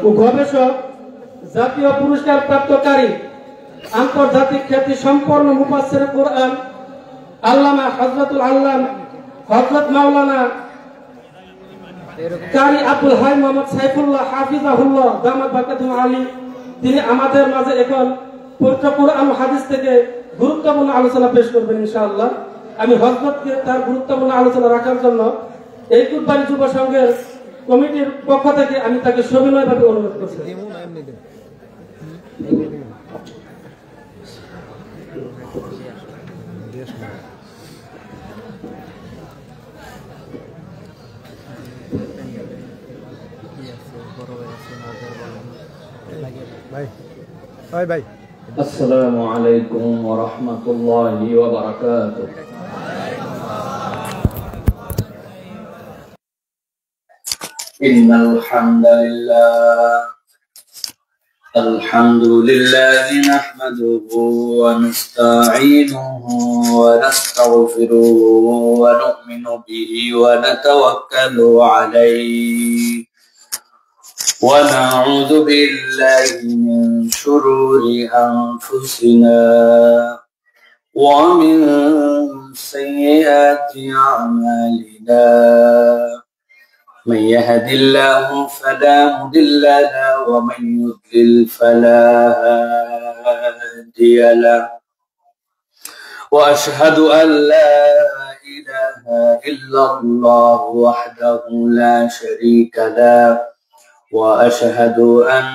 ও গবেষক, জাতীয় পুরস্কার প্রাপ্তকারী, আন্তর্জাতিক খ্যাতি সম্পন্ন মুফাসসির কোরআন আল্লামা হযরতুল আল্লাম হযরত মাওলানা কারি আব্দুল হাই মোহাম্মদ সাইফুল্লাহ হাফিজাহুল্লাহ দামাত বারাকাতুহু আলী, তিনি আমাদের মাঝে এখন পবিত্র কোরআন ও হাদিস থেকে গুরুত্বপূর্ণ আলোচনা পেশ করবেন ইনশাআল্লাহ। আমি হযরতকে তার গুরুত্বপূর্ণ আলোচনা রাখার জন্য এই কুটবাড়ি যুব সংঘের কমিটির পক্ষ থেকে আমি তাকে সবিনয়ভাবে অনুরোধ করছি। আসসালামু আলাইকুম ওয়া রাহমাতুল্লাহি ওয়া বারাকাতুহু। ইন্নাল হামদুলিল্লাহি নাহমাদুহু ওয়া নাস্তাঈনুহু ওয়া নাস্তাগফিরুহু ওয়া নু'মিnu bihi ওয়া নাতাওয়াক্কালু আলাইহি ونعوذ بالله من شرور أنفسنا ومن سيئات أعمالنا من يهد الله فلا مضل له ومن يضلل فلا هادي له وأشهد أن لا إله إلا الله وحده لا شريك له وأشهد أن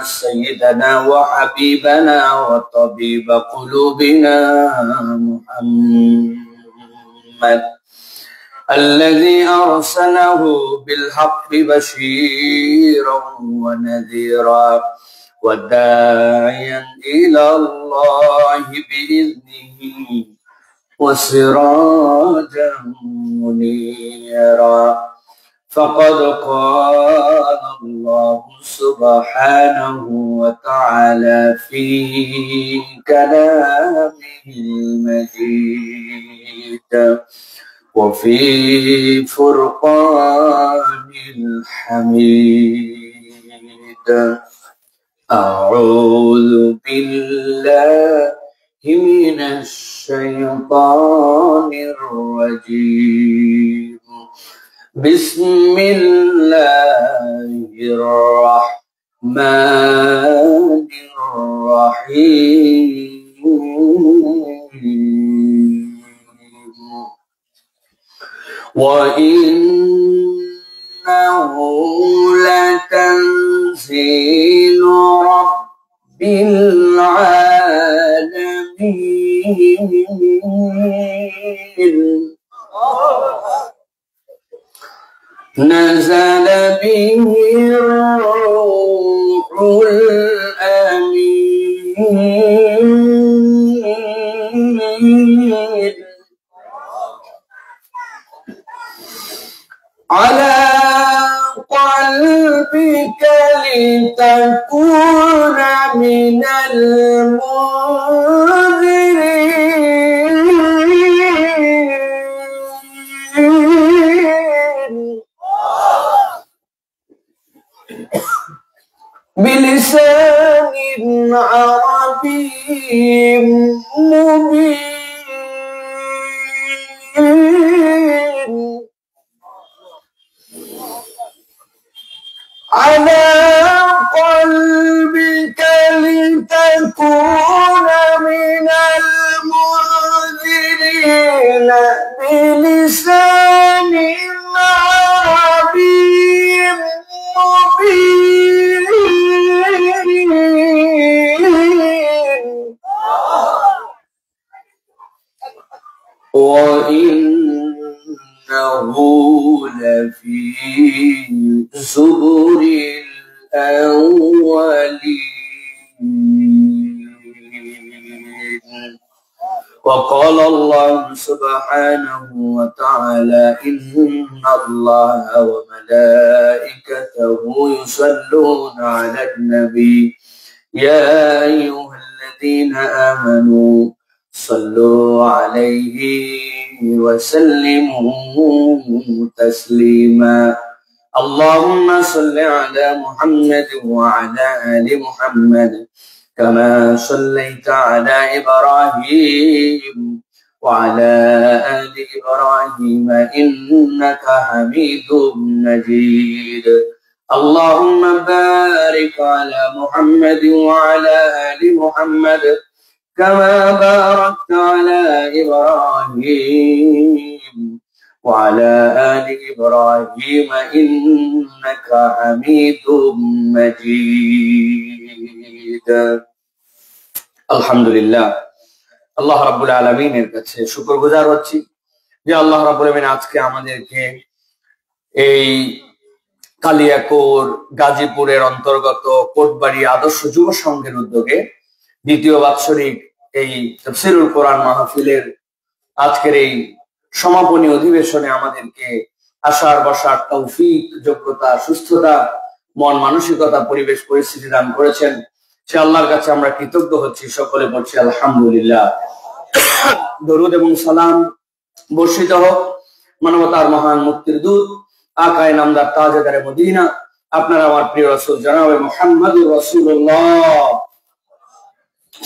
سيدنا وحبيبنا وطبيب قلوبنا محمد الذي أرسله بالحق بشيرا ونذيرا وداعيا إلى الله بإذنه وسراجا منيرا فقد قال الله سبحانه وتعالى في كلامه المجيد وفي فرقان الحميد أعوذ بالله من الشيطان الرجيم بسم الله الرحمن الرحيم وإنه لتنزيل رب العالمين نزل به الروح الأمين على قلبك لتكون من المنذرين بلسان عربي مبين على قلبك لتكون من المنذرين بلسان عربي مبين وإنه لفي زبر الأولين وقال الله سبحانه وتعالى إن الله وملائكته يصلون على النبي يا أيها الذين آمنوا صلوا عليه وسلموا تسليما اللهم صل على محمد وعلى آل محمد كما صليت على إبراهيم وعلى آل إبراهيم إنك حميد مجيد اللهم بارك على محمد وعلى آل محمد كما باركت على إبراهيم وعلى آل إبراهيم إنك حميد مجيد الحمد لله আল্লাহ রাব্বুল আলামিনের কাছে শুকরগুজার হচ্ছি যে আল্লাহ রাব্বুল আলামিন আজকে আমাদেরকে এই কালিয়াকৈর গাজীপুরের অন্তর্গত কোটবাড়ি আদর্শ যুব সংঘের উদ্যোগে দ্বিতীয় বাৎসরিক এই তাফসীরুল কোরআন মাহফিলের আজকের এই সমাপনী অধিবেশনে আমাদেরকে আসার বসার তৌফিক, যোগ্যতা, সুস্থতা, মন মানসিকতা, পরিবেশ পরিস্থিতি দান করেছেন। সে আল্লাহর কাছে আমরা কৃতজ্ঞ হচ্ছি। সকলে বলছি আলহামদুলিল্লাহ। দরুদ এবং সালাম বর্ষিত হোক মানবতার মহান মুক্তির দূত আকায়ে নামদার তাজেদারে মদিনা আপনার আমার প্রিয় রাসূল জনাবে মুহাম্মদুর রাসূলুল্লাহ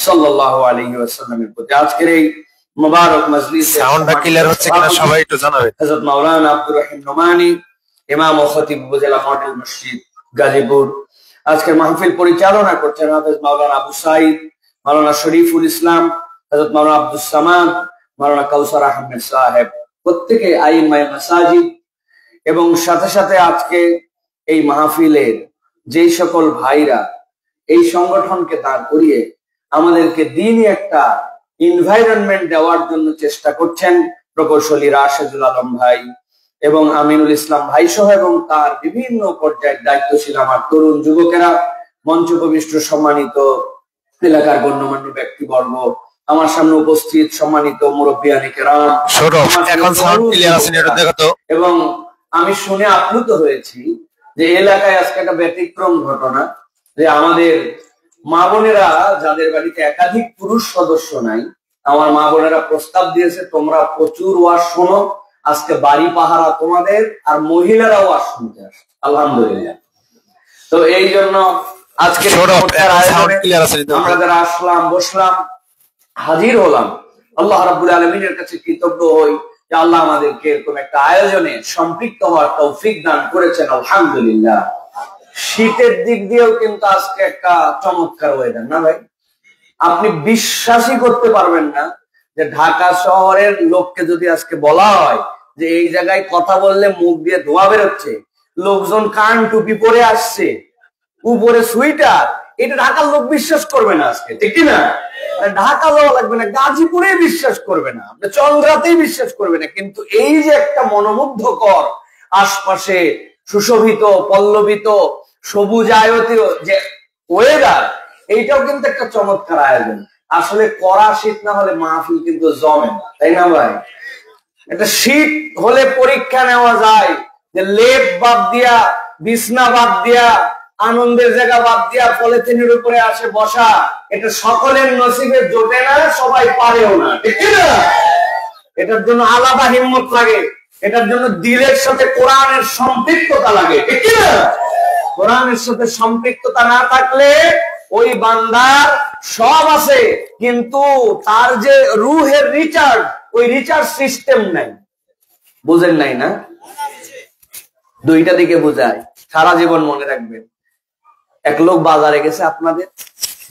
সাল্লাল্লাহু আলাইহি ওয়াসাল্লামের প্রতি আজকের এই মুবারক মজলিসে সাউন্ডটা ক্লিয়ার হচ্ছে কিনা সবাই একটু জানাবেন। হযরত মাওলানা আব্দুর রহিম নোমানী, ইমাম ও খতিব উপজেলা মডেল মসজিদ গাজীপুর, আজকের মাহফিল পরিচালনা করছেন হাফেজ মাওলানা আবু সাইদ, মাওলানা শরীফুল ইসলাম, হযরত মাওলানা আব্দুস সামাদ, মাওলানা কাউসার আহমেদ সাহেব, প্রত্যেকে আইমায়ে মাসাজিদ এবং সাথে সাথে আজকে এই মাহফিলের যেই সকল ভাইরা এই সংগঠনকে দাঁড় করিয়ে আমাদেরকে দিনই একটা এনভায়রনমেন্ট দেওয়ার জন্য চেষ্টা করছেন, প্রকৌশলী রাশেদুল আলম ভাই এবং আমিনুল ইসলাম ভাই সহ এবং তার বিভিন্ন পর্যায়ের দায়িত্বশীল আমার তরুণ যুবকেরা, মঞ্চপ্রবিষ্ট সম্মানিত এলাকার গণ্যমান্য ব্যক্তিবর্গ, আমার সামনে উপস্থিত সম্মানিত মুরব্বিয়ানে কেরাম, এখন সাউন্ড ক্লিয়ার আছে এটা দেখো তো। এবং আমি শুনে আপ্লুত হয়েছি যে এলাকায় আজকে একটা ব্যতিক্রম ঘটনা যে আমাদের মা বোনেরা যাদের বাড়িতে একাধিক পুরুষ সদস্য নাই, আমার মা বোনেরা প্রস্তাব দিয়েছে তোমরা প্রচুর ওয়াজ শোনো, আজকে বাড়ি পাহারা তোমাদের, আর মহিলারাও ওয়াজ শুনতে আসে। আলহামদুলিল্লাহ। তো এই জন্য আজকে আমরা যারা আসলাম, বসলাম, হাজির হলাম, আল্লাহ রাব্বুল আলামিনের কাছে কৃতজ্ঞ হই যে আল্লাহ আমাদেরকে এরকম একটা আয়োজনে সম্পৃক্ত হওয়ার তৌফিক দান করেছেন। আলহামদুলিল্লাহ। শীতের দিক দিয়েও কিন্তু আজকে একটা চমৎকার ওয়েদার না ভাই? আপনি বিশ্বাসই করতে পারবেন না যে ঢাকা শহরের লোককে যদি আজকে বলা হয় যে এই জায়গায় কথা বললে মুখ দিয়ে ধোঁয়া বেরোচ্ছে, লোকজন কান টুপি পরে আসছে, উপরে সুইটার, এটা ঢাকার লোক বিশ্বাস করবে না আজকে, ঠিক না? ঢাকা লোক লাগবে না, গাজীপুরে বিশ্বাস করবে না, চন্দ্রাতেই বিশ্বাস করবে না। কিন্তু এই যে একটা মনোমুগ্ধকর আশপাশে সুশোভিত, পল্লবিত, সবুজ আয়তীয় যে ওয়েদার, এইটাও কিন্তু একটা চমৎকার আয়োজন। আসলে কড়া শীত না হলে মাহফিল কিন্তু জমে না, তাই না ভাই? একটা শীত হলে পরীক্ষা নেওয়া যায় যে লেপ বাদ দিয়া, বিছনা বাদ দিয়া, আনন্দের জায়গা বাদ দিয়া পলিথিনের উপরে আসে বসা, এটা সকলের নসিবে জোটে না, সবাই পারেও না, ঠিক না? এটার জন্য আলাদা হিম্মত লাগে, এটার জন্য দিলের সাথে কোরআনের সম্পৃক্ততা লাগে, ঠিক না? কোরআনের সাথে সম্পৃক্ততা না থাকলে ওই বান্দার সব আছে কিন্তু তার যে রুহের রিচার্জ, ওই রিচার্জ সিস্টেম নাই। বুঝেন নাই না? দুইটা দিকে বোঝায়, সারা জীবন মনে রাখবেন। এক লোক বাজারে গেছে আপনাদের,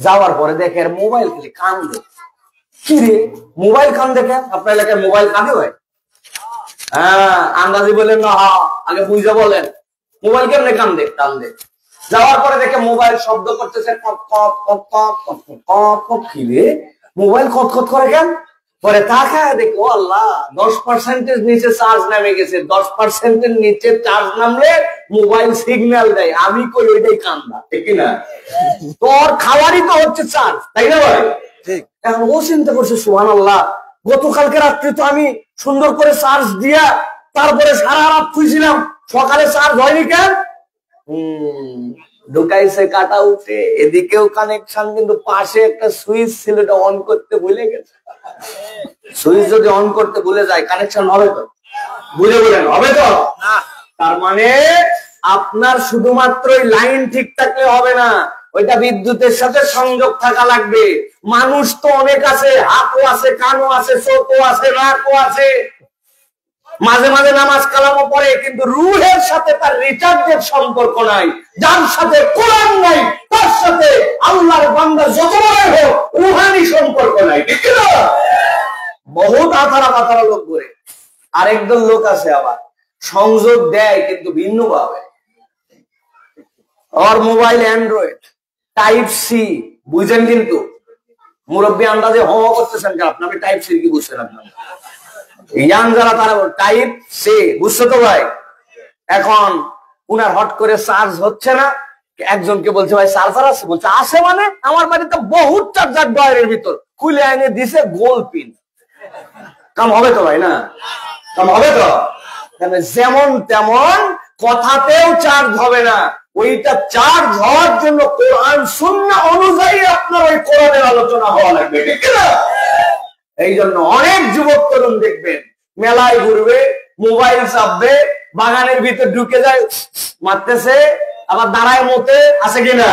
যাওয়ার পরে দেখে আর মোবাইল খেলে কান্দে। কি রে মোবাইল কান দেখেন? আপনার এলাকায় মোবাইল কাঁদে হয়? হ্যাঁ, আন্দাজি বলেন না, আগে বুঝা বলেন মোবাইল কেমনে কান্দে? কান্দে। যাওয়ার পরে দেখে মোবাইল শব্দ করতেছে, কি রে মোবাইল খতখত করে কেন? পরে তাকায় দেখো আল্লাহ 10% নিচে চার্জ নামে গেছে। 10% নিচে চার্জ নামলে মোবাইল সিগন্যাল দেয়, আমি কই ওইটাই কান্দা, ঠিক না? তোর খাওয়ারই তো হচ্ছে চার্জ, তাই না ভাই? ঠিক। এখন ও চিন্তা করছে সুবহানাল্লাহ, গতকালকে রাত্রে তো আমি সুন্দর করে চার্জ দিয়া তারপরে সারা রাত খুঁজছিলাম, সকালে চার্জ হয়নি কেন? ঢুকাইছে কাটা উঠে, এদিকেও কানেকশন, কিন্তু পাশে একটা সুইচ ছিল, এটা অন করতে ভুলে গেছে। সুইচ যদি অন করতে ভুলে যায় কানেকশন হবে তো? বুঝে বলেন হবে তো? তার মানে আপনার শুধুমাত্র লাইন ঠিক থাকলে হবে না, ওইটা বিদ্যুতের সাথে সংযোগ থাকা লাগবে। মানুষ তো অনেক আছে, হাতও আছে, কানও আছে, চোখও আছে, নাকও আছে, মাঝে মাঝে নামাজ কালামও পড়ে, কিন্তু রুহের সাথে তার রিচার্জের সম্পর্ক নাই। যার সাথে কোরআন নাই তার সাথে আল্লাহর বান্দা যত বড় হোক রুহানি সম্পর্ক নাই, ঠিক না? বহুত আথারা পাথারা লোক করে। আরেকদল লোক আছে আবার সংযোগ দেয় কিন্তু ভিন্ন ভাবে। আর মোবাইল অ্যান্ড্রয়েড টাইপ সি বুঝেন, কিন্তু মুরব্বী আন্দাজে হওয়া করতেছেন কেন আপনি? আমি টাইপ সি কি বুঝছেন আপনার? ইয়াং যারা তারা টাইপ সি বুঝছো তো ভাই। এখন উনার হট করে চার্জ হচ্ছে না, একজনকে বলছে ভাই চার্জার আছে, বলছে আছে মানে আমার বাড়িতে বহুত চার্জার ডয়ারের ভিতর, খুলে এনে দিছে গোল পিন। কাম হবে তো ভাই? না কাম হবে তো? যেমন তেমন কথাতেও চার্জ হবে না, ওইটা চার্জ হওয়ার জন্য কোরআন সুন্নাহ অনুযায়ী আপনার ওই কোরআনের আলোচনা হওয়া লাগবে, ঠিক না? এই জন্য অনেক যুবক তরুণ দেখবেন মেলায় ঘুরবে, মোবাইল চাপবে, বাগানের ভিতর ঢুকে যায়, মারতেছে, আবার দাঁড়ায় মতে, আছে কিনা?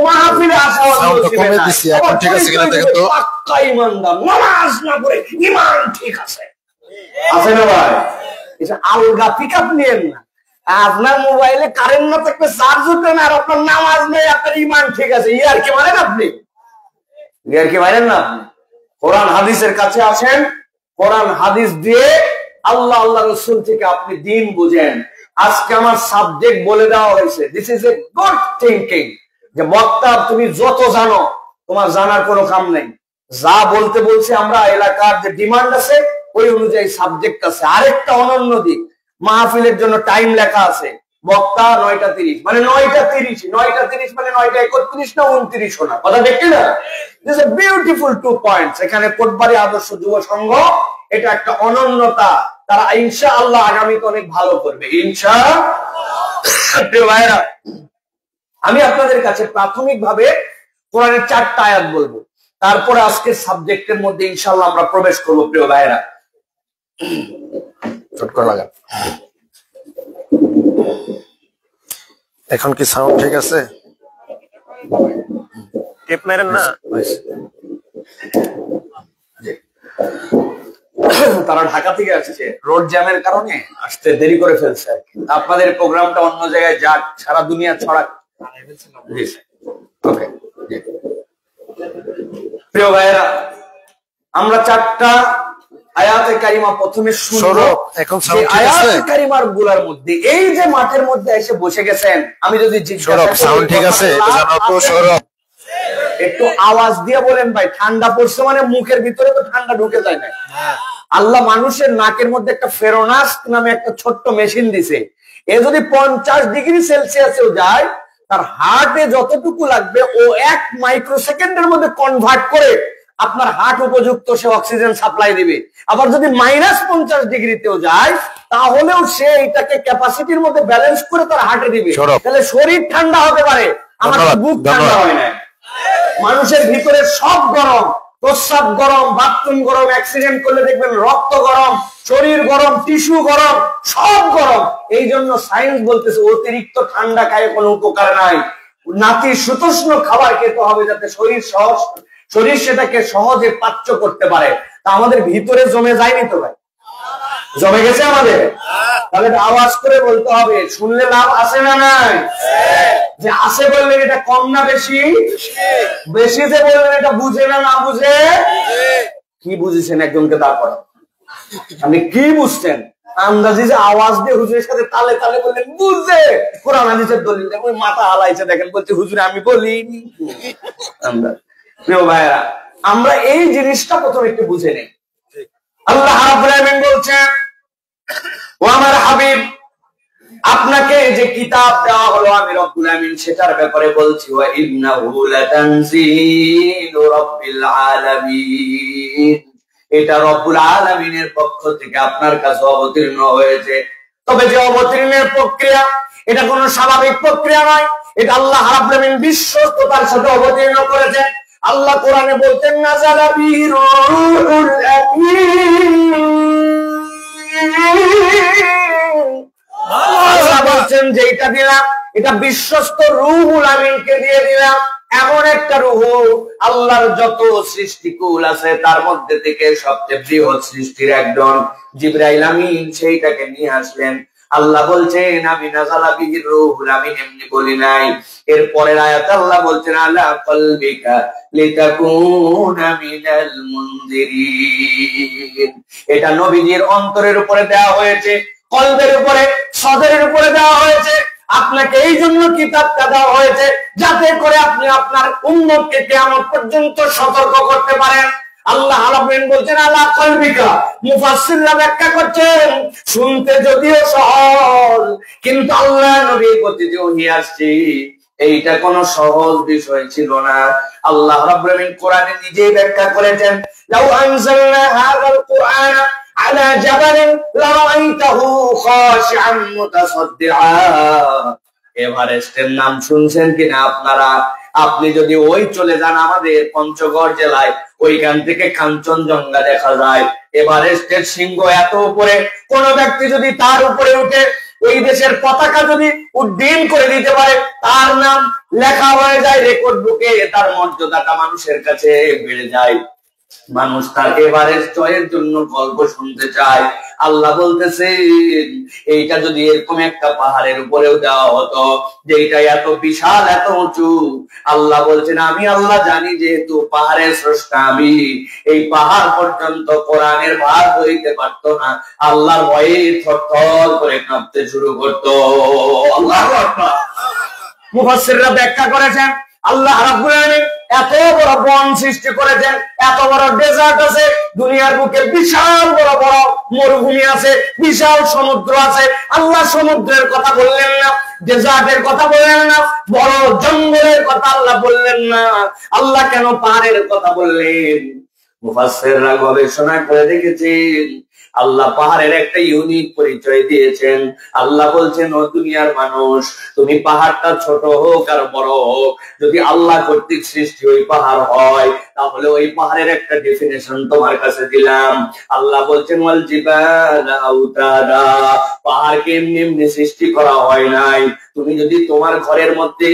মাহফিলে আসা ঠিক আছে কিনা দেখেন তো। পাক্কা ইমানদার, নামাজ না পড়ে ইমান ঠিক আছে, আছে না ভাই? আলগা পিক আপ নিয়েন না। আপনার মোবাইলে কারেন্ট না থাকবে, চার্জ উঠবে না, আর আপনার নামাজ নেই, আপনার ইমান ঠিক আছে, ইয়ার কি মারেন আপনি? ইয়ার কি মারেন না আপনি? কোরআন হাদিসের কাছে আসেন, কোরআন হাদিস দিয়ে আল্লাহ আল্লাহ রসুল থেকে আপনি দিন বুঝেন। আজকে আমার সাবজেক্ট বলে দেওয়া হয়েছে, this is a good thinking, যে বক্তা তুমি যত জানো তোমার জানার কোনো কাম নেই, যা বলতে বলছে আমরা এলাকার যে ডিমান্ড আছে ওই অনুযায়ী সাবজেক্ট আছে। আরেকটা অনন্য দিক, মাহফিলের জন্য টাইম লেখা আছে, বক্তা 9:30 মানে 9:30, 9:30 মানে 9:31 না 29 না, কথা দেখি না? This a beautiful 2 points. এখানে কোটবাড়ি আদর্শ যুব সংঘ এটা একটা অনন্যতা, তারা ইনশাআল্লাহ আগামীতে অনেক ভালো করবে ইনশাআল্লাহ। ভাইরা, আমি আপনাদের কাছে প্রাথমিকভাবে কোরআনের 4টা আয়াত বলবো, তারপরে আজকের সাবজেক্টের মধ্যে ইনশাআল্লাহ আমরা প্রবেশ করবো। প্রিয় ভাইরা, এখন কি সাউন্ড ঠিক আছে? টেপ মেরেন না? তারা ঢাকা থেকে আসছে, রোড জ্যামের কারণে আসতে দেরি করে ফেলছে আর কি। আপনাদের প্রোগ্রামটা অন্য জায়গায় যাক, সারা দুনিয়া ছড়াক। ওকে, প্রিয় ভাইয়েরা, আমরা 4টা আয়াতে কারিমা প্রথমে শুনবো। এখন সাউন্ড ঠিক আছে? আয়াতে কারিমার গুলার মধ্যে এই যে মাঠের মধ্যে এসে বসে গেছেন, আমি যদি জিজ্ঞাসা করি সাউন্ড ঠিক আছে জানো তো? সৌরভ একটু আওয়াজ দিয়ে বলেন ভাই, ঠান্ডা পড়ছে মানে মুখের ভিতরে তো ঠান্ডা ঢুকে যায় না। আল্লাহ মানুষের নাকের মধ্যে একটা ফেরোনাস নামে একটা ছোট্ট মেশিন দিছে, এ যদি 50 ডিগ্রি সেলসিয়াসেও যায়, তার হার্টে যতটুকু লাগবে ও 1 মাইক্রোসেকেন্ডের মধ্যে কনভার্ট করে আপনার হার্ট উপযুক্ত সে অক্সিজেন সাপ্লাই দিবে। আবার যদি -50 ডিগ্রিতেও যায়, তাহলেও সে এটাকে ক্যাপাসিটির মধ্যে ব্যালেন্স করে তার হার্টে দিবে। তাহলে শরীর ঠান্ডা হতে পারে, আমার বুক ঠান্ডা হয় না। মানুষের ভিতরে সব গরম, প্রস্রাব গরম, বাথরুম গরম, অ্যাক্সিডেন্ট করলে দেখবেন রক্ত গরম, শরীর গরম, টিস্যু গরম, সব গরম। এই জন্য সায়েন্স বলতেছে অতিরিক্ত ঠান্ডা খায় কোনো উপকার নাই, নাতিশীতোষ্ণ খাবার খেতে হবে যাতে শরীর সেটাকে সহজে পাচ্য করতে পারে। তা আমাদের ভিতরে জমে যায়নি তো ভাই? জমে গেছে আমাদের? তাহলে আওয়াজ করে বলতে হবে, শুনলে লাভ আছে না নাই? যে আছে বললেন এটা কম না বেশি? বেশি যে বললেন এটা বুঝে না না বুঝে? কি বুঝেছেন? একজনকে দাঁড় করা, আপনি কি বুঝছেন? আন্দাজি যে আওয়াজ দিয়ে হুজুরের সাথে তালে তালে বললেন বুঝে, কোরআন হাদিসের দলিল ওই মাথা হালাইছে দেখেন, বলছে হুজুরে আমি বলিনি। প্রিয় ভাইরা, আমরা এই জিনিসটা প্রথমে একটু বুঝে নেই। আল্লাহ রাব্বুল আলামিন বলছেন, ও আমার হাবিব, আপনাকে যে কিতাব দেওয়া হলো আমি রব্বুল আলামিন সেটার ব্যাপারে বলছি, ওয়া ইন্নাহু লাতানজিলু রাব্বিল আলামিন, এটা রব্বুল আলামিনের পক্ষ থেকে আপনার কাছে অবতীর্ণ হয়েছে। তবে যে অবতীর্ণের প্রক্রিয়া এটা কোনো স্বাভাবিক প্রক্রিয়া নয়, এটা আল্লাহ রাব্বুল আলামিন বিশ্বস্ততার সাথে অবতীর্ণ করেছে। আল্লাহ কোরআনে বলতেন, নাযালা বিহি রূহুল আমিন আল্লাহ বলছেন যে এটা দিলাম, এটা বিশ্বস্ত রূহুল আমিনকে দিয়ে দিলাম। এমন একটা রূহ, আল্লাহর যত সৃষ্টিকুল আছে তার মধ্যে থেকে সবচেয়ে বৃহৎ সৃষ্টির একজন জিবরাইল আমিন সেইটাকে নিয়ে আসলেন। আল্লাহ বলছেন আমি নাযালা বিহির রূহুল আমিন এমনি বলি নাই। এরপরের আয়াতে আল্লাহ বলছেন আলা কলবিকা লিতাকুনা মিনাল মুনজিরিন। এটা নবীজির অন্তরের উপরে দেওয়া হয়েছে, কলবের উপরে, সদরের উপরে দেওয়া হয়েছে। আপনাকে এই জন্য কিতাবটা দেওয়া হয়েছে যাতে করে আপনি আপনার উম্মতকে কিয়ামত পর্যন্ত সতর্ক করতে পারেন। আল্লাহ রাব্বুল বলছেন আলা কলবিকা, মুফাসসিররা ব্যাখ্যা করছেন শুনতে যদিও সহজ, কিন্তু আল্লাহ নবীর প্রতি যে ওহী আসছে এইটা কোনো সহজ বিষয় ছিল না। আল্লাহ রাব্বুল আলামিন কোরআনে নিজেই ব্যাখ্যা করেছেন, লাউ আনজালনা হাযাল কুরআনা আলা জাবালিন লারাআইতাহু খাশিআন মুতাসাদ্দিআ। এভারেস্টের নাম শুনছেন কিনা আপনারা? আপনি যদি ওই চলে যান আমাদের পঞ্চগড় জেলায়, ওইখান থেকে কাঞ্চনজঙ্ঘা দেখা যায়। এভারেস্টের শৃঙ্গ এত উপরে, কোন ব্যক্তি যদি তার উপরে উঠে ওই দেশের পতাকা যদি উড্ডীন করে দিতে পারে, তার নাম লেখা হয়ে যায় রেকর্ড বুকে, তার মর্যাদাটা মানুষের কাছে বেড়ে যায়। মানুষ তার এভারেস্ট জয়ের জন্য গল্প শুনতে চায়। আল্লাহ বলতেছেন এইটা যদি এরকম একটা পাহাড়ের উপরেও দেওয়া হতো যেটা এত বিশাল এত উঁচু, আল্লাহ বলছেন আমি আল্লাহ জানি যেহেতু পাহাড়ের স্রষ্টা আমি, এই পাহাড় পর্যন্ত কোরআনের ভার বইতে পারতো না, আল্লাহর ভয়ে থরথর করে কাঁপতে শুরু করতো। আল্লাহু আকবার। মুফাসসিররা ব্যাখ্যা করেছেন আল্লাহ রাব্বুল আলামিন এত বড় বন সৃষ্টি করেছেন, এত বড় ডেজার্ট আছে দুনিয়ার বুকে, বিশাল বড় বড় মরুভূমি আছে, বিশাল সমুদ্র আছে। আল্লাহ সমুদ্রের কথা বললেন না, ডেজার্টের কথা বললেন না, বড় জঙ্গলের কথা আল্লাহ বললেন না। আল্লাহ কেন পাহাড়ের কথা বললেন? মুফাসসিররা গবেষণা করে দেখেছেন আল্লাহ পাহাড়ের একটা ইউনিক পরিচয় দিয়েছেন। আল্লাহ বলছেন ও দুনিয়ার মানুষ, তুমি পাহাড়টা ছোট হোক আর বড় হোক, যদি আল্লাহ কর্তৃক সৃষ্টি ওই পাহাড় হয় তাহলে ওই পাহাড়ের একটা ডেফিনেশন তোমার কাছে দিলাম। আল্লাহ বলছেন ওয়াল জিবালা আউতাদা, পাহাড়কে এমনি এমনি সৃষ্টি করা হয় নাই। তুমি যদি তোমার ঘরের মধ্যে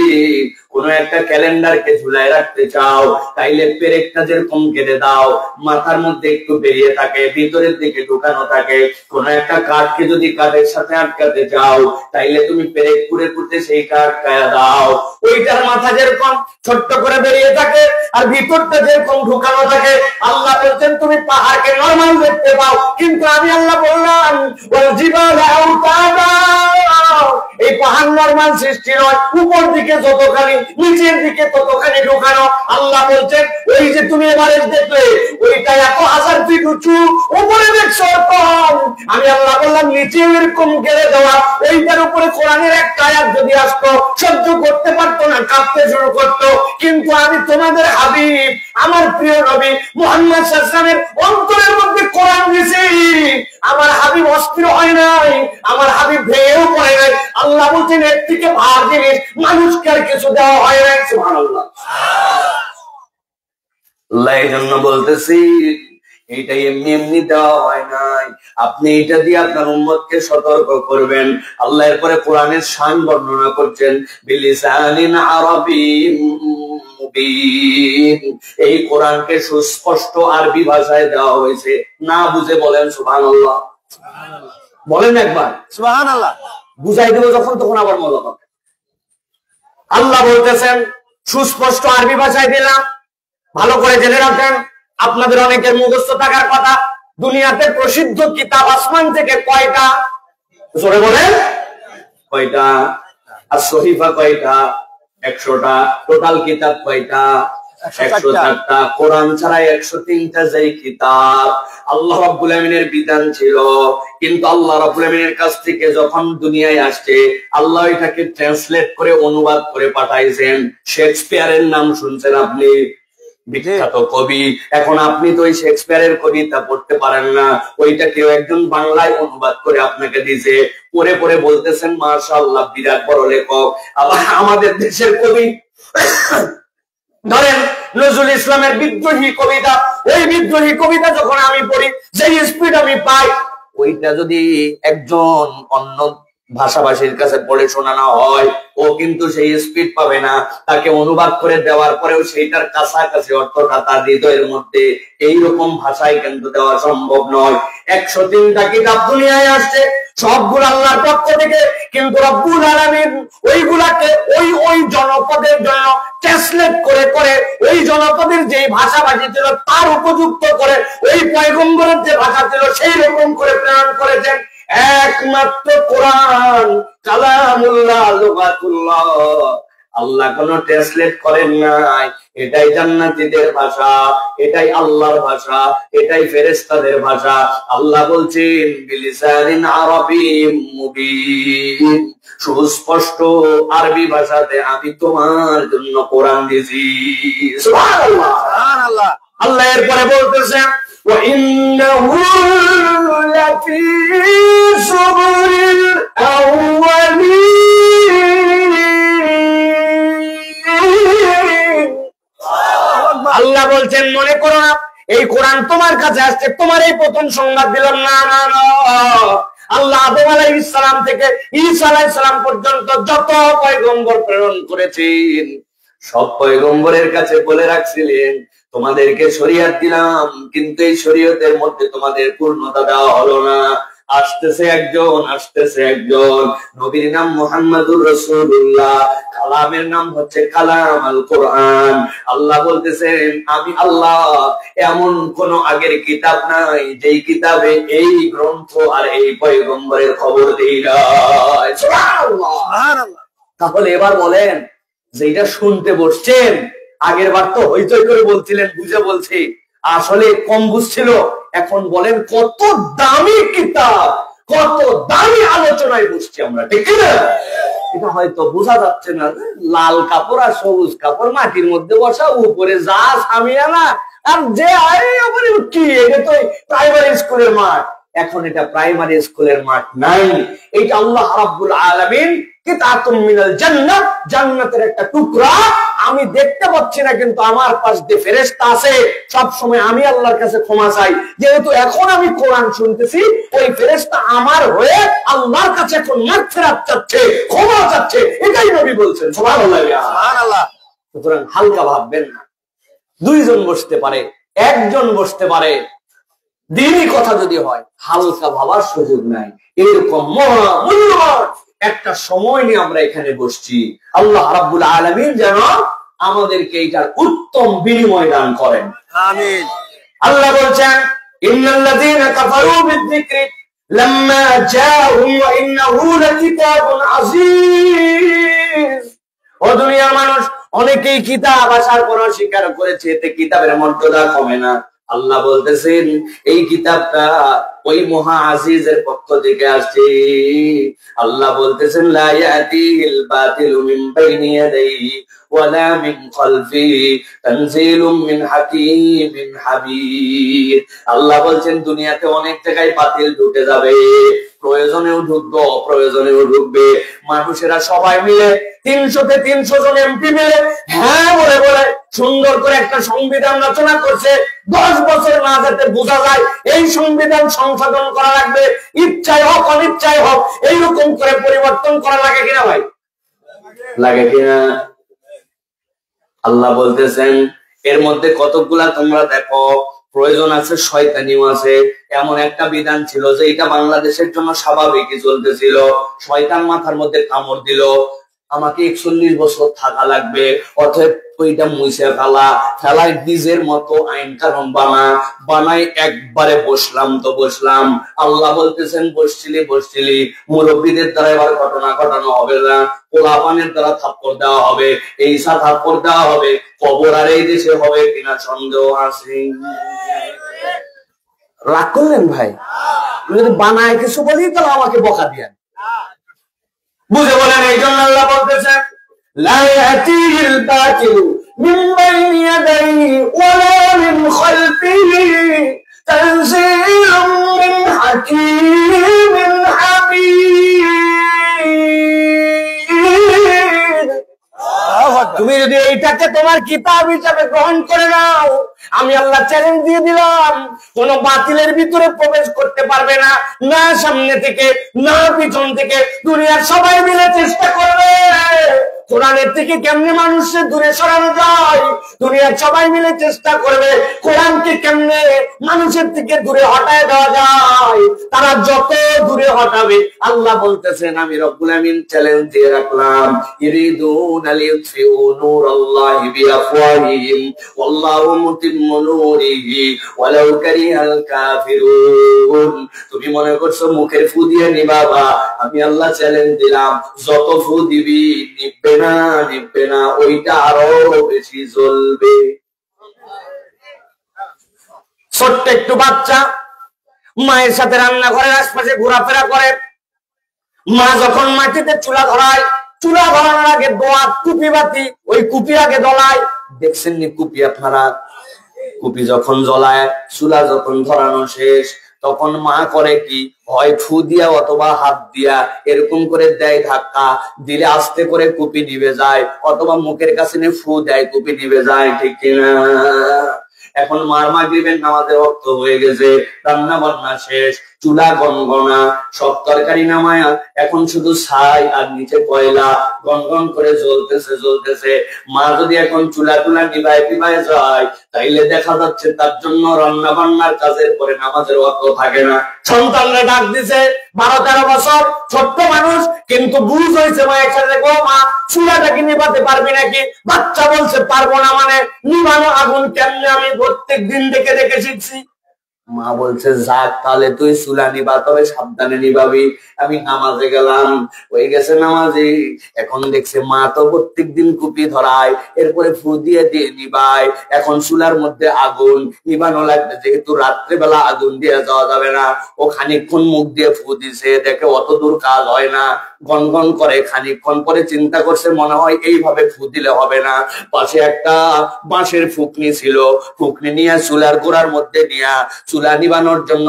কোন একটা ক্যালেন্ডারকে ঝুলায় রাখতে চাও, তাইলে পেরেকটা যেরকম কেটে দাও, মাথার মধ্যে একটু বেরিয়ে থাকে, ভিতরের দিকে ঢুকানো থাকে। কোন একটা কাঠকে যদি কাঠের সাথে আটকাতে চাও, তাইলে তুমি পেরেক পুড়ে পুড়তে সেই কাঠ কায়া দাও। ওইটার মাথা যেরকম ছোট্ট করে বেরিয়ে থাকে আর ভিতরটা যেরকম ঢুকানো থাকে। আল্লাহ বলছেন তুমি পাহাড়কে নরমাল দেখতে পাও, কিন্তু আমি আল্লাহ বললাম ওয়াল জিবালা আউতাদা, এই পাহাড় নরমাল সৃষ্টি নয়, উপর দিকে যতখানি নিচের দিকে ততখানি ঢুকানো। আল্লাহ বলছেন ওই যে তুমি এভারেস্ট দেখলে ওইটা 1000 ফিট উঁচু, উপরে দেখছো কম। আমি আল্লাহ বললাম নিচে এরকম গেড়ে দেওয়া, ওইটার উপরে কোরআনের একটা আয়াত যদি আসতো সহ্য করতে পারতো না, কাঁপতে শুরু করতো। কিন্তু আমি তোমাদের হাবিব, আমার প্রিয় নবী মুহাম্মদ সাল্লাল্লাহু আলাইহি ওয়াসাল্লামের অন্তরের মধ্যে কোরআন দিয়েছি, আমার হাবিব অস্থির হয় নাই, আমার হাবিব ভেঙেও পড়ে নাই। আল্লাহ বলছেন এর থেকে ভার জিনিস মানুষকে আর কিছু দেওয়া হয় নাই। সুবহানাল্লাহ। আল্লাহ এই জন্য বলতেছি এইটা এমনি এমনি দেওয়া হয় নাই, আপনি এটা দিয়ে আপনার উম্মতকে সতর্ক করবেন। আল্লাহ এরপরে কোরআনের শান বর্ণনা করছেন বিলিসানিন আরাবিয়্যিন মুবিন, এই কোরআনকে সুস্পষ্ট আরবি ভাষায় দেওয়া হয়েছে। না বুঝে বলেন সুবহানাল্লাহ, বলেন একবার সুবহানাল্লাহ। বুঝাই দেব যখন তখন আবার মজা পাবে। আল্লাহ বলতেছেন সুস্পষ্ট আরবি ভাষায় দিলাম। ভালো করে জেনে রাখেন, আপনাদের অনেকের মুখস্থ থাকার কথা, দুনিয়াতে প্রসিদ্ধ কিতাব আসমান থেকে কয়টা? জোরে বলেন কয়টা? আর সহিফা কয়টা? 100টা। টোটাল কিতাব কয়টা? 104টা। কোরআন ছাড়া 103টা যেই কিতাব আল্লাহ রাব্বুল আমিনের বিধান ছিল, কিন্তু আল্লাহ রাব্বুল আমিনের কাছ থেকে যখন দুনিয়ায় আসছে আল্লাহ এটাকে ট্রান্সলেট করে অনুবাদ করে পাঠাইছেন। শেক্সপিয়ারের নাম শুনছেন আপনি? বিখ্যাত কবি। এখন আপনি তো ওই শেক্সপিয়ারের কবিতা পড়তে পারেন না, ওইটা কেউ একজন বাংলায় অনুবাদ করে আপনাকে দিয়েছে, পড়ে পড়ে বলতেছেন মাশাআল্লাহ বিরাট বড় লেখক। আবার আমাদের দেশের কবি ধরেন নজরুল ইসলামের বিদ্রোহী কবিতা, ওই বিদ্রোহী কবিতা যখন আমি পড়ি, যে স্পিড আমি পাই, ওইটা যদি একজন অন্য ভাষাভাষীর কাছে পড়ে শোনানো হয়, ও কিন্তু সেই স্পিড পাবে না। তাকে অনুবাদ করে দেওয়ার পরেও সেইটার কাছাকাছি অর্থটা তার হৃদয়ের মধ্যে এইরকম ভাষায় কিন্তু দেওয়া সম্ভব নয়। 103টা কিতাব দুনিয়ায় আসছে, সবগুলো আল্লাহর পক্ষ থেকে, কিন্তু রব্বুল আলামিন ওইগুলাকে ওই জনপদের জন্য ট্রান্সলেট করে করে ওই জনপদের যে ভাষাভাষী ছিল তার উপযুক্ত করে ওই পয়গম্বরের যে ভাষা ছিল সেই রকম করে প্রেরণ করেছেন। একমাত্র কোরআন কালামুল্লাহ, লুগাতুল্লাহ, আল্লাহ কোন ট্রান্সলেট করেন নাই। এটাই জান্নাতীদের ভাষা, এটাই আল্লাহর ভাষা, এটাই ফেরেশতাদের ভাষা। আল্লাহ বলছেন বিলিসানিন আরাবিয়্যিম মুবিন, সুস্পষ্ট আরবি ভাষাতে আমি তোমার জন্য কোরআন দিয়েছি। সুবহানাল্লাহ, সুবহানাল্লাহ। আল্লাহ এরপরে বলতেছেন ওয়া ইন্নাহু লাফি সুবুরিল আউয়ালিন। আল্লাহ বলছেন মনে করো না এই কোরআন তোমার কাছে আসছে, তোমার এই প্রথম সংবাদ দিলাম না, না, না। আল্লাহ আদম আলাইহিস সালাম থেকে ঈসা আলাইহিস সালাম পর্যন্ত যত পয়গম্বর প্রেরণ করেছেন সব পয়গম্বরের কাছে বলে রাখছিলেন তোমাদেরকে শরীয়ত দিলাম, কিন্তু এই শরীয়তের মধ্যে তোমাদের পূর্ণতা দেওয়া হলো না। আসতেছে একজন নবীর নাম মুহাম্মাদুর রাসূলুল্লাহ, কালামের নাম হচ্ছে কালাম আল কোরআন। আল্লাহ বলতেছেন আমি আল্লাহ এমন কোন আগের কিতাব নাই যেই কিতাবে এই গ্রন্থ আর এই পয়গম্বরের খবর দেই নাই। সুবহানাল্লাহ, সুবহানাল্লাহ। তাহলে এবার বলেন যেটা শুনতে বসছেন, আগের বার তো হইচই করে বলছিলেন, বুঝে বলছি, আসলে কম বুঝছিল। এখন বলেন কত দামি কিতাব, কত দামি আলোচনায় বসছি আমরা, ঠিক না? এটা হয়তো বোঝা যাচ্ছে না। লাল কাপড় আর সবুজ কাপড় মাটির মধ্যে বসা, উপরে যা সামিয়ানা আর যে কি, এটা তো প্রাইমারি স্কুলের মাঠ। এখন এটা প্রাইমারি স্কুলের মাঠ নাই, এটা আল্লাহ রাব্বুল আলামিন কিতাবুম মিনাল জান্নাত, জান্নাতের একটা টুকরা। আমি দেখতে পাচ্ছি না, কিন্তু আমার পাশ দিয়ে ফেরেশতা আছে। সব সময় আমি আল্লাহর কাছে ক্ষমা চাই, যেহেতু এখন আমি কোরআন শুনতেছি, ওই ফেরেশতা আমার হয়ে আল্লাহর কাছে এখন মাগফিরাত চাচ্ছে, ক্ষমা চাচ্ছে। এটাই নবী বলছেন। সুবহানাল্লাহ, সুবহানাল্লাহ। সুতরাং হালকা ভাববেন না। দুইজন বসতে পারে, একজন বসতে পারে, দিনই কথা যদি হয় হালকা ভাবার সুযোগ নাই। এরকম মূল্যবান একটা সময় নিয়ে আমরা এখানে বসছি। আল্লাহ রাব্বুল আলামিন যেন আমাদেরকে এটার উত্তম বিনিময় দান করেন, আমিন। আল্লাহ বলছেন ইন্নাল্লাযীনা কাফারু বিয-যিকরি লাম্মা জাআহুম ওয়া ইন্নাহু লাকিতাবুন আযীজ। ও দুনিয়ার মানুষ, অনেকেই কিতাব আসার পর স্বীকার করেছে, এতে কিতাবের মর্যাদা কমে না। আল্লাহ বলতেছেন এই কিতাবটা ওই মহা আজিজের পক্ষ থেকে আসছে। আল্লাহ বলতেছেন লা ইয়াতিল বাতিলু মিন বাইনি ইয়াদাইহি ওয়ালা মিন খালফিহি তানজিলুম মিন হাকিমিন হামিদ। আল্লাহ বলছেন দুনিয়াতে অনেক জায়গায় বাতিল ঢুকে যাবে, প্রয়োজনেও ঢুকবে, অপ্রয়োজনেও ঢুকবে। মানুষেরা সবাই মিলে 300-তে 300 জন এমপি মিলে হ্যাঁ বলে বলে সুন্দর করে একটা সংবিধান রচনা করছে। 10 বছর না যেতে বোঝা যায় এই সংবিধান সংশোধন করা লাগবে, ইচ্ছায় হোক অনিচ্ছায় হোক এইরকম করে পরিবর্তন করা লাগে কিনা ভাই? লাগে কিনা? আল্লাহ বলতেছেন এর মধ্যে কতগুলা তোমরা দেখো প্রয়োজন আছে, শয়তানিও আছে। এমন একটা বিধান ছিল যে এটা বাংলাদেশের জন্য স্বাভাবিকই চলতেছিল। শয়তান মাথার মধ্যে কামড় দিল, আমাকে 41 বছর থাকা লাগবে, অতএব ওইটা মুছে ফেলায় নিজের মতো আইন কানুন বানাই একবারে বসলাম তো বসলাম। আল্লাহ বলতেছেন বসছিলি মুরব্বীদের দ্বারা এবার ঘটনা ঘটানো হবে না, পোলাপানের দ্বারা থাপ্পড় দেওয়া হবে, এইসা থাপ্পড় দেওয়া হবে, কবর আর এই দেশে হবে কিনা সন্দেহ আছে। রাগ করলেন ভাই? যদি বানায় কিছু বলি তাহলে আমাকে বকা দিয়েন, বুঝে বলেন। এই জন্য আল্লাহ বলতেছেন লা ইয়াতিল বাতিলু মিন বাইনি ইয়াদাইহি ওয়ালা মিন খালফিহি তানজিলুম মিন হাকিমিন হামিদ। তুমি তুমি যদি এইটাকে তোমার কিতাব হিসাবে গ্রহণ করে নাও, আমি আল্লাহ চ্যালেঞ্জ দিয়ে দিলাম, কোন বাতিলের ভিতরে প্রবেশ করতে পারবে না, না সামনে থেকে না পিছন থেকে। দুনিয়ার সবাই মিলে চেষ্টা করবে কোরআনের থেকে কেমনে মানুষের দূরে সরানো যায়, দুনিয়ার সবাই মিলে চেষ্টা করবে কোরআনকে কেমনে মানুষের থেকে দূরে হটায় দেওয়া যায়। তারা যত দূরে হটাবে, আল্লাহ বলতেছেন আমি রব্বুল আমিন চ্যালেঞ্জ দিয়ে রাখলাম, ইরিদুনা লিয়ুতফিউ নূরাল্লাহি বিআফওয়াহিহিম ওয়াল্লাহু মুতিম্মু নূরিহি ওয়ালাউ কারিহাল কাফিরুন। তুমি মনে করছো মুখের ফু দিয়ে নিবাবা, আমি আল্লাহ চ্যালেঞ্জ দিলাম, যত ফু দিবি নিবে না, ওইটা আরো বেশি জ্বলবে। ছোট্ট একটু বাচ্চা মায়ের সাথে রান্নাঘরের আশপাশে ঘোরাফেরা করে, মা যখন মাটিতে চুলা ধরায়, চুলা ধরানোর আগে দোয়া কুপি বাতি, ওই কুপি আগে জ্বলায়। দেখছেন নি কুপি আপনারা? কুপি যখন জ্বলায়, চুলা যখন ধরানো শেষ, তখন মা করে কি, হয় ফু দিয়া অথবা হাত দিয়া এরকম করে দেয় ধাক্কা, দিলে আস্তে করে কুপি নিভে যায়, অথবা মুখের কাছে নিয়ে ফু দেয়, কুপি নিভে যায়, ঠিক কিনা? এখন মার মাগরিবের নামাজের ওয়াক্ত হয়ে গেছে, রান্না বান্না শেষ, চুলা গনগনা, সব তরকারি নামায়া এখন শুধু ছাই আর নিচে কয়লা গনগন করে জ্বলতেছে। মা যদি এখন চুলা নিভায় যায়, তাইলে দেখা যাচ্ছে তার জন্য রান্না বান্নার কাজের পরে নামাজের ওয়াক্ত থাকে না। সন্তানরা ডাক দিছে 12-13 বছর, ছোট্ট মানুষ, কিন্তু বুঝ হয়েছে মায়ের সাথে, গো মা চুলাটাকে নিভাতে পারবি নাকি? বাচ্চা বলছে পারবো না, মানে নিভানো আগুন কেমনে আমি প্রত্যেক দিন দেখে দেখে শিখছি। মা বলছে যাক তাহলে তুই চুলা নিবা, তবে সাবধানে নিবাবি। আমি নামাজে গেলাম, হয়ে গেছে নামাজে, এখন দেখছে মা তো প্রত্যেক দিন কুপি ধরায়, এরপরে ফু দিয়ে নিবাই। এখন চুলার মধ্যে আগুন নিবানো লাগবে, যেহেতু রাত্রেবেলা আগুন দিয়ে যাওয়া যাবে না। ও খানিকক্ষণ মুখ দিয়ে ফু দিছে, দেখে অত দূর কাজ হয় না, গনগন করে। খানিকক্ষণ পরে চিন্তা করছে মনে হয় এইভাবে ফু দিলে হবে না। পাশে একটা বাঁশের ফুকনি ছিল, ফুকনি নিয়ে চুলার গোড়ার মধ্যে নিয়ে চুলা নিবানোর জন্য,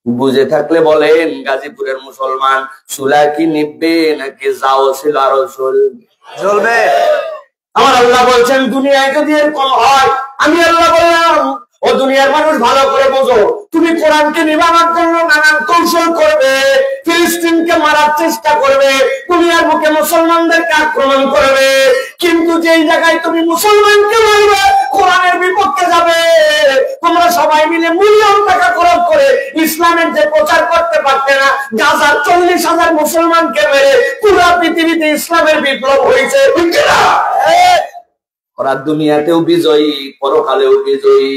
বুঝে থাকলে বলেন গাজীপুরের মুসলমান, চুলা কি নিববে নাকি যাও ছিল আরো জ্বলবে? আমার আল্লাহ বলছেন দুনিয়ায় যদি এরকম হয়, আমি আল্লাহ বললাম ও দুনিয়ার মানুষ ভালো করে বোঝো, তুমি কোরআনকে নিবানোর জন্য নানান কৌশল করবে, ফিলিস্তিনকে মারার চেষ্টা করবে, দুনিয়ার বুকে মুসলমানদেরকে আক্রমণ করবে, কিন্তু যেই জায়গায় তুমি মুসলমানকে মারবে, কোরআনের বিপক্ষে যাবে, তোমরা সবাই মিলে মিলিয়ন টাকা খরচ করে ইসলামের যে প্রচার করতে পারতে না, গাজার 40,000 মুসলমানকে মেরে পুরো পৃথিবীতে ইসলামের বিপ্লব হয়েছে। ওরা দুনিয়াতেও বিজয়ী, পরকালেও বিজয়ী।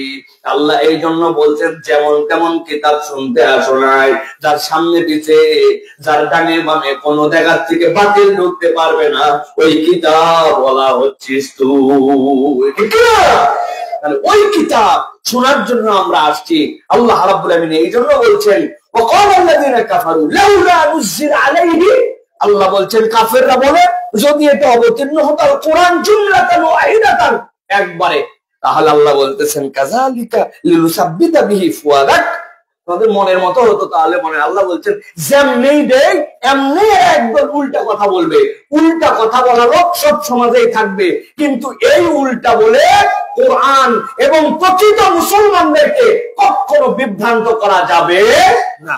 আল্লাহ এই জন্য বলছেন যেমন তেমন কিতাব শুনতে আসো নাই, যার সামনে পিছে, যার ডানে বামে কোনো জায়গার থেকে বাতিল ঢুকতে পারবে না, ওই কিতাব বলা হচ্ছিস তুই। ওই কিতাব শোনার জন্য আমরা আসছি। আল্লাহ রাব্বুল আমিন এই জন্য বলছেন ওয়াকালাল্লাযিনা কাফারু লাউলা নুজিলা আলাইহি, আল্লাহ বলছেন কাফেররা বলে যদি এটা অবতীর্ণ হতো কোরআন জুমলাতান ওয়াহিদাতান একবারে, তাহলে আল্লাহ বলতেছেন কাযালিকা লিনুসাব্বিতা বিহি ফুয়াদাক, তোমাদের মনের মতো হতো তাহলে মনে। আল্লাহ বলছেন যেমনি দেই এমনি একদম উল্টা কথা বলবে, উল্টা কথা বলা লোক সব সমাজেই থাকবে, কিন্তু এই উল্টা বলে কোরআন এবং প্রকৃত মুসলমানদেরকে কখনো বিভ্রান্ত করা যাবে না।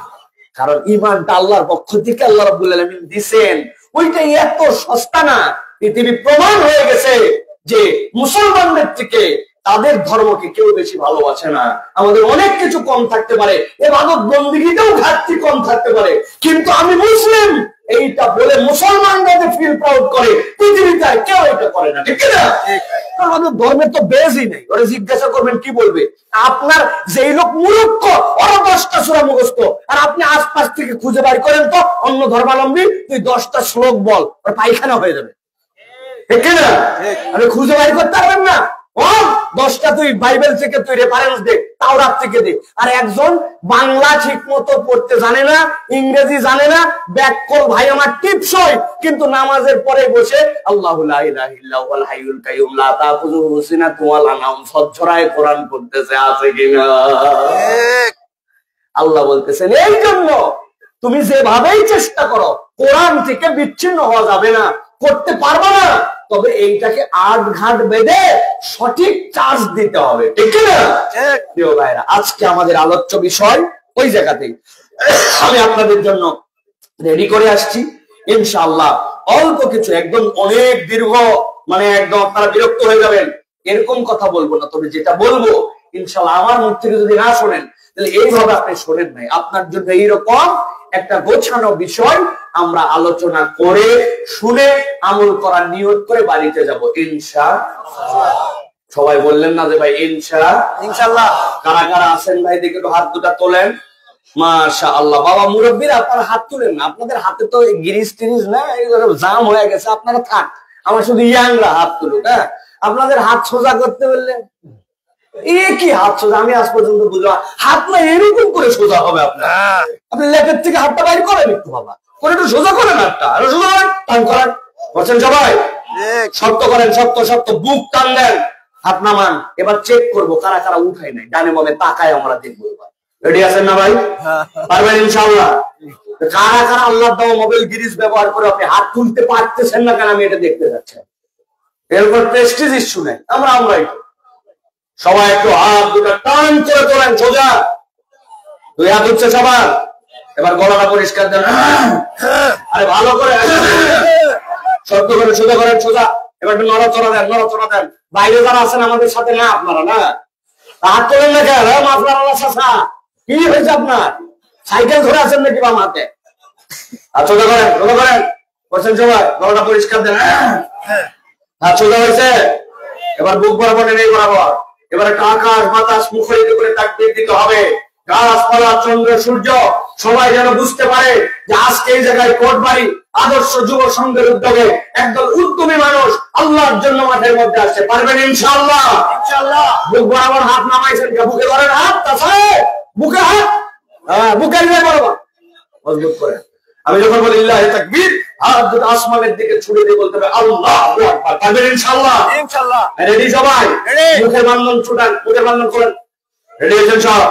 কারণ ঈমানটা আল্লাহর পক্ষ থেকে আল্লাহ রাব্বুল আলামিন দিবেন, ওইটা এত সস্তা না। পৃথিবী প্রমাণ হয়ে গেছে যে মুসলমানদের থেকে তাদের ধর্মকে কেউ বেশি ভালোবাসে না। আমাদের অনেক কিছু কম থাকতে পারে, ইবাদত বন্দেগীতেও ঘাটতি কম থাকতে পারে, কিন্তু আমি মুসলিম এইটা বলে মুসলমানরা যে ফিল প্রাউড করে, পৃথিবীতে আর কেউ এটা করে না, ঠিক না? আমাদের ধর্মের তো বেজই নেই। ওরা জিজ্ঞাসা করবেন কি বলবে, আপনার যেই লোক মূর্খ ওরা 10টা সূরা মুখস্থ, আর আপনি আশপাশ থেকে খুঁজে বের করেন তো অন্য ধর্মাবলম্বী, তুই 10টা শ্লোক বল, ওর পায়খানা হয়ে যাবে, ঠিক না? আপনি খুঁজে বের করতে পারবেন না, 10টা তুই বাইবেল থেকে তুই রেফারেন্স দে, তাওরাত থেকে দে। আর একজন বাংলা ঠিক মতো পড়তে জানে না, ইংরেজি জানে না, ব্যাককল ভাই আমার টিপস হয়, কিন্তু নামাজের পরে বসে আল্লাহু লা ইলাহা ইল্লাহুল হাইয়ুল কাইয়ুম লা তাখুযুহু সিনাতুন ওয়া লা নাওম সজ্জরায় কোরআন পড়তেছে, আছে কিনা? আল্লাহ বলতেছেন এই জন্য তুমি যেভাবেই চেষ্টা করো কোরআন থেকে বিচ্ছিন্ন হওয়া যাবে না। করতে পারবো না, তবে এইটাকে আট ঘাট বেঁধে সঠিক চার্জ দিতে হবে, ঠিক না? প্রিয় ভাইরা, আজকে আমাদের আলোচ্য বিষয় ওই জায়গাতেই আমি আপনাদের জন্য রেডি করে আসছি ইনশাআল্লাহ। অল্প কিছু, একদম অনেক দীর্ঘ, মানে একদম আপনারা বিরক্ত হয়ে যাবেন এরকম কথা বলবো না, তবে যেটা বলবো ইনশাআল্লাহ আমার মুখ থেকে যদি না শোনেন তাহলে এইভাবে আপনি শোনেন নাই, আপনার জন্য এইরকম একটা গোছানো বিষয় আমরা আলোচনা করে শুনে আমল করার নিয়ত করে বাড়িতে যাব ইনশাআল্লাহ। সবাই বললেন না যে ভাই ইনশাআল্লাহ? কারা কারা আছেন ভাই দেখে একটু হাত দুটা তোলেন। মাশাআল্লাহ। বাবা মুরব্বীরা আপনারা হাত তুলেন না, আপনাদের হাতে তো গিরিজ টিরিজ না, এগুলো জাম হয়ে গেছে, আপনারা থাক, আমার শুধু ইয়াংরা হাত তুলুক। হ্যাঁ, আপনাদের হাত সোজা করতে বললে কি হাত সোজা? আমি আজ পর্যন্ত বুঝলাম হাত না এরকম করে সোজা হবে আপনার, আপনি লেপের থেকে হাতটা বাইর করেন একটু, বাবা করে একটু সোজা করেন হাতটা, আরো সোজা করেন, টান করেন, বলছেন সবাই শক্ত করেন, শক্ত শক্ত, বুক টান দেন, হাত নামান। এবার চেক করবো কারা কারা উঠাই নাই, ডানে বামে তাকায় আমরা দেখবো। রেডি আছেন না ভাই? পারবেন ইনশাআল্লাহ? কারা কারা আল্লাহর দেওয়া মোবাইল গিরিজ ব্যবহার করে আপনি হাত তুলতে পারতেছেন না কেন, আমি এটা দেখতে যাচ্ছি। এরপর প্রেস্টিজ ইস্যু নেই, আমরাই সবাই একটু হাত দুটো টান করে তোলেন সোজা, দুই হাত উঠছে সবার। এবার গলাটা পরিষ্কার দেন, আরে ভালো করে শক্ত করে সোজা করেন, সোজা। এবার একটু নড়াচড়া দেন, নড়াচড়া দেন। বাইরে যারা আছেন আমাদের সাথে না, আপনারা না হাত তোলেন না কেন? আপনারা চাচা কি হয়েছে আপনার? সাইকেল ধরে আছেন নাকি বাম হাতে? হাত সোজা করেন, সোজা করেন, করছেন সবাই, গলাটা পরিষ্কার দেন। হাত সোজা হয়েছে, এবার বুক বরাবর নেই বরাবর। এবার একটা আকাশ বাতাস মুখরিত করে তাকবীর দিতে হবে। গাছপালা, চন্দ্র, সূর্য সবাই যেন বুঝতে পারে যে আজকে এই জায়গায় কোটবাড়ি আদর্শ যুব সংঘের উদ্যোগে একদল উদ্যমী মানুষ আল্লাহর জন্য মাঠের মধ্যে আসছে। পারবেন ইনশাআল্লাহ? ইনশাআল্লাহ। বুক বরাবর হাত নামাইছেন, বুকে করেন হাত, বুকে হাত, হ্যাঁ বুকের নিয়ে বরাবর মজবুত করে। আমি যখন বলি ইল্লাহি তাকবীর, হাত দুটো আসমানের দিকে ছুড়ে দিয়ে বলতে হবে আল্লাহু আকবার। পারবেন ইনশাআল্লাহ? ইনশাআল্লাহ। রেডি সবাই? মুখের বান্ধন ছুটান, মুখের বান্ধন করেন। রেডি আছেন সব?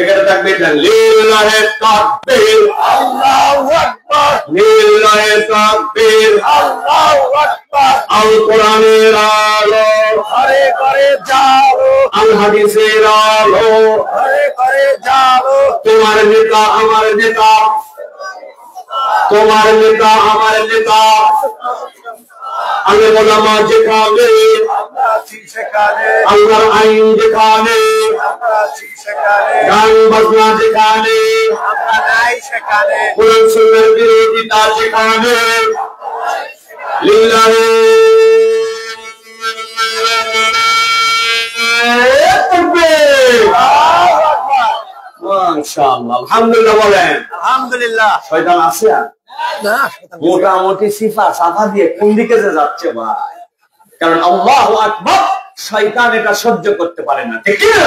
এখানে তাকবীর দেন, লিল্লাহি তাকবীর, আল্লাহু আকবার, লিল্লাহি তাকবীর, আল্লাহু আকবার। আল কোরআনের আলো ঘরে ঘরে জালো, আল হাদিসের আলো ঘরে ঘরে জালো। তোমার নেতা আমার নেতা, তোমার নেতা আমার নেতা, আলে ওলামা যেখানে আমরা আছি সেখানে, আল্লাহর আইন যেখানে আমরা আছি সেখানে, গান বাজনা যেখানে আমরা নাই সেখানে, কোরআন সুন্নাহর বিরোধিতা যেখানে, লিল্লাহি তাকবীর, আল্লাহু আকবার। মাশাআল্লাহ, আলহামদুলিল্লাহ বলেন আলহামদুলিল্লাহ। শয়তান আছে না? মোটামুটি সিফা সাফা দিয়ে কোন দিকে যে যাচ্ছে ভাই, কারণ আল্লাহু আকবার শয়তান এটা সহ্য করতে পারে না, ঠিক না?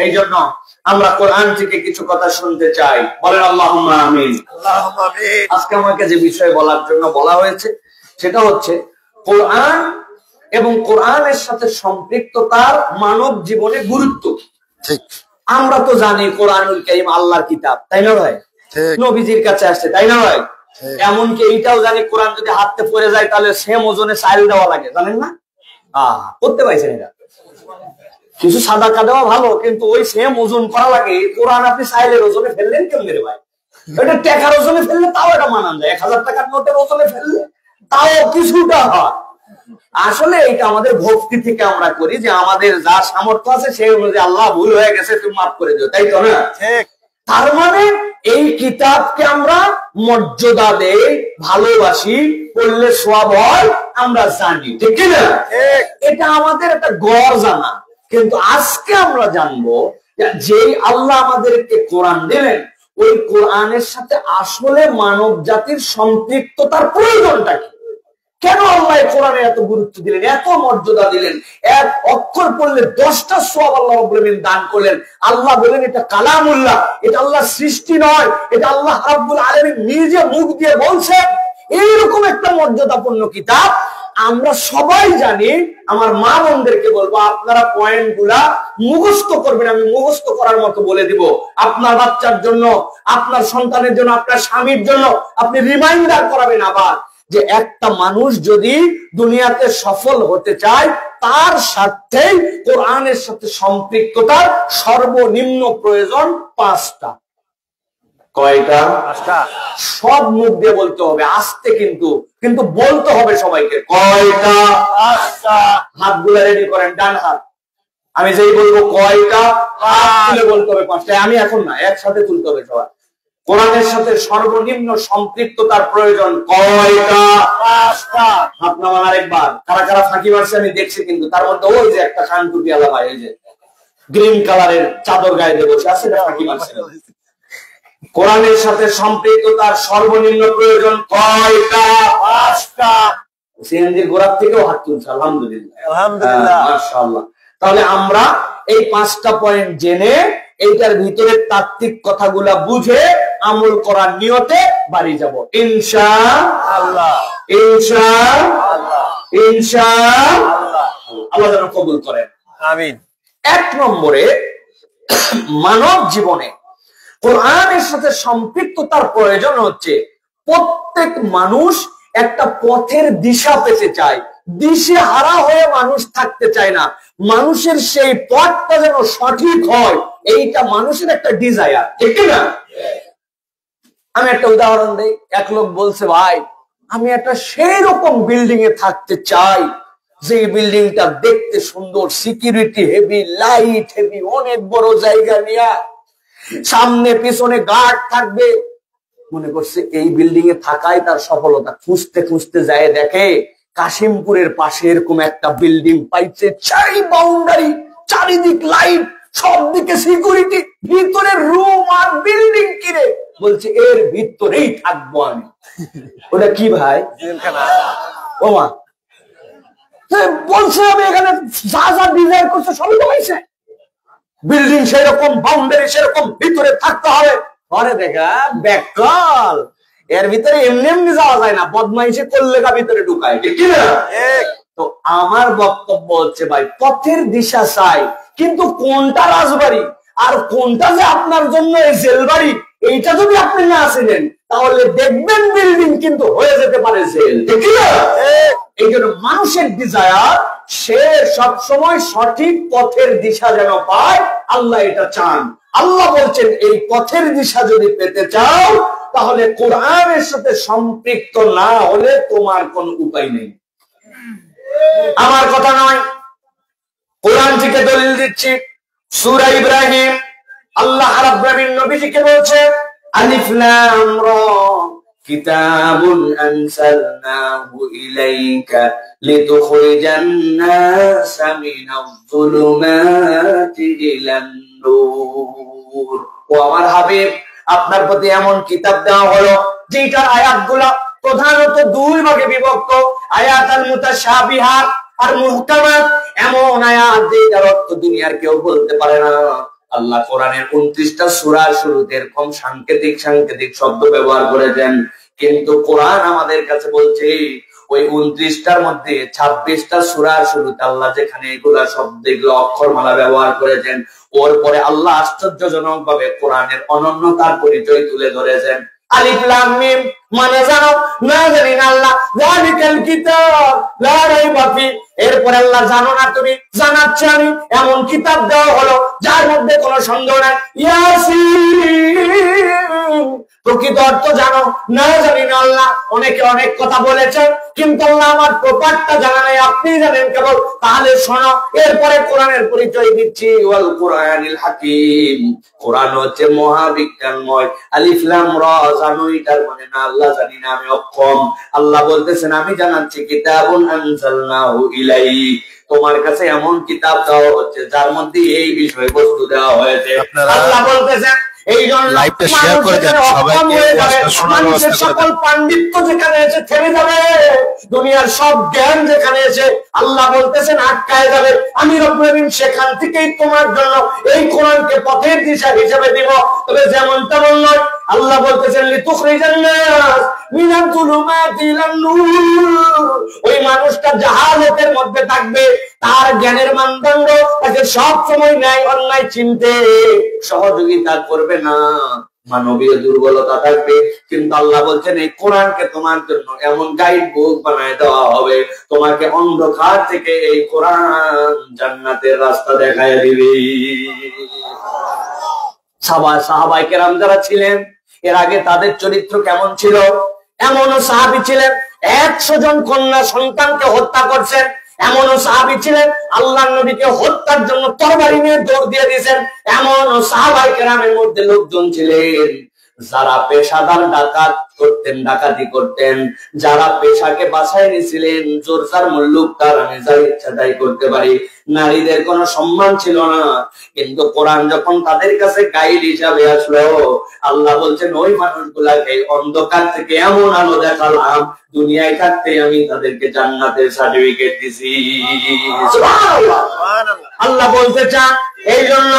এই জন্য আমরা কোরআন থেকে কিছু কথা শুনতে চাই, বলেন আল্লাহুম্মা আমিন। আল্লাহুম্মা আমিন। আজকে আমাকে যে বিষয় বলার জন্য বলা হয়েছে সেটা হচ্ছে কোরআন এবং কোরআনের সাথে সম্পৃক্ততার মানব জীবনে গুরুত্ব। ঠিক, আমরা তো জানি কোরআনুল কারীম আল্লাহর কিতাব, তাই না ভাই? নবীজির কাছে আসছে, তাই না ভাই? এমনকি এইটাও জানি কোরআন যদি হাতে পড়ে যায় তাহলে সেম ওজনে চাল দেওয়া লাগে, জানেন না? করতে পারছেন এটা? কিছু সাদাকা দেওয়া ভালো, কিন্তু ওই সেম ওজন করা লাগে। কোরআন আপনি চাইলের ওজনে ফেললেন কেমন রে ভাই? এটা টাকার ওজনে ফেললে তাও এটা মানান যায়, 1000 টাকার নোটের ওজনে ফেললে তাও কিছুটা হয়। আসলে এটা আমাদের ভক্তি থেকে আমরা করি, যে আমাদের যা সামর্থ্য আছে সেই অনুযায়ী আল্লাহ ভুল হয়ে গেছে তুমি মাফ করে দিও, তাই তো না? তার মানে এই কিতাবকে আমরা মর্যাদা দেই, ভালোবাসি, পড়লে সওয়াব হয়, আমরা জানি, ঠিক না? এটা আমাদের একটা গড় জানা। কিন্তু আজকে আমরা জানবো যে আল্লাহ আমাদেরকে কোরআন দিলেন, ওই কোরআনের সাথে আসলে মানব জাতির সম্পৃক্ততার প্রয়োজনটা কি? কেন আল্লাহ কোরআনে এত গুরুত্ব দিলেন, এত মর্যাদা দিলেন? এক অক্ষর পড়লে 10টা সওয়াব আল্লাহ রাব্বুল আলামিন দান করলেন। আল্লাহ বলেন এটা কালামুল্লাহ, এটা আল্লাহর সৃষ্টি নয়, এটা আল্লাহ রাব্বুল আলামিন নিজে মুখ দিয়ে বলছেন। এইরকম একটা মর্যাদাপূর্ণ কিতাব আমরা সবাই জানি। আমার মা বোনদেরকে বলবো, আপনারা পয়েন্ট গুলা মুখস্থ করবেন, আমি মুখস্থ করার মতো বলে দিব। আপনার বাচ্চার জন্য, আপনার সন্তানের জন্য, আপনার স্বামীর জন্য আপনি রিমাইন্ডার করাবেন আবার যে একটা মানুষ যদি দুনিয়াতে সফল হতে চায় তার সাথেই কোরআনের সাথে সম্পৃক্ততার সর্বনিম্ন প্রয়োজন 5টা। কয়টা? 5টা। সব মুখ দিয়ে বলতে হবে, আস্তে কিন্তু বলতে হবে সবাইকে। কয়টা? 5টা। হাতগুলো রেডি করেন, ডান হাত। আমি যেই বলবো কয়টা, হাত তুলে বলতে হবে 5টা। আমি এখন না, একসাথে তুলতে হবে সবাই। কোরআনের সাথে সর্বনিম্ন সম্পৃক্ততার প্রয়োজন কয়টা? 5টা। হাত নামান আরেকবার। কারা কারা ফাঁকি মারছে আমি দেখছি, কিন্তু তার মধ্যে ওই যে একটা কান টুপি আলা ভাই, এই যে গ্রিন কালারের চাদর গায়ে দিয়ে বসে আছে, ফাঁকি মারছে। কোরআনের সাথে সম্পৃক্ততার সর্বনিম্ন প্রয়োজন কয়টা? 5টা। সিএনজির গোড়ার থেকেও হাত তুলছে, আলহামদুলিল্লাহ, আলহামদুলিল্লাহ, মাশাআল্লাহ। তাহলে আমরা এই 5টা পয়েন্ট জেনে এইটার ভিতরে তাত্ত্বিক কথাগুলা বুঝে আমল করার নিয়তে বাড়ি যাব ইনশাআল্লাহ। ইনশাআল্লাহ, ইনশাআল্লাহ। আল্লাহ যেন কবুল করেন, আমিন। 1 নম্বরে, মানব জীবনে কোরআনের সাথে সম্পৃক্ততার প্রয়োজন হচ্ছে প্রত্যেক মানুষ একটা পথের দিশা পেতে চায়, দিশে হারা হয়ে মানুষ থাকতে চায় না। মানুষের সেই পথটা যেন সঠিক হয়, এইটা মানুষের একটা ডিজায়ার, ঠিক না? আমি একটা উদাহরণ দেই। এক লোক বলছে, ভাই আমি একটা সেই রকম বিল্ডিং এ থাকতে চাই যে বিল্ডিংটা দেখতে সুন্দর, সিকিউরিটি হেভি, লাইট হেভি, অনেক বড় জায়গা নিয়ে, সামনে পিছনে গার্ড থাকবে। মনে করছে এই বিল্ডিং এ থাকাই তার সফলতা। খুঁজতে খুঁজতে যায়, দেখে কাশিমপুরের পাশে এরকম একটা বিল্ডিং পাইছে, 4 বাউন্ডারি, চারিদিক লাইট, সব দিকে সিকিউরিটি, ভিতরে রুম আর বিল্ডিং কিনে বলছে এর ভিতরেই থাকবো আমি। ওটা কি ভাই? ও মা বলছে আমি এখানে যা যা ডিজাইন করছে সবই তো পাইছে, বিল্ডিং সেরকম, বাউন্ডারি সেরকম, ভিতরে থাকতে হবে। পরে দেখা ব্যাকল, এর ভিতরে এমনি এমনি যাওয়া যায় না, বদমাইশি করলে ভিতরে ঢুকায়, ঠিক না? তো আমার বক্তব্য হচ্ছে, ভাই পথের দিশা চাই, কিন্তু কোনটা রাজবাড়ি আর কোনটা যে আপনার জন্য এই জেলবাড়ি, এইটা যদি আপনি না চিনেন তাহলে দেখবেন বিল্ডিং কিন্তু হয়ে যেতে পারে জেল, ঠিক না? এই জন্য মানুষের ডিজায়ার, সে সবসময় সঠিক পথের দিশা যেন পায়, আল্লাহ এটা চান। আল্লাহ বলছেন এই পথের দিশা যদি পেতে চাও তাহলে কোরআনের সাথে সম্পৃক্ত না হলে তোমার কোন উপায় নেই। আমার কথা নয়, কোরআন থেকে দলিল দিচ্ছি। সূরা ইব্রাহিম, আল্লাহ রাব্বুল আলামিন নবীজিকে বলছে, আলিফ লাম রা কিতাবুন আনসালনাহু ইলাইকা লিতুখরিজান নাসা মিনাজ যুলুমাতি ইলান নূর। ও আমার হাবিব, আপনার প্রতি এমন কিতাব দেওয়া হলো যেটার আয়াতগুলো প্রধানত 2 ভাগে বিভক্ত, আয়াতুল মুতাশাবিহাত আর মুহকামাত। এমন আয়াত যেটার অর্থ দুনিয়ার কেউ বলতে পারে না। আল্লাহ কোরআনের 29টা সূরার শুরুতে এরকম সাংকেতিক শব্দ ব্যবহার করেছেন, কিন্তু কোরআন আমাদের কাছে বলছে ওই 29টার মধ্যে 26টা সূরার শুরুতে আল্লাহ যেখানে এগুলা শব্দ, এগুলো অক্ষরমালা ব্যবহার করেছেন, ওর পরে আল্লাহ আশ্চর্যজনক ভাবে কোরআনের অনন্যতার পরিচয় তুলে ধরেছেন। আলিফ লাম মিম মানে জানো না, জানি না আল্লাহ, যালিকাল কিতাব লা রাইবা ফি। এরপর আল্লাহ জানো না তুমি, জানাচ্ছি আমি, এমন কিতাব দেওয়া হলো যার মধ্যে কোনো সন্দেহ নাই। ইয়াসিন, প্রকৃত অর্থ জানো না, জানি না আল্লাহ। অনেকে অনেক কথা বলেছেন, কিন্তু আল্লাহ আমার প্রপারটা জানা নাই, আপনি জানেন কেবল। তাহলে শোনো, এরপরে কোরআনের পরিচয় দিচ্ছি, ওয়াল কোরআনিল হাকিম। কোরআন হচ্ছে মহাবিজ্ঞানময়। আলিফ লাম রা জানো, এটার মানে না আল্লাহ জানি না, আমি অক্ষম। আল্লাহ বলতেছেন আমি জানাচ্ছি, কিতাবুন আনজালনাহু ইলাইক, তোমার কাছে এমন কিতাব দেওয়া হচ্ছে যার মধ্যে এই বিষয়বস্তু দেওয়া হয়েছে। আল্লাহ বলতেছেন এই জন্য মানুষের সকল পাণ্ডিত্য যেখানে এসে থেমে যাবে, দুনিয়ার সব জ্ঞান যেখানে এসে আল্লাহ বলতেছেন আটকায় যাবে, আমি রব্বুল আলামিন সেখান থেকেই তোমার জন্য এই কোরআনকে পথের দিশা হিসেবে দিব। তবে যেমন তেমন নয়। আল্লাহ বলতেছেন লিতুখরিজান নাস মিনাজ যুলুমাতি ইলান নূর। ওই মানুষটা জাহালাতের মধ্যে থাকবে, তার জ্ঞানের মানদণ্ড তাকে সব সময় ন্যায় অন্যায় চিনতে সহযোগিতা করবে না। মানবীয় দুর্বলতা থাকবে, কিন্তু আল্লাহ বলছেন এই কোরআনকে তোমার জন্য এমন গাইড বুক বানায় দেওয়া হবে, তোমাকে অন্ধকার থেকে এই কোরআন জান্নাতের রাস্তা দেখায় দিবে। সাহাবায়ে কেরাম যারা ছিলেন এর আগে তাদের চরিত্র কেমন ছিল? এমনও সাহাবী ছিলেন 100 জন কন্যা সন্তানকে হত্যা করছেন, এমনও সাহাবী ছিলেন আল্লাহর নবীকে হত্যার জন্য তরবারি নিয়ে দৌড় দিয়ে দিয়েছেন, এমনও সাহাবায়ে কেরামের মধ্যে লোকজন ছিলেন যারা পেশাদার ডাকাত করতেন, ডাকাতি করতেন, যারা পেশাকে বাছাই নিয়েছিলেন জোর যার মুল্লুক তার আমি যা ইচ্ছা তাই করতে পারি, নারীদের কোনো সম্মান ছিল না। কিন্তু কোরআন যখন তাদের কাছে গাইড হিসাবে আসলো, আল্লাহ বলছেন ওই মানুষগুলাকে অন্ধকার থেকে এমন আলো দেখালাম, দুনিয়ায় থাকতে আমি তাদেরকে জান্নাতের সার্টিফিকেট দিছি। আল্লাহ বলতে চান এই জন্য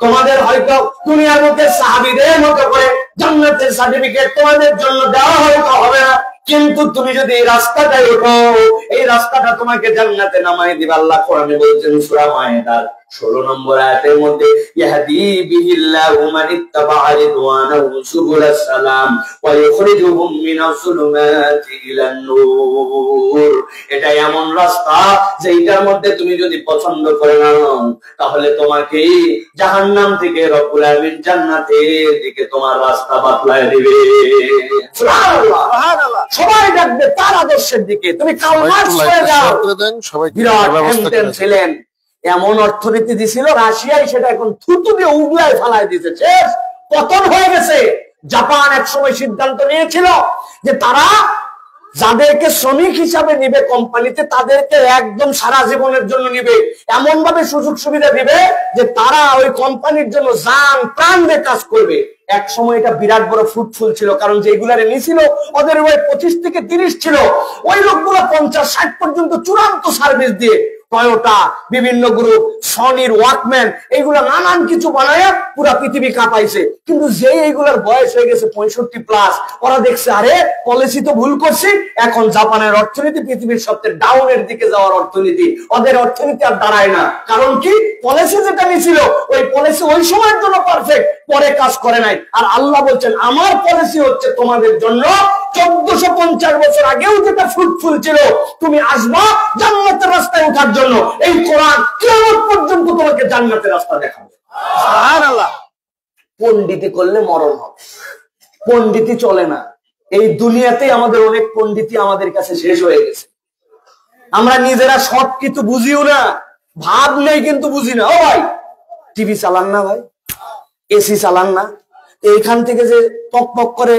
তোমাদের হয়তো দুনিয়ার মধ্যে সাহাবীদের মতো করে জান্নাতের সার্টিফিকেট তোমাদের জন্য দেওয়া হয়তো হবে না, কিন্তু তুমি যদি এই রাস্তাটাই ওঠো, এই রাস্তাটা তোমাকে জান্নাতে নামায় দিবে। আল্লাহ কোরআনে বলছেন সূরা মায়েদার 16 নম্বর আয়াতের মধ্যে, ইয়াহদি বিহিল্লাহু মান ইত্তাবা'a রিদওয়ানাহু সুবুলাস সালাম ওয়া ইখরিজুহুম মিনাস যুলুমাতি ইলান নূর। এটা এমন রাস্তা যেটার মধ্যে তুমি যদি পছন্দ করে নাও, তাহলে তোমাকে জাহান্নাম থেকে রব্বুল আলামিন জান্নাতের দিকে তোমার রাস্তা বাতলায় দিবে। সুবহানাল্লাহ, সুবহানাল্লাহ। সবাই ডাকবে তার আদর্শের দিকে, তুমি কালমাস করে যাও। বিরাট হেনতেন ছিলেন, এমন অর্থনীতি দিছিল রাশিয়ায়, সেটা এখন থুতু দিয়ে উগলায় ফালায় দিতেছে, পতন হয়ে গেছে। জাপান এক সময় সিদ্ধান্ত নিয়েছিল যে তারা যাদেরকে শ্রমিক হিসাবে নিবে কোম্পানিতে, তাদেরকে একদম সারা জীবনের জন্য নিবে, এমন ভাবে সুযোগ সুবিধা দিবে যে তারা ওই কোম্পানির জন্য জান প্রাণ দিয়ে কাজ করবে। এক সময় এটা বিরাট বড় ফ্রুটফুল ছিল, কারণ যেগুলারে নিছিল ওদের ওই 25 থেকে 30 ছিল, ওই লোকগুলো 50-60 পর্যন্ত চূড়ান্ত সার্ভিস দিয়ে টয়োটা, বিভিন্ন গ্রুপ, সনির ওয়াকম্যান, এইগুলা নানান কিছু বানায় পুরা পৃথিবী কাঁপাইছে। কিন্তু যে এইগুলার বয়স হয়ে গেছে 65+, ওরা দেখছে আরে পলিসি তো ভুল করছি, এখন জাপানের অর্থনীতি পৃথিবীর সবচেয়ে ডাউনের দিকে যাওয়ার অর্থনীতি, ওদের অর্থনীতি আর দাঁড়ায় না। কারণ কি, পলিসি যেটা নিছিল ওই পলিসি ওই সময়ের জন্য পারফেক্ট, পরে কাজ করে নাই। আর আল্লাহ বলছেন আমার পলিসি হচ্ছে তোমাদের জন্য 1450 বছর আগেও যেটা ফ্রুটফুল ছিল, তুমি আসবা জান্নাতের রাস্তায় ওঠার জন্য, এই কোরআন কিয়ামত পর্যন্ত তোমাকে জান্নাতের রাস্তা দেখাবে। সুবহানাল্লাহ। পণ্ডিতি করলে মরণ হবে, পণ্ডিতি চলে না। এই দুনিয়াতেই আমাদের অনেক পণ্ডিতি আমাদের কাছে শেষ হয়ে গেছে, আমরা নিজেরা সব কিছু বুঝিও না, ভাব নেই কিন্তু বুঝি না। ও ভাই, টিভি চালান না ভাই, এসি চালান না, এইখান থেকে যে পক পক করে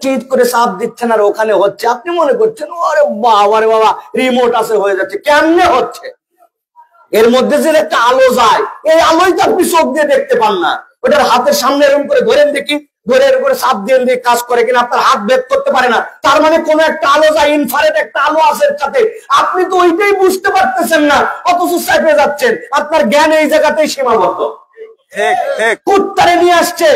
টুইট করে চাপ দিচ্ছেন আর ওখানে হচ্ছে, আপনি মনে করছেন আরে বাবা রে বাবা রিমোট আছে হয়ে যাচ্ছে, কেমনে হচ্ছে? এর মধ্যে যে একটা আলো যায়, এই আলোই তো আপনি চোখ দিয়ে দেখতে পান না, ওটার হাতের সামনে এরকম করে ধরেন দেখি, ধরে এর করে চাপ দিয়ে কাজ করে কিনা, আপনার হাত বের করতে পারে না, তার মানে কোন একটা আলো যায়, ইনফ্রারেড একটা আলো আছে এর সাথে, আপনি তো ওইটাই বুঝতে পারতেছেন না, অথচ চাপে যাচ্ছেন। আপনার জ্ঞান এই জায়গাতেই সীমাবদ্ধ। কুত্তারে নিয়ে আসছে,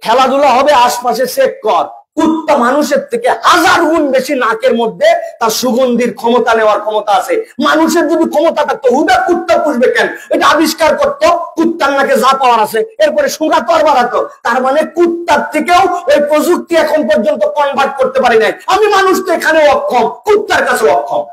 খেলাধুলা হবে আশপাশে চেক কর, কুত্তা মানুষের থেকে 1000 গুণ বেশি নাকের মধ্যে তার সুগন্ধির ক্ষমতা নেওয়ার ক্ষমতা আছে। মানুষের যদি ক্ষমতা থাকতো হুদা কুত্তা পুষবে কেন? এটা আবিষ্কার করতো, কুত্তার নাকে যা পাওয়ার আছে, এরপরে সুগাতো আর বাড়াতো। তার মানে কুত্তার থেকেও ওই প্রযুক্তি এখন পর্যন্ত কনভার্ট করতে পারি নাই। আমি মানুষ তো এখানে অক্ষম, কুত্তার কাছে অক্ষম।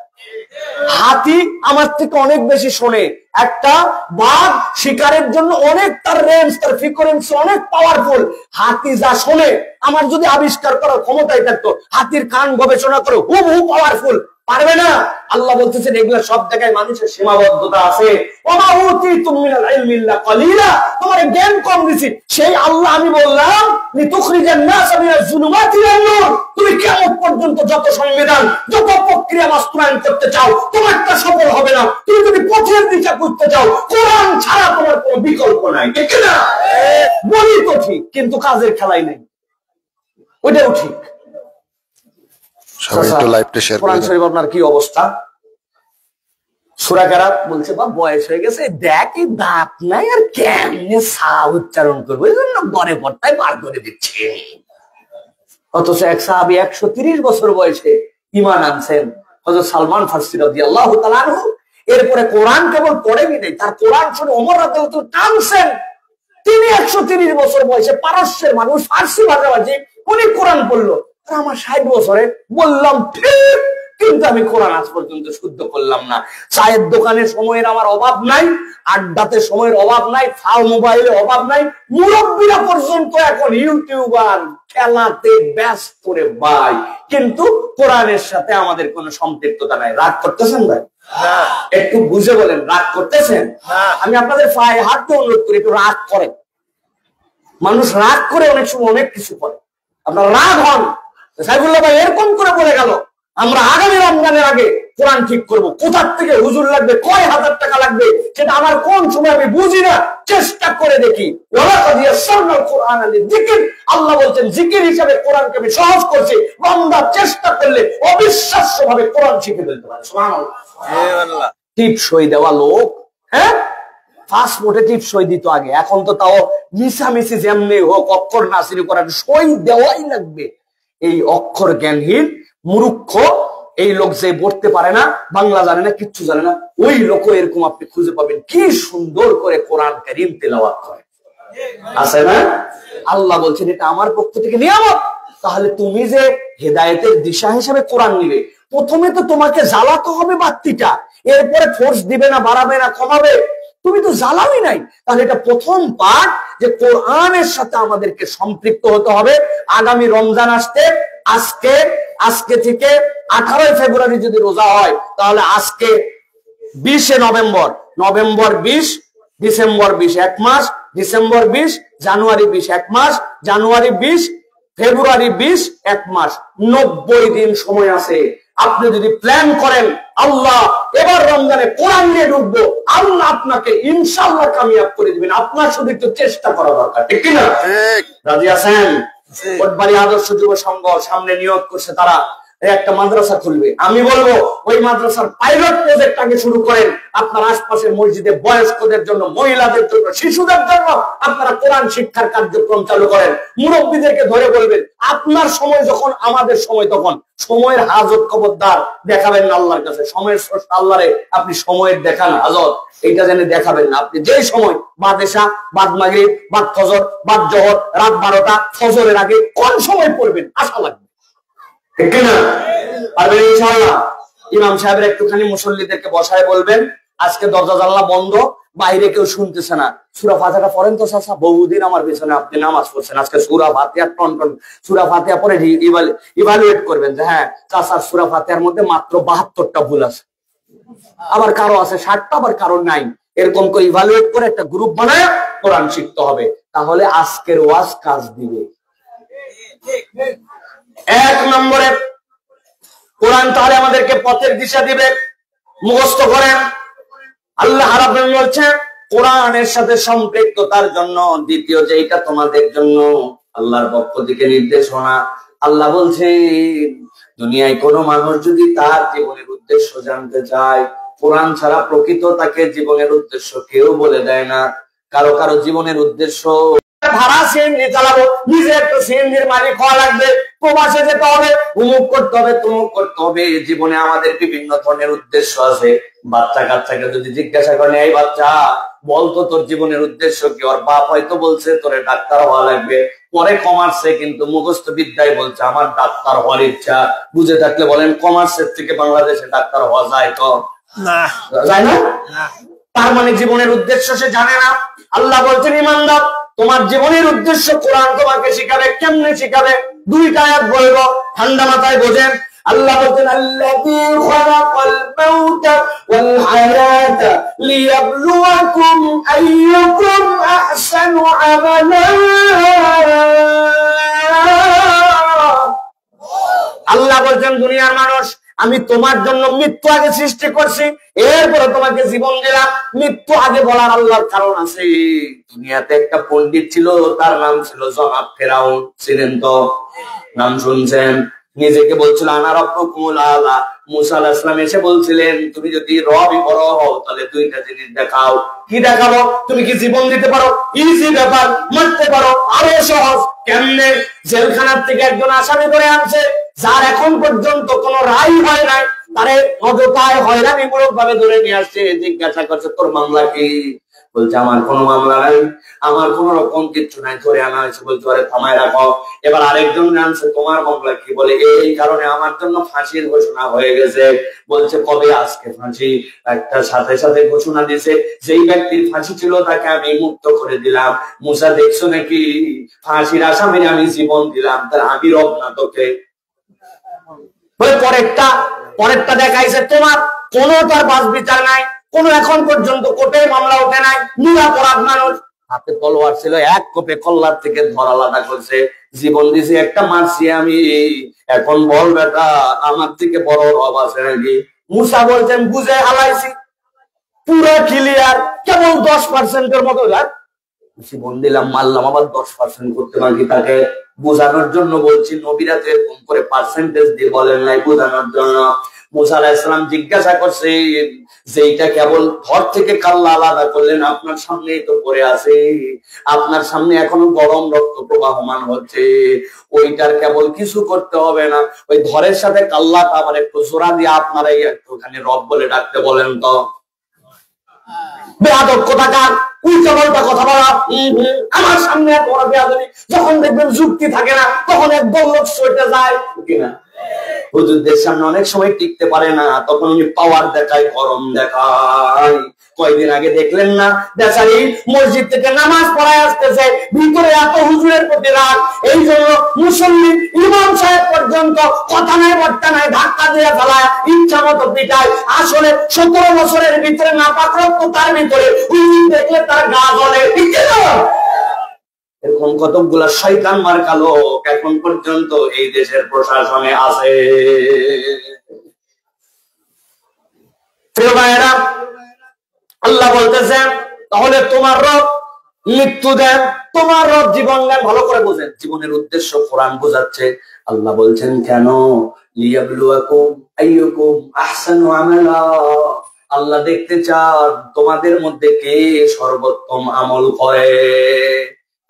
হাতি আমার থেকে অনেক বেশি শোনে, একটা বাঘ শিকারের জন্য অনেক তার রেঞ্জ, তার ফ্রিকোয়েন্সি অনেক পাওয়ারফুল। হাতি যা শোনে, আমার যদি আবিষ্কার করার ক্ষমতাই থাকতো, হাতির কান গবেষণা করে হুবহু পাওয়ারফুল, পারবে না। আল্লাহ বলতেছেন এগুলা সব জায়গায় মানুষের সীমাবদ্ধতা আছে। তোমার জ্ঞান কম দিছি, সেই আল্লাহ আমি বললাম তুমি কিয়ামত পর্যন্ত যত সংবিধান, যত প্রক্রিয়া বাস্তবায়ন করতে চাও, তোমারটা সফল হবে না। তুমি যদি পথের দিশা করতে চাও, কোরআন ছাড়া তোমার কোনো বিকল্প নাই, ঠিক না? বলি তো ঠিক, কিন্তু কাজের খেলাই নাই, ওইটাও ঠিক। কোরআন শরীফ আপনার কি অবস্থা? সূরা কারাত বলছে বা বয়স হয়ে গেছে, দেখি দাঁত নাই আর কেমনে সা উচ্চারণ করবো, এই জন্য গড়ে পড়তায় বার করে দিচ্ছে। অথচ এক সাহাবী 130 বছর বয়সে ঈমান আনছেন, হযরত সালমান ফারসি রাদিয়াল্লাহু তাআলা আনহু। এরপরে কোরআন কেবল পড়েনি নাই, তার কোরআন শুনে ওমর রাদিয়াল্লাহু টানছেন, তিনি 130 বছর বয়সে পারস্যের মানুষ, ফার্সি ভাষাভাষী, উনি কোরআন পড়লো। আমার 60 বছরে বললাম ঠিক, কিন্তু আমি কোরআন আজ পর্যন্ত শুদ্ধ করলাম না। চায়ের দোকানে সময়ের আমার অভাব নাই, আড্ডাতে সময়ের অভাব নাই, ফাও মোবাইলে অভাব নাই, মুরব্বীরা পর্যন্ত এখন ইউটিউবার খেলাতে ব্যস্ত রে ভাই, কিন্তু কোরআনের সাথে আমাদের কোনো সম্পৃক্ততা নাই। রাগ করতেছেন ভাই? একটু বুঝে বলেন, রাগ করতেছেন? আমি আপনাদের পায়ে হাত দিয়ে অনুরোধ করি, একটু রাগ করেন। মানুষ রাগ করে অনেক সময় অনেক কিছু করে, আপনার রাগ হন। সাইফুল্লাহ ভাই এরকম করে বলে গেল, আমরা আগামী রমজানের আগে কোরআন ঠিক করব। কোথার থেকে হুজুর লাগবে, কয় হাজার টাকা লাগবে, সেটা আমার কোন সময় আমি বুঝি না, চেষ্টা করে দেখি। আল্লাহ বলছেন জিকির হিসাবে কোরআনকে আমি সহজ করছি, বান্দা চেষ্টা করলে অবিশ্বাস্য ভাবে কোরআন শিখে ফেলতে পারে। সুবহানাল্লাহ। টিপসই দেওয়া লোক, হ্যাঁ, পাসপোর্টে টিপসই দিত আগে, এখন তো তাও মিশামিশি যেমনি হোক অক্ষর নাসিরি করার সই দেওয়াই লাগবে। এই অক্ষর জ্ঞানহীন মূর্খ এই লোক যে পড়তে পারে না, বাংলা জানে না, কিচ্ছু জানে না, ওই লোক এরকম আপনি খুঁজে পাবেন কি সুন্দর করে কোরআন কারীম তেলাওয়াত করে, আছে না? আল্লাহ বলছেন এটা আমার পক্ষ থেকে নিয়ামত। তাহলে তুমি যে হেদায়েতের দিশা হিসেবে কোরআন নিবে, প্রথমে তো তোমাকে জ্বালাতে হবে বাত্তিটা, এরপরে ফোর্স দিবে না, বাড়াবে না, কমাবে। তুমি তো জ্বালাওই নাই। তাহলে এটা প্রথম পাঠ যে কোরআনের সাথে আমাদেরকে সম্পৃক্ত হতে হবে। আগামী রমজান আসতে আজকে থেকে 18 ফেব্রুয়ারি যদি রোজা হয়, তাহলে আজকে 20 নভেম্বর, নভেম্বর 20, ডিসেম্বর 20 এক মাস, ডিসেম্বর 20, জানুয়ারি 20 এক মাস, জানুয়ারি 20, ফেব্রুয়ারি 20 এক মাস, 90 দিন সময় আছে। আপনি যদি প্ল্যান করেন আল্লাহ এবার রমজানে কোরআন নিয়ে ঢুকবো, আল্লাহ আপনাকে ইনশাআল্লাহ কামিয়াব করে দিবেন। আপনার শুধু একটু চেষ্টা করা দরকার, ঠিক কিনা? রাজি আছেন? কোটবাড়ি আদর্শ যুব সংঘ সামনে নিয়োগ করছে, তারা একটা মাদ্রাসা খুলবে। আমি বলবো ওই মাদ্রাসার পাইলট প্রজেক্ট আগে শুরু করেন। আপনার আশপাশের মসজিদে বয়স্কদের জন্য, মহিলাদের জন্য, শিশুদের জন্য আপনারা কোরআন শিক্ষার কার্যক্রম চালু করেন। মুরব্বীদেরকে ধরে বলবেন আপনার সময় যখন আমাদের সময় তখন, সময়ের হাজত খবরদার দেখাবেন না আল্লাহর কাছে। সময়ের স্রষ্টা আল্লাহরে আপনি সময়ের দেখান হাজত, এইটা যেন দেখাবেন না। আপনি যেই সময় বাদ এশা, বাদ মাগরিব, বাদ ফজর, বাদ জোহর, রাত 12টা, ফজরের আগে কোন সময় পড়বেন আশা লাগবে, ঠিক না? পারবেন ইনশাআল্লাহ। ইমাম সাহেবের একটুখানি মুসল্লিদেরকে বসায় বলবেন আজকে দরজা জানলা বন্ধ, বাইরে কেউ শুনতেছে না, সূরা ফাতিহাটা পড়েন তো চাচা, বহুদিন আমার পেছনে আপনি নামাজ পড়ছেন, আজকে সূরা ফাতিহা টন সূরা ফাতিহা পড়ে ইভালুয়েট করবেন যে হ্যাঁ চাচার সূরা ফাতিহার মধ্যে মাত্র 72টা ভুল আছে, আবার কারো আছে 60টা, আবার কারো নাই। এরকম করে ইভালুয়েট করে একটা গ্রুপ বানায় কোরআন শিখতে হবে, তাহলে আজকের ওয়াজ কাজ দিবে। এক নম্বরে কোরআন তাহলে আমাদেরকে পথের দিশা দিবে, মুখস্থ করেন। আল্লাহ রাব্বুল বলছেন কোরআনের সাথে সম্পৃক্ততার জন্য দ্বিতীয় যেটা তোমাদের জন্য আল্লাহর পক্ষ থেকে নির্দেশনা। আল্লাহ বলছে দুনিয়ায় কোনো মানুষ যদি তার জীবনের উদ্দেশ্য জানতে চায়, কোরআন ছাড়া প্রকৃত তাকে জীবনের উদ্দেশ্য কেউ বলে দেয় না। কারো কারো জীবনের উদ্দেশ্য ভাড়া সিএনজি চালাবো, নিজে একটা সিএনজির মালিক হওয়া লাগবে, প্রবাসে যেতে হবে, উমুক করতে হবে, তুমুক করতে হবে। জীবনে আমাদের বিভিন্ন ধরনের উদ্দেশ্য আছে। বাচ্চা কাচ্চাকে যদি জিজ্ঞাসা করেন এই বাচ্চা বলতো তোর জীবনের উদ্দেশ্য কি, ওর বাপ হয়তো বলছে তোরে ডাক্তার হওয়া লাগবে, পরে কমার্সে কিন্তু মুখস্থ বিদ্যায় বলছে আমার ডাক্তার হওয়ার ইচ্ছা। বুঝে থাকলে বলেন কমার্সের থেকে বাংলাদেশে ডাক্তার হওয়া যায় তো না, যায় না? তার মানে জীবনের উদ্দেশ্য সে জানে না। আল্লাহ বলছেন ইমানদার তোমার জীবনের উদ্দেশ্য কোরআন তোমাকে শিখাবে। কেমনে শিখাবে? দুইটা আয়াত বলবো, ঠান্ডা মাথায় বোঝেন। আল্লাহ বলছেন আল্লাযী খালাকাল মাউতা ওয়াল হায়াতা লিয়াবলুয়াকুম আইয়ুকুম আহসানু আমালা। আল্লাহ বলছেন দুনিয়ার মানুষ আমি তোমার জন্য মৃত্যু আগে সৃষ্টি করছি, এরপরে তোমাকে জীবন দিলাম। মৃত্যু আগে বলার আল্লাহর কারণ আছে। দুনিয়াতে একটা পণ্ডিত ছিল, তার নাম ছিল জনাব ফেরাউন, ছিলেন তো? নাম শুনছেন? নিজেকে বলছিল আনা রাব্বুকুমুল আলা। মুসা আলাইহিস সালাম এসে বলছিলেন তুমি যদি রবই বড় হও তাহলে দুইটা জিনিস দেখাও। কি দেখাবো? তুমি কি জীবন দিতে পারো? ইজি ব্যাপার। মারতে পারো? আরো সহজ। কেমনে? জেলখানার থেকে একজন আসামি করে আনছে, যার এখন পর্যন্ত কোনো রায় হয় নাই, তারে অযথায় হয়রানিমূলক ভাবে ধরে নিয়ে আসছে, জিজ্ঞাসা করছে তোর মামলা কি? বলছে আমার কোনো মামলা নাই, আমার কোন রকম কিচ্ছু নাই, ধরে আনা হয়েছে। বলছে আরে থামায় রাখো। এবার আরেকজন জানছে তোমার মামলা কি? বলে এই কারণে আমার জন্য ফাঁসির ঘোষণা হয়ে গেছে। বলছে কবে? আজকে ফাঁসি। একটা সাথে সাথে ঘোষণা দিছে, যেই ব্যক্তির ফাঁসি ছিল তাকে আমি মুক্ত করে দিলাম। মুসা দেখছো নাকি, ফাঁসির আসামির আমি জীবন দিলাম, তার আমি রব না তোকে? পরেরটা দেখাইছে তোমার কোনো তার বাস বিচার নাই, কোনো এখন পর্যন্ত কোর্টে মামলা ওঠে নাই, নিরাপরাধ মানুষ, হাতে তলোয়ার ছিল, এক কোপে কল্লার থেকে ধর আলাদা করছে, জীবন দিছে, একটা মারছি আমি। এখন বল বেটা, আমার থেকে বড় রব আছে নাকি? মুসা বলছেন বুঝে হালাইছি, পুরো ক্লিয়ার, কেবল 10%-এর মতো জীবন দিলাম, মারলাম, আবার 10% করতে পারি। তাকে বোঝানোর জন্য বলছি, নবীরা তো এরকম করে পার্সেন্টেজ দিয়ে বলেন নাই, বোঝানোর জন্য। মুসা আলাইহিস সালাম জিজ্ঞাসা করছে যে এইটা কেবল ঘর থেকে কাল্লা আলাদা করলেন, আপনার সামনেই তো পড়ে আছে, আপনার সামনে এখনো গরম রক্ত প্রবাহমান হচ্ছে, ওইটার কেবল কিছু করতে হবে না, ওই ঘরের সাথে কাল্লাটা আবার একটু জোড়া দিয়ে আপনারাই একটুখানি রব বলে ডাকতে বলেন তো। বেয়াদব কোথাকার, উল্টাপাল্টা কথা বলা, আমার সামনে এত বড় বেয়াদবি। যখন দেখবেন যুক্তি থাকে না, তখন একদম লোক সইতে যায় কিনা। হুজুরদের সামনে অনেক সময় টিকতে পারে না, তখন উনি পাওয়ার দেখায়, গরম দেখায়। কয়দিন আগে দেখলেন না, বেচারি মসজিদ থেকে নামাজ পড়ায় আসতেছে, ভিতরে এত হুজুরের প্রতি রাগ, এই জন্য মুসল্লি ইমাম সাহেব পর্যন্ত কথা নাই বর্তা নাই ধাক্কা দিয়ে ফেলায়, ইচ্ছা মতো পিটায়। আসলে 17 বছরের ভিতরে নাপাক রক্ত তার ভিতরে, হুজুর দেখলে তার গা জ্বলে। এরকম কতগুলা শয়তান মার্কা লোক এখন পর্যন্ত এই দেশের প্রশাসনে আছে। প্রিয় ভাইয়েরা, আল্লাহ বলতেছেন তাহলে তোমার রব মৃত্যু দেন, তোমার রব জীবন দেন। ভালো করে বোঝেন, জীবনের উদ্দেশ্য কোরআন বোঝাচ্ছে। আল্লাহ বলছেন কেন? লিয়াবলুয়াকুম আইয়ুকুম আহসানু আমালা। আল্লাহ দেখতে চান তোমাদের মধ্যে কে সর্বোত্তম আমল করে।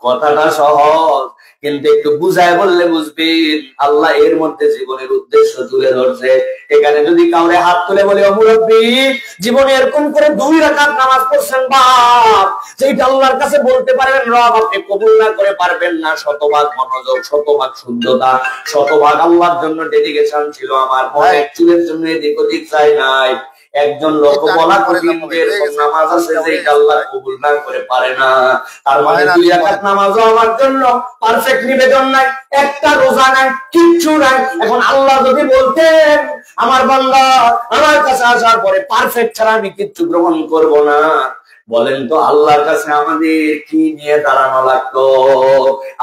কথাটা সহজ, কিন্তু একটু বুঝায় বললে বুঝবেন। আল্লাহ এর মধ্যে জীবনের উদ্দেশ্য তুলে ধরছে। এখানে যদি কাউরে হাত তুলে বলে ও মুরব্বী, জীবনে এরকম করে 2 রাকাত নামাজ পড়ছেন বাপ, যেটা আল্লাহর কাছে বলতে পারবেন রব আপনি কবুল না করে পারবেন না, শতভাগ মনোযোগ, শতভাগ শুদ্ধতা, শতভাগ আল্লাহর জন্য ডেডিকেশন ছিল আমার, মনে চুলের জন্য এদিক ওদিক চাই নাই। একজন লোক বলা কঠিন যে নামাজ আছে যেটা আল্লাহ কবুল না করে পারে না, তার মানে 2 রাকাত নামাজও আমার জন্য পারফেক্ট নিবেদন নাই, একটা রোজা নাই, কিচ্ছু নাই। এখন আল্লাহ যদি বলতেন আমার বান্দা আমার কাছে আসার পরে পারফেক্ট ছাড়া আমি কিচ্ছু গ্রহণ করব না, বলেন তো আল্লাহর কাছে আমাদের কি নিয়ে দাঁড়ানো লাগতো?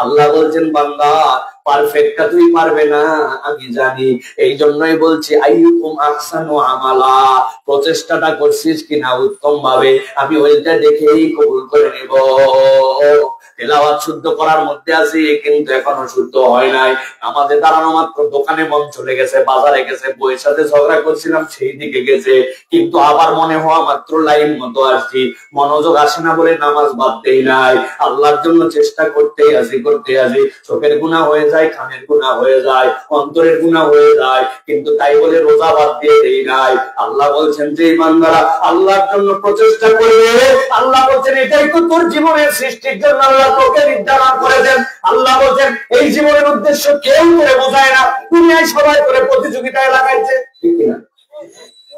আল্লাহ বলছেন বান্দা পারফেক্টটা তুই পারবে না আমি জানি, এই জন্যই বলছি আইয়ুকুম আহসানু আমালা, প্রচেষ্টাটা করছিস কিনা উত্তম ভাবে, আমি ওইটা দেখেই কবুল করে নিব। তেলাওয়াত শুদ্ধ করার মধ্যে আছি, কিন্তু এখনো শুদ্ধ হয় নাই। আমাদের দাঁড়ানো মাত্র দোকানে মন চলে গেছে, বাজারে গেছে, বইয়ের সাথে ঝগড়া করছিলাম সেই দিকে গেছে, কিন্তু আবার মনে হওয়া মাত্র লাইন মতো আসছি, মনোযোগ আসে না বলে নামাজ বাদ দেই নাই। আল্লাহর জন্য চেষ্টা করতেই আছি। চোখের গুনাহ হয়ে যায়, কানের গুনাহ হয়ে যায়, অন্তরের গুনাহ হয়ে যায়, কিন্তু তাই বলে রোজা বাদ দিয়ে দেই নাই। আল্লাহ বলছেন যে বান্দারা আল্লাহর জন্য প্রচেষ্টা করবে, আল্লাহ বলছেন এটাই তো তোর জীবনের সৃষ্টির জন্য আল্লাহ তোকে নির্ধারণ করেছেন। আল্লাহ বলছেন এই জীবনের উদ্দেশ্য কেউ করে বোঝায় না, দুনিয়ায় সবাই করে প্রতিযোগিতায় লাগাইছে, ঠিক না?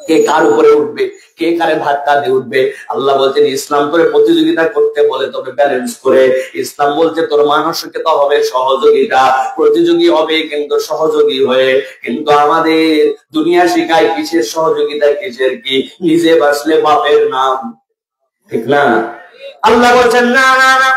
কে কার উপরে উঠবে, কে কারে ধাক্কা দিয়ে উঠবে। আল্লাহ বলছেন ইসলাম করে প্রতিযোগিতা করতে বলে তবে ব্যালেন্স করে। ইসলাম বলছে তোর মানসিকতা হবে সহযোগিতা, প্রতিযোগী হবে কিন্তু সহযোগী হয়ে। কিন্তু আমাদের দুনিয়া শিখায় কিসের সহযোগিতা, কিসের কি, নিজে বাঁচলে বাপের নাম, ঠিক না? আল্লাহ বলছেন না না না,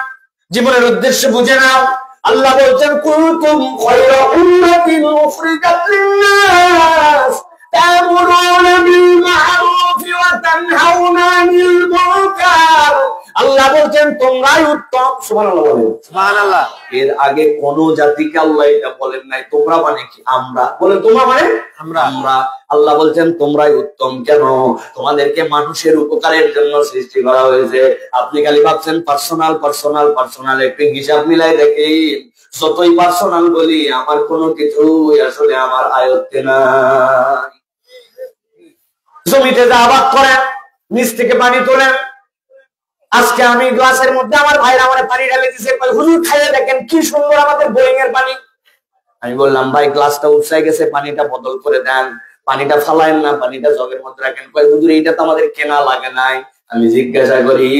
জীবনের উদ্দেশ্য বুঝে নাও। আল্লাহ বলছেন কুনতুম খায়রা উম্মাতিন উখরিজাত লিন-নাস তা'মুরুনা বিল মা'রুফ ওয়া তানহাউনা আনিল মুনকার। আল্লাহ বলছেন তোমরাই উত্তম। সুবহানাল্লাহ বলেন, সুবহানাল্লাহ। এর আগে কোন জাতিকে আল্লাহ এটা বলেন নাই। তোমরা মানে কি? আমরা। বলেন তোমরা মানে আমরা। আল্লাহ বলছেন তোমরাই উত্তম। কেন? তোমাদেরকে মানুষের উপকারের জন্য সৃষ্টি করা হয়েছে। আপনি খালি ভাবছেন পার্সোনাল পার্সোনাল পার্সোনাল, একটু হিসাব মিলাই দেখেন, যতই পার্সোনাল বলি আমার কোনো কিছু আসলে আমার আয়ত্তে নাই। জমিতে যা আবাদ করেন, নিচ থেকে পানি তোলেন, আজকে আমি গ্লাসের মধ্যে আমার ভাইরা আমার পানি ঢেলে দিছে, হুজুর খাইয়ে দেখেন কি সুন্দর আমাদের বোরিং এর পানি। আমি বললাম ভাই গ্লাসটা উপসাই গেছে, পানিটা বদল করে দেন, পানিটা ফালায়েন না, পানিটা জগের মধ্যে রাখেন। কয় হুজুর এইটা তো আমাদের কেনা লাগে নাই। আমি জিজ্ঞাসা করি,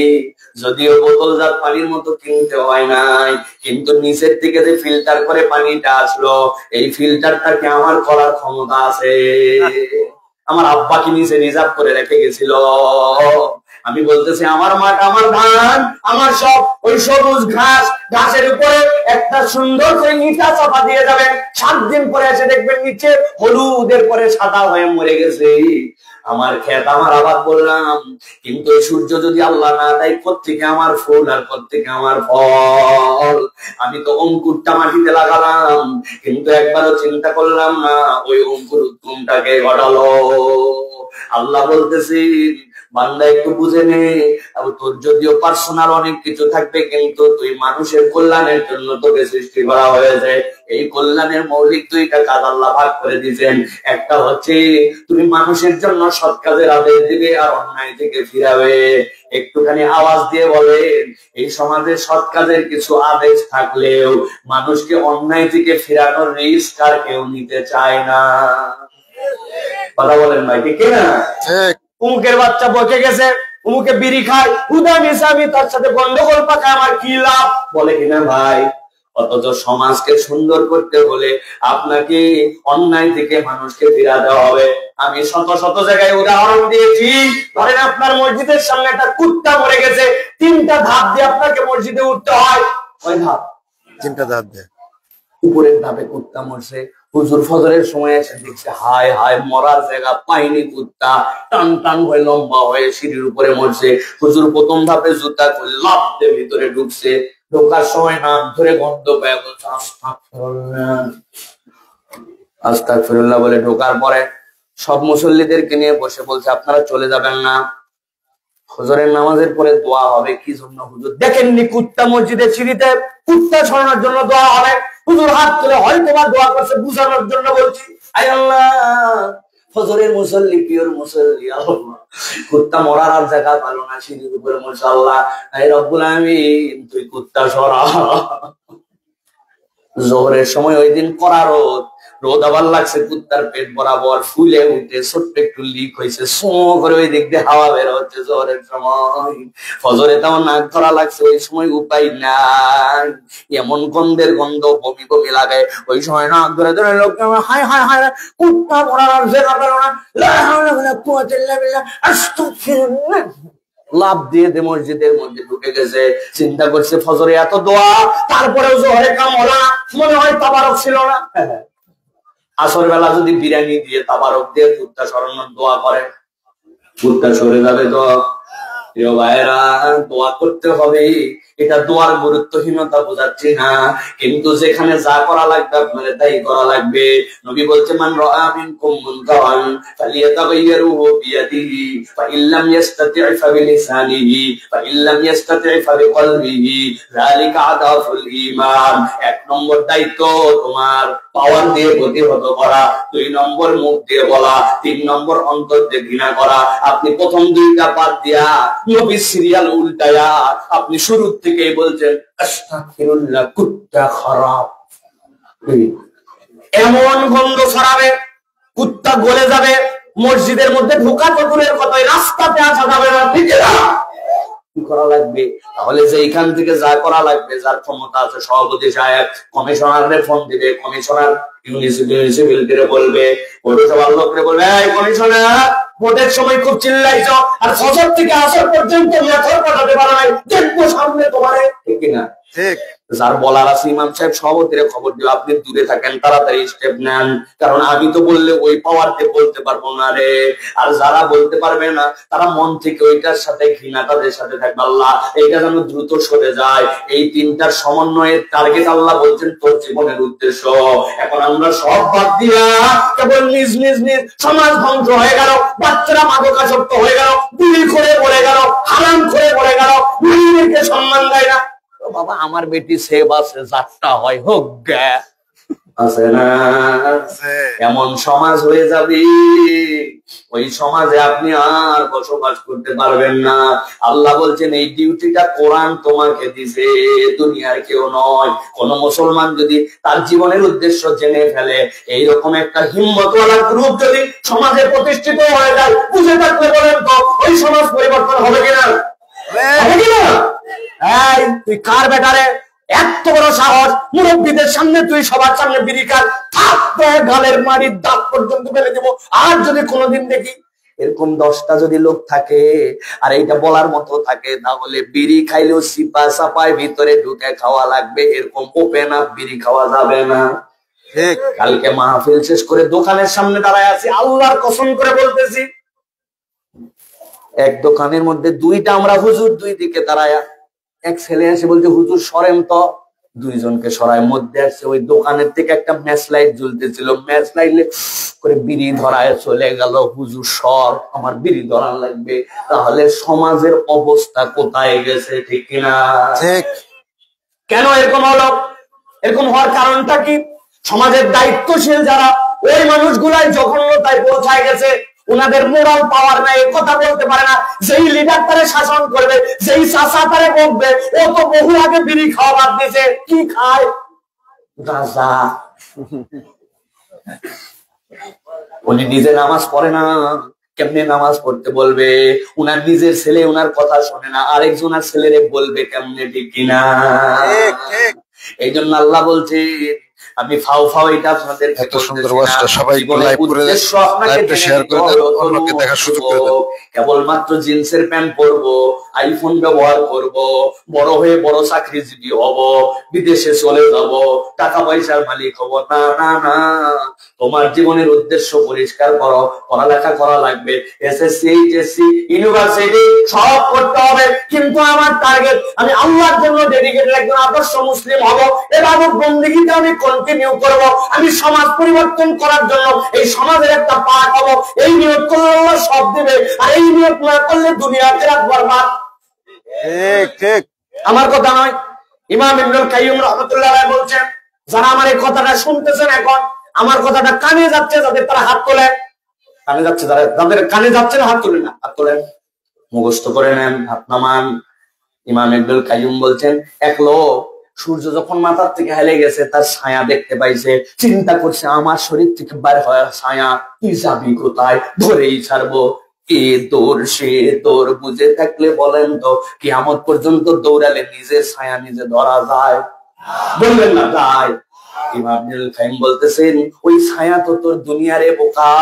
যদিও বোতলজাত পানির মতো কিনতে হয় নাই, কিন্তু নিচের থেকে যে ফিল্টার করে পানিটা আসলো, এই ফিল্টারটা কি আমার করার ক্ষমতা আছে? আমার আব্বা কি নিচে রিজার্ভ করে রেখে গেছিল? আমি বলতেছি আমার মাঠ, আমার ধান, আমার সব ওই সবুজ ঘাস, ঘাসের উপরে একটা সুন্দর করে নিচা চাপা দিয়ে যাবেন, 7 দিন পরে এসে দেখবেন নিচে হলুদের পরে সাদা হয়ে মরে গেছে। আমার ক্ষেত, আমার আবাদ বললাম, কিন্তু সূর্য যদি আল্লাহ না দেয় কোত্থেকে আমার ফুল আর কোত্থেকে আমার ফল? আমি তো অঙ্কুরটা মাটিতে লাগালাম, কিন্তু একবারও চিন্তা করলাম না ওই অঙ্কুর উত্তমটাকে ঘটালো। আল্লাহ বলতেছি বান্দা একটু বুঝে নে, তোর যদিও পার্সোনাল অনেক কিছু থাকবে, কিন্তু তুই মানুষের কল্যাণের জন্য তোকে সৃষ্টি করা হয়েছে। এই কল্যাণের মৌলিক 2টা কাজ আল্লাহ ভাগ করে দিয়েছেন। একটা হচ্ছে তুমি মানুষের জন্য সৎ কাজের আদেশ দিবে আর অন্যায় থেকে ফিরাবে। একটুখানি আওয়াজ দিয়ে বলেন, এই সমাজে সৎ কাজের কিছু আদেশ থাকলেও মানুষকে অন্যায় থেকে ফিরানোর রিস্ক আর কেউ নিতে চায় না। কথা বলেন ভাই, ঠিক না? উমুকের বাচ্চা বকে গেছে, উমুকে বিড়ি খায়, হুদা মিশা আমি তার সাথে গন্ডগোল পাকায়, আমার কি লাভ? বলে কিনা ভাই? অথচ সমাজকে সুন্দর করতে হলে আপনাকে অন্যায় থেকে মানুষকে ফিরাতে হবে। আমি শত শত জায়গায় উদাহরণ দিয়েছি। ধরেন আপনার মসজিদের সামনে একটা কুত্তা মরে গেছে, 3টা ধাপ দিয়ে আপনাকে মসজিদে উঠতে হয়। ওই ধাপ 3টা ধাপ দিয়ে উপরের ধাপে কুত্তা মরছে, হুজুর ফজরের সময় এসে দেখছে হায় হায় মরার জায়গা পাইনি, কুত্তা টান টান হয়ে লম্বা হয়ে সিঁড়ির উপরে মরছে। হুজুর প্রথম ধাপে জুতা করে লাফ দিয়ে ভিতরে ঢুকছে, ঢোকার সময় নাক ধরে গন্ধ পেয়ে বলছে আস্তাগফিরুল্লাহ আস্তাগফিরুল্লাহ বলে ঢোকার পরে সব মুসল্লিদেরকে নিয়ে বসে বলছে আপনারা চলে যাবেন না, ফজরের নামাজের পরে দোয়া হবে। কি জন্য হুজুর? দেখেননি কুত্তা মসজিদের সিঁড়িতে, কুত্তা ছড়ানোর জন্য দোয়া হবে। হুজুর হাত তুলে হয়তো বা দোয়া করছে বুঝানোর জন্য। বলছি আয় আল্লাহ, ফজরের মুসল্লি, পিওর মুসল্লি, আল্লাহ কুত্তা মরার আর জায়গা ভালো না, সিঁড়ির উপরে মরছে, আল্লাহ এই রব্বুল আমিন তুই কুত্তা সরা। জোহরের সময় ওই দিন কড়া রোদ, রোদ আবার লাগছে, কুত্তার পেট বরাবর ফুলে উঠে ছোট্ট একটু লিক হয়েছে, সো করে ওই দিক দিয়ে হাওয়া বের হচ্ছে জোহরের সময়। ফজরে তেমন নাক ধরা লাগছে, ওই সময় উপায় নাই, এমন গন্ধের গন্ধ বমি বমি লাগে। ওই সময় নাক ধরে ধরে লোক হায় হায় হায় কুত্তা মরার জায়গা পেল না, লা হাওলা ওয়ালা কুওয়াতা ইল্লা বিল্লাহ, আস্তাগফিরুল্লাহ লাভ দিয়ে দে মসজিদের মধ্যে ঢুকে গেছে। চিন্তা করছে ফজরে এত দোয়া, তারপরেও জোহরে কাম হলো না, মনে হয় তাবারক ছিল না। আসর বেলা যদি বিরিয়ানি দিয়ে তাবারক দিয়ে কুত্তা সরানোর দোয়া করে, কুত্তা সরে যাবে তো? প্রিয় ভাইরা, দোয়া করতে হবে, এটা দোয়ার গুরুত্বহীনতা বোঝাচ্ছি না, কিন্তু যেখানে যা করা লাগবে আপনাদের তাই করা লাগবে। নবী বলছে মান রাআ মিনকুম মুনকারান ফালিয়াতাগাইয়ারুহু বিয়াদিহি ফাইল্লাম ইস্তাতি' ফাবিলিসানিহি ফাইল্লাম ইস্তাতি' ফাবিকলবিহি যালিকা আদাফুল ঈমান। 1 নম্বর দায়িত্ব তোমার পাওয়ার দিয়ে প্রতিহত করা, 2 নম্বর মুখ দিয়ে বলা, 3 নম্বর অন্তর দিয়ে ঘৃণা করা। আপনি প্রথম 2টা বাদ দিয়া নবীর সিরিয়াল উল্টায়া আপনি শুরু থেকে বলছেন আস্তাগফিরুল্লাহ, কুত্তা খারাপ, এমন গন্ধ ছড়াবে, কুত্তা গলে যাবে, মসজিদের মধ্যে ঢোকা তো দূরের কথা, রাস্তাতে আসা যাবে না। ঠিক না? কি করা লাগবে? তাহলে যে এখান থেকে যা করা লাগবে, যার ক্ষমতা আছে সভাপতি সাহেব কমিশনারে ফোন দিবে, কমিশনার মিউনিসিপ্যালিটিরে বলবে, পৌরসভার লোকরে বলবে এই কমিশনার ভোটের সময় খুব চিল্লাইছ আর ফজর থেকে আসর পর্যন্ত মেথর পাঠাতে পারো নাই, দেখবো সামনে তোমারে। ঠিক না? ঠিক। যার বলার আছে ইমাম সাহেব সভাপতিরে খবর দিও, আপনি দূরে থাকেন, তাড়াতাড়ি স্টেপ নেন, কারণ আমি তো বললে ওই পাওয়ার দিয়ে বলতে পারবো না রে। আর যারা বলতে পারবে না তারা মন থেকে ওইটার সাথে ঘৃণা তাদের সাথে থাকবে। আল্লাহ এইটা যেন দ্রুত সরে যায়। এই 3টার সমন্বয়ের টার্গেট আল্লাহ বলছেন তোর জীবনের উদ্দেশ্য। এখন আমরা সব বাদ দিয়া কেবল নিজ নিজ নিজ সমাজ ধ্বংস হয়ে গেল, বাচ্চারা মাদকাসক্ত হয়ে গেল, বিড়ি করে পড়ে গেল, হারাম করে পড়ে গেল, মেয়েকে সম্মান দেয় না। বাবা আমার বেটি সেব আছে, যাত্রা হয় হোক গে, আছে না? এমন সমাজ হয়ে যাবে, ওই সমাজে আপনি আর বসবাস করতে পারবেন না। আল্লাহ বলছেন এই ডিউটিটা কোরআন তোমাকে দিছে, দুনিয়ার কেউ নয়। কোন মুসলমান যদি তার জীবনের উদ্দেশ্য জেনে ফেলে, এইরকম একটা হিম্মতওয়ালা গ্রুপ যদি সমাজে প্রতিষ্ঠিত হয়ে যায়, বুঝে থাকলে বলেন তো ওই সমাজ পরিবর্তন হবে কিনা? হবে কিনা? এই তুই কার বেটারে এত বড় সাহস, মুরব্বীদের সামনে তুই সবার সামনে বিড়ি খাস, গালের মাড়ির দাঁত পর্যন্ত ফেলে দেবো। আর যদি কোনোদিন দেখি এরকম 10টা যদি লোক থাকে আর এইটা বলার মতো থাকে, তাহলে বিড়ি খাইলেও সিপা সাপায় ভিতরে ঢুকে খাওয়া লাগবে, এরকম ওপেন আপ বিড়ি খাওয়া যাবে না। কালকে মাহফিল শেষ করে দোকানের সামনে দাঁড়ায় আছি, আল্লাহর কসম করে বলতেছি, এক দোকানের মধ্যে 2টা আমরা হুজুর, 2 দিকে দাঁড়ায়া, এক ছেলে এসে বলছে হুজুর সরেন তো, 2জনকে সরায়, মধ্যে আসছে ওই দোকানের থেকে একটা ম্যাচ লাইট জ্বলতেছিল, ম্যাচ লাইট করে বিড়ি ধরায় চলে গেল। হুজুর সর, আমার বিড়ি ধরা লাগবে। তাহলে সমাজের অবস্থা কোথায় গেছে, ঠিক কিনা? কেন এরকম হলো? এরকম হওয়ার কারণটা কি? সমাজের দায়িত্বশীল যারা, ওই মানুষগুলাই জঘন্যতায় পৌঁছায় গেছে। উনাদের মোরাল পাওয়ার নাই, কথা বলতে পারে না। যেই লিডার তারে শাসন করবে, যেই চাচা তারে বকবে, ও তো বহু আগে বিড়ি খাওয়া বাদ দিয়েছে। কি খায়? গাঁজা। উনি নিজে নামাজ পড়ে না, কেমনে নামাজ পড়তে বলবে? উনার নিজের ছেলে উনার কথা শোনে না, আরেকজনের ছেলেরে বলবে কেমনে, ঠিক কিনা? এই জন্য আল্লাহ বলছে, আমি ফাও ফাও এটা আপনাদের এত সুন্দর ওয়াজটা সবাই লাইভ করে লাইভটা শেয়ার করে দেন, অন্যকে দেখার সুযোগ করে দেন। কেবলমাত্র জিন্সের প্যান্ট পরবো, আইফোন ব্যবহার করব, বড় হয়ে বড় চাকরিজীবী হব, বিদেশে চলে যাব, টাকা পয়সার মালিক হব, না না না। তোমার জীবনের উদ্দেশ্য পরিষ্কার করো, পড়ালেখা করা লাগবে, এসএসসি এইচএসসি ইউনিভার্সিটি সব করতে হবে, কিন্তু আমার টার্গেট আমি আল্লাহর জন্য ডেডিকেটেড একজন আদর্শ মুসলিম হব, ইবাদত বন্দেগীতে আমি কন্টিনিউ করব, আমি সমাজ পরিবর্তন করার জন্য এই সমাজের একটা পার্ট হব। এই নিয়ত করলে আল্লাহ সব দিবে, আর এই নিয়ত না করলে দুনিয়া আখিরাত বরবাদ। ঠিক ঠিক, আমার কথা নয়, ইমাম ইবনুল কাইয়্যিম রাহমাতুল্লাহ আলাইহি বলছেন, যারা আমার এই কথাটা শুনতেছেন এখন, আমার কথাটা কানে যাচ্ছে, যাদের তারা হাত তোলেন। কানে যাচ্ছে, যাদের কানে যাচ্ছে না হাত তোলেন না, হাত তোলেন, মুখস্থ করে নেন, হাত নামান। ইমাম ইবনুল কাইয়্যিম বলছেন, এক লোক সূর্য যখন মাথার থেকে হেলে গেছে, তার ছায়া দেখতে পাইছে, চিন্তা করছে আমার শরীর থেকে বাইরে হওয়ার ছায়া, তুই যাবি কোথায়, ধরেই ছাড়বো। এ দৌড় সে দৌড়, বুঝে থাকলে বলেন তো কিয়ামত পর্যন্ত দৌড়ালে নিজের ছায়া নিজে ধরা যায়? বললেন না যায়? ইমাম ইবনুল কাইয়্যিম বলতেছেন, ওই ছায়া তো তোর দুনিয়ারে বোকা,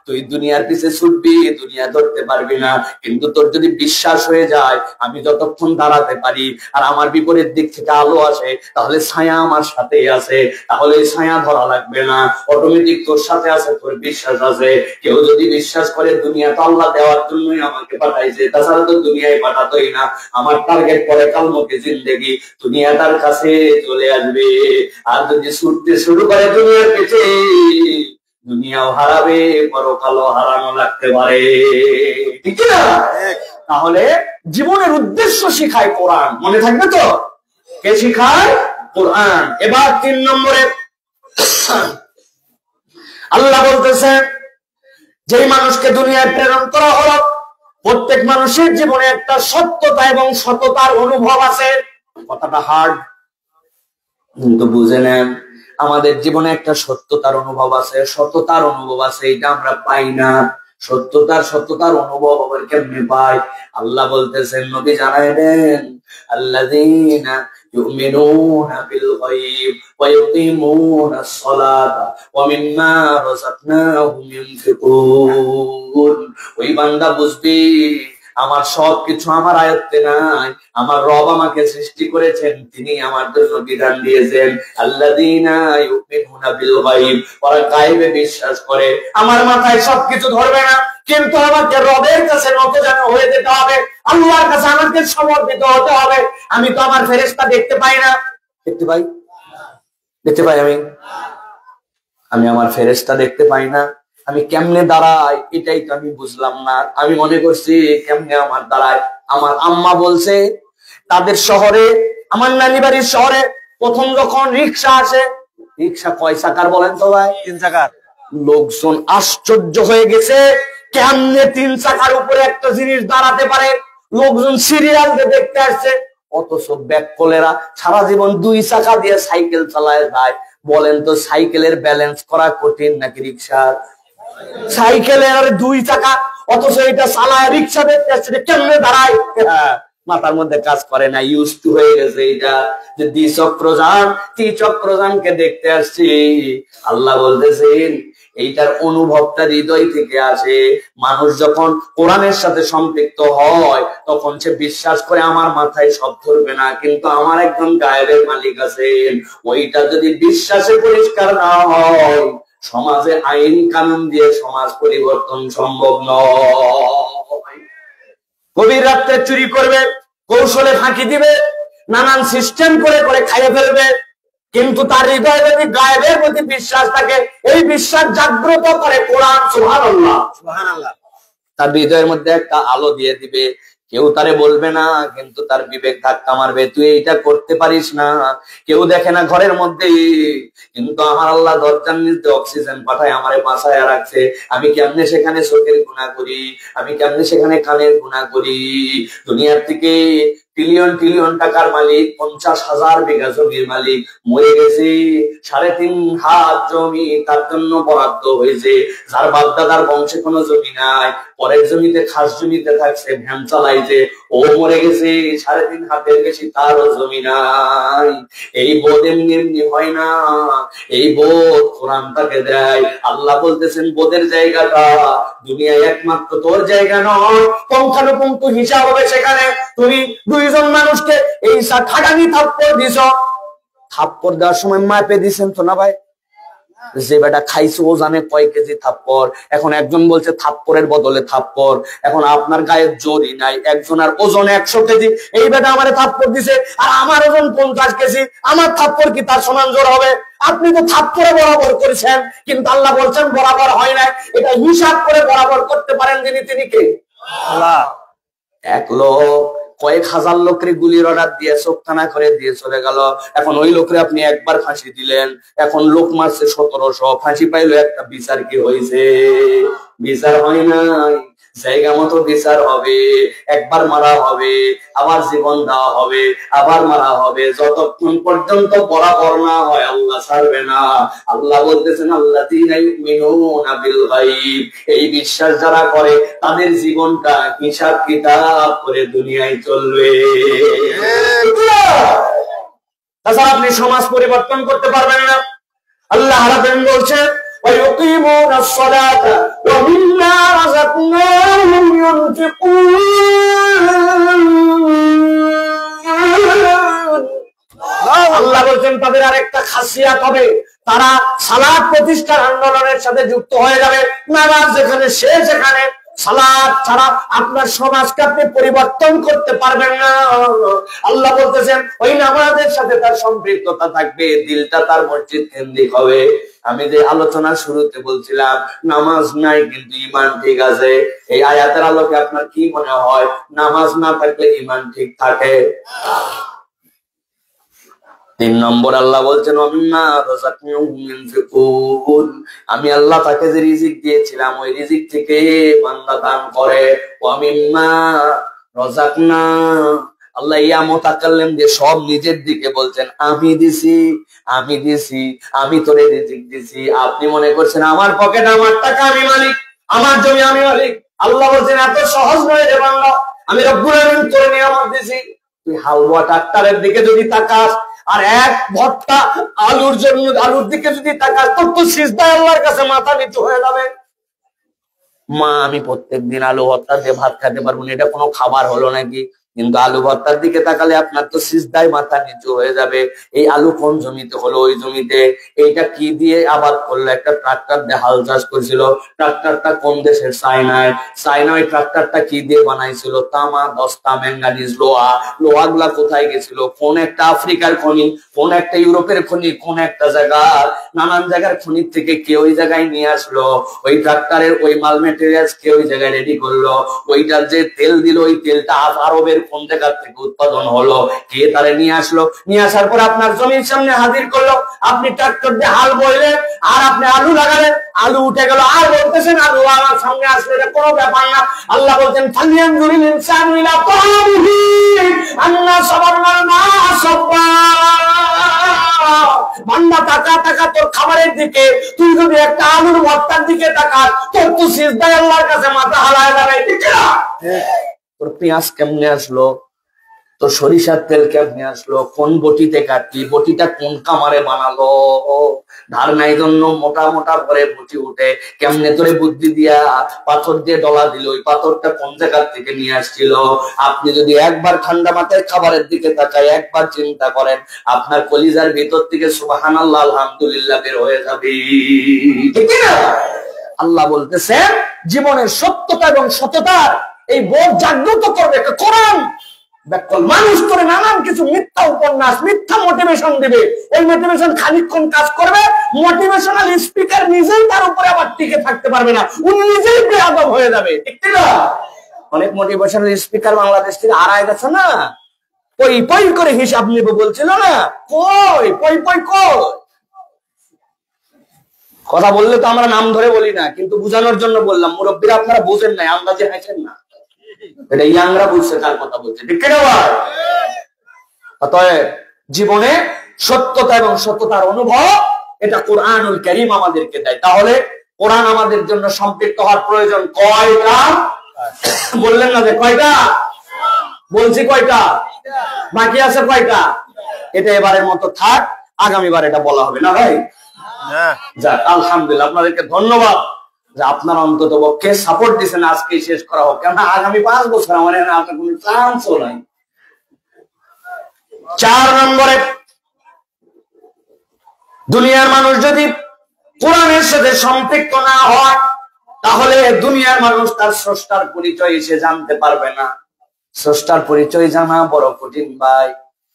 তুই দুনিয়ার পিছে ছুটবি, দুনিয়া ধরতে পারবি না। কিন্তু তোর যদি বিশ্বাস হয়ে যায় আমি যতক্ষণ দাঁড়াতে পারি আর আমার বিপরীত দিক থেকে আলো আসে, তাহলে ছায়া আমার সাথেই আছে, তাহলে ছায়া ধরা লাগবে না, অটোমেটিক তোর সাথে আছে, তোর বিশ্বাস আছে। কেউ যদি বিশ্বাস করে দুনিয়া তো আল্লাহ দেওয়ার জন্যই আমাকে পাঠাইছে, তাছাড়া তো দুনিয়ায় পাঠাতোই না। আমার টার্গেট পরে কালমুখী জিন্দেগি, দুনিয়া তার কাছে চলে আসবে। আর যদি ছুটতে শুরু করে দুনিয়ার পেছে, দুনিয়াও হারাবে, পরকালও হারানো লাগতে পারে, ঠিক না? তাহলে জীবনের উদ্দেশ্য শিখায় কোরআন, মনে থাকবে তো? কে শিখায়? কোরআন। এবার 3 নম্বরে আল্লাহ বলতেছে, যেই মানুষকে দুনিয়ায় প্রেরণ করা হলো, প্রত্যেক মানুষের জীবনে একটা সত্যতা এবং সততার অনুভব আছে। কথাটা হার্ড, কিন্তু বুঝে নেন, আমাদের জীবনে একটা সত্যতার অনুভব আছে, সততার অনুভব আছে, এটা আমরা পাই না। সত্যতার অনুভব আবার কেমনে পাই? আল্লাহ বলতেছেন, নবী জানায় দেন, আল্লাযীনা ইউমিনুনা বিল গায়ব ওয়া ইউকিমুনাস সালাতা ওয়া মিম্মা রাযাকনাহুম ইউনফিকুন। ওই বান্দা বুঝবি আমার সবকিছু আমার আয়ত্তে নাই, আমার রব আমাকে সৃষ্টি করেছেন, তিনি আমার জন্য বিধান দিয়েছেন। আল্লাযীনা ইউমিনুনা বিল গায়ব, ওরা গায়বে বিশ্বাস করে। আমার মাথায় সবকিছু ধরবে না, কিন্তু আমাকে রবের কাছে নতজানু হয়ে যেতে হবে, আল্লাহর কাছে আমাকে সমর্পিত হতে হবে। আমি তো আমার ফেরেশতা দেখতে পাই না, দেখতে পাই? দেখতে পাই আমি আমার ফেরেশতা দেখতে পাই না। আমি কেমনে দাঁড়াই এটাই তো আমি বুঝলাম না। আমি মনে করছি কেমনে আমার দাঁড়ায়। আমার আম্মা বলছে তাদের শহরে, আমার নানি বাড়ির শহরে প্রথম যখন রিক্সা আসে, রিক্সা কয় চাকার বলেন তো ভাই? 3 চাকার। লোকজন আশ্চর্য হয়ে গেছে, কেমনে 3 চাকার উপরে একটা জিনিস দাঁড়াতে পারে। লোকজন সিরিয়াল দেখতে আসছে, অথচ ব্যাককলেরা সারা জীবন 2 চাকা দিয়ে সাইকেল চালায় যায়। বলেন তো সাইকেলের ব্যালেন্স করা কঠিন নাকি রিক্সার? সাইকেলের 2 চাকা, অথচ এটা চালায় রিক্সা দেখতে আসছে, কেমনে দাঁড়ায়? মাথার মধ্যে কাজ করে না, ইউজ টু হয়ে গেছে এটা। যে দ্বিচক্রযান, ত্রিচক্রযানকে দেখতে আসছি। আল্লাহ বলতেছেন এইটার অনুভবটা হৃদয় থেকে আসে। মানুষ যখন কোরআনের সাথে সম্পৃক্ত হয় তখন সে বিশ্বাস করে আমার মাথায় সব ধরবে না, কিন্তু আমার একজন গায়েবের মালিক আছেন। ওইটা যদি বিশ্বাসে পরিষ্কার না হয়, সমাজে আইন কানুন দিয়ে সমাজ পরিবর্তন সম্ভব নয়। গভীর রাত্রে চুরি করবে, কৌশলে ফাঁকি দিবে, নানান সিস্টেম করে করে খাইয়ে ফেলবে, কিন্তু তার হৃদয়ে যদি গায়েবের প্রতি বিশ্বাস থাকে, এই বিশ্বাস জাগ্রত করে কোরআন। সুবহানাল্লাহ, সুবহানাল্লাহ। তার হৃদয়ের মধ্যে একটা আলো দিয়ে দিবে। কেউ তারে বলবে না, কিন্তু তার বিবেক ধাক্কা মারবে, তুই এইটা করতে পারিস না। কেউ দেখে না ঘরের মধ্যে, কিন্তু আমার আল্লাহ দরজার নিচে অক্সিজেন পাঠায় আমারে বাঁচায় রাখছে। আমি কেমনে সেখানে চোখের গুনাহ করি, আমি কেমনে সেখানে কানের গুনাহ করি। দুনিয়ার থেকে ট্রিলিয়ন ট্রিলিয়ন টাকার মালিক, 50,000 বিঘা জমির মালিক মরে গেছে। 3.5 হাত জমি তার জন্য বরাদ্দ হয়েছে। যার বাপদাদার বংশে কোনো জমি নাই, পরের জমিতে খাস জমিতে থাকছে, ভ্যান চালাইছে, ও মরে গেছে। 3.5 হাতের বেশি তারও জমি নাই। এই বোধ এমনি এমনি হয় না, এই বোধ কোরআন তাকে দেয়। আল্লাহ বলতেছেন বোধের জায়গাটা দুনিয়ায় একমাত্র তোর জায়গা নয়, পঙ্খানুপুঙ্খ হিসাব হবে সেখানে। তুমি 2 জন মানুষকে এই ঠাডানি থাপ্পড় দিছ, থাপ্পড় দেওয়ার সময় মাপে দিছেন তো না ভাই? যে বেটা খাইছে ও জানে কয় কেজি থাপ্পড়। এখন একজন বলছে থাপ্পড়ের বদলে থাপ্পড়। এখন আপনার গায়ের জোরই নাই, একজনের ওজন 100 কেজি, এই বেটা আমারে থাপ্পড় দিছে, আর আমার ওজন 50 কেজি, আমার থাপ্পড় কি তার সমান জোর হবে? আপনি তো থাপ্পড়ে বরাবর করেছেন, কিন্তু আল্লাহ বলছেন বরাবর হয় না। এটা হিসাব করে বরাবর করতে পারেন যিনি, তিনি কে? আল্লাহ। এক লোক কয়েক হাজার লোকের গুলির অর্ডার দিয়ে চোখখানা করে দিয়ে চলে গেল। এখন ওই লোকের আপনি একবার ফাঁসি দিলেন, এখন লোক মারছে 1700, ফাঁসি পাইলো একটা। বিচার কি হয়েছে? বিচার হয় নাই। জায়গা মতো বিচার হবে। একবার মারা হবে, আবার জীবন দেওয়া হবে, আবার মারা হবে, যতক্ষণ পর্যন্ত বরাবর না হয় আল্লাহ ছাড়বে না। আল্লাহ বলতেছেন আল্লাযীনা ইউমিনুনা বিল গায়ব, এই বিশ্বাস যারা করে তাদের জীবনটা হিসাব কিতাব করে দুনিয়ায় চলবে। তাছাড়া আপনি সমাজ পরিবর্তন করতে পারবেন না। আল্লাহ রাব্বুল বলছেন ويقيمون الصلاة ومما رزقناهم ينفقون। আল্লাহ বলছেন তাদের আরেকটা খাসিয়াত হবে, তারা সালাত প্রতিষ্ঠার আন্দোলনের সাথে যুক্ত হয়ে যাবে। নামাজ যেখানে সে সেখানে। সালাত ছাড়া আপনার সমাজকে আপনি পরিবর্তন করতে পারবেন না। আল্লাহ বলতেছেন ওই নামাজের সাথে তার সম্পৃক্ততা থাকবে, দিলটা তার মসজিদ কেন্দ্রিক হবে। আমি যে আলোচনার শুরুতে বলছিলাম নামাজ নাই কিন্তু ঈমান ঠিক আছে, এই আয়াতের আলোকে আপনার কি মনে হয় নামাজ না থাকলে ঈমান ঠিক থাকে? 3 নম্বর আল্লাহ বলছেন আমি আল্লাহ তাকে যে রিজিক দিয়েছিলাম ওই রিজিক থেকে বান্দা দান করে। আল্লাহ ইয়া মুতাকাল্লিম দিয়ে সব নিজের দিকে বলছেন, আমি দিছি, আমি দিছি, আমি তোরে রিজিক দিছি। আপনি মনে করছেন আমার পকেট, আমার টাকা, আমি মালিক, আমার জমি আমি মালিক। আল্লাহ বলছেন এত সহজ নয় রে বান্দা, আমি রব্বুল আলামিন তোরে নিয়ামত দিছি। তুই হালুয়া ট্রাক্টরের দিকে যদি তাকাস আর এক ভর্তা আলুর জন্য আলুর দিকে যদি তাকাস, তোর তো সিজদায় আল্লাহর কাছে মাথা নিচু হয়ে যাবে। মা আমি প্রত্যেকদিন আলু ভর্তা দিয়ে ভাত খেতে পারবো না, এটা কোনো খাবার হলো নাকি? কিন্তু আলু ভর্তার দিকে তাকালে আপনার তো সিজদায় মাথা নিচু হয়ে যাবে। এই আলু কোন জমিতে হলো? ওই জমিতে। এইটা কি দিয়ে আবাদ করলো? একটা ট্রাক্টর দিয়ে হাল চাষ করেছিল। ট্রাক্টরটা কোন দেশের? চায়নায়। চায়নায় ট্রাক্টরটা কি দিয়ে বানাইছিল? তামা, দস্তা, ম্যাঙ্গানিজ, লোহা। লোহা গুলা কোথায় গেছিল? কোন একটা আফ্রিকার খনি, কোন একটা ইউরোপের খনি, কোন একটা জায়গা, নানান জায়গার খনির থেকে কে ওই জায়গায় নিয়ে আসলো। ওই ট্রাক্টরের ওই মাল মেটেরিয়ালস কে ওই জায়গায় রেডি করলো। ওইটার যে তেল দিল, ওই তেলটা আরবের মাহবুবের কোন জায়গা থেকে উৎপাদন হলো, কে তারে নিয়ে আসলো, নিয়ে আসার পর আপনার জমির সামনে হাজির করলো, আপনি ট্রাক্টর দিয়ে হাল বইলেন আর আপনি আলু লাগালেন, আলু উঠে গেল, আর বলতেছেন আলু আমার সামনে আসলে এটা কোনো ব্যাপার না। আল্লাহ বলতেন ফালিয়ানজুরিল ইনসানু ইলা তাআমিহি আন্না সাবারনাল মা সাব্বা। বান্দা তাকা তাকা তোর খাবারের দিকে, তুই যদি একটা আলুর ভর্তার দিকে তাকাস তোর তো সিজদায় আল্লাহর কাছে মাথা হালায় দাঁড়ায়, ঠিক না? তোর পেঁয়াজ কেমনে আসলো, তোর সরিষার তেল কেমনে আসলো, কোন বটিতে কাটলি, বটিটা কোন কামারে বানালো, ধার নাই জন্য মোটা মোটা করে বটি উঠে কেমনে তোরে বুদ্ধি দিয়া পাথর দিয়ে ডলা দিল, ওই পাথরটা কোন জায়গার থেকে নিয়ে আসছিল। আপনি যদি একবার ঠান্ডা মাথায় খাবারের দিকে তাকায়, একবার চিন্তা করেন, আপনার কলিজার ভিতর থেকে সুবহানাল্লাহ আলহামদুলিল্লাহ বের হয়ে যাবে, ঠিক না? আল্লাহ বলতেছেন জীবনের সত্যতা এবং সততার এই বোধ জাগ্রত করবে কোরআন। মানুষ করে নানান কিছু মিথ্যা উপন্যাস, মিথ্যা মোটিভেশন দিবে, ওই মোটিভেশন খানিকক্ষণ কাজ করবে, মোটিভেশনাল স্পিকার নিজেই তার উপরে আবার টিকে থাকতে পারবে না, উনি নিজেই বেয়াদব হয়ে যাবে, ঠিক না? অনেক মোটিভেশনাল স্পিকার বাংলাদেশ থেকে হারায় গেছে না, পই পই করে হিসাব নেবে বলছিল না, কই পই পই কই। কথা বললে তো আমরা নাম ধরে বলি না, কিন্তু বুঝানোর জন্য বললাম, মুরব্বীরা আপনারা বুঝেন নাই, আন্দাজে হাসেন না, এটা ইয়াংরা বুঝছে তার কথা বলছে, ঠিক না ভাই? অতএব জীবনে সত্যতা এবং সত্যতার অনুভব এটা কোরআনুল কারীম আমাদেরকে দেয়। তাহলে কোরআন আমাদের জন্য সম্পৃক্ত হওয়ার প্রয়োজন কয়টা? বললেন না যে কয়টা? বলছি কয়টা? বাকি আছে কয়টা? এটা এবারের মতো থাক, আগামীবার এটা বলা হবে না ভাই? যাক আলহামদুলিল্লাহ, আপনাদেরকে ধন্যবাদ যে আপনারা অন্তত পক্ষে সাপোর্ট দিচ্ছেন আজকে শেষ করা হোক, কেননা আগামী 5 বছর আমার আপনার কোনো চান্সও নাই। 4 নম্বরে, দুনিয়ার মানুষ যদি কোরআনের সাথে সম্পৃক্ত না হয় তাহলে দুনিয়ার মানুষ তার স্রষ্টার পরিচয় এসে জানতে পারবে না। স্রষ্টার পরিচয় জানা বড় কঠিন ভাই।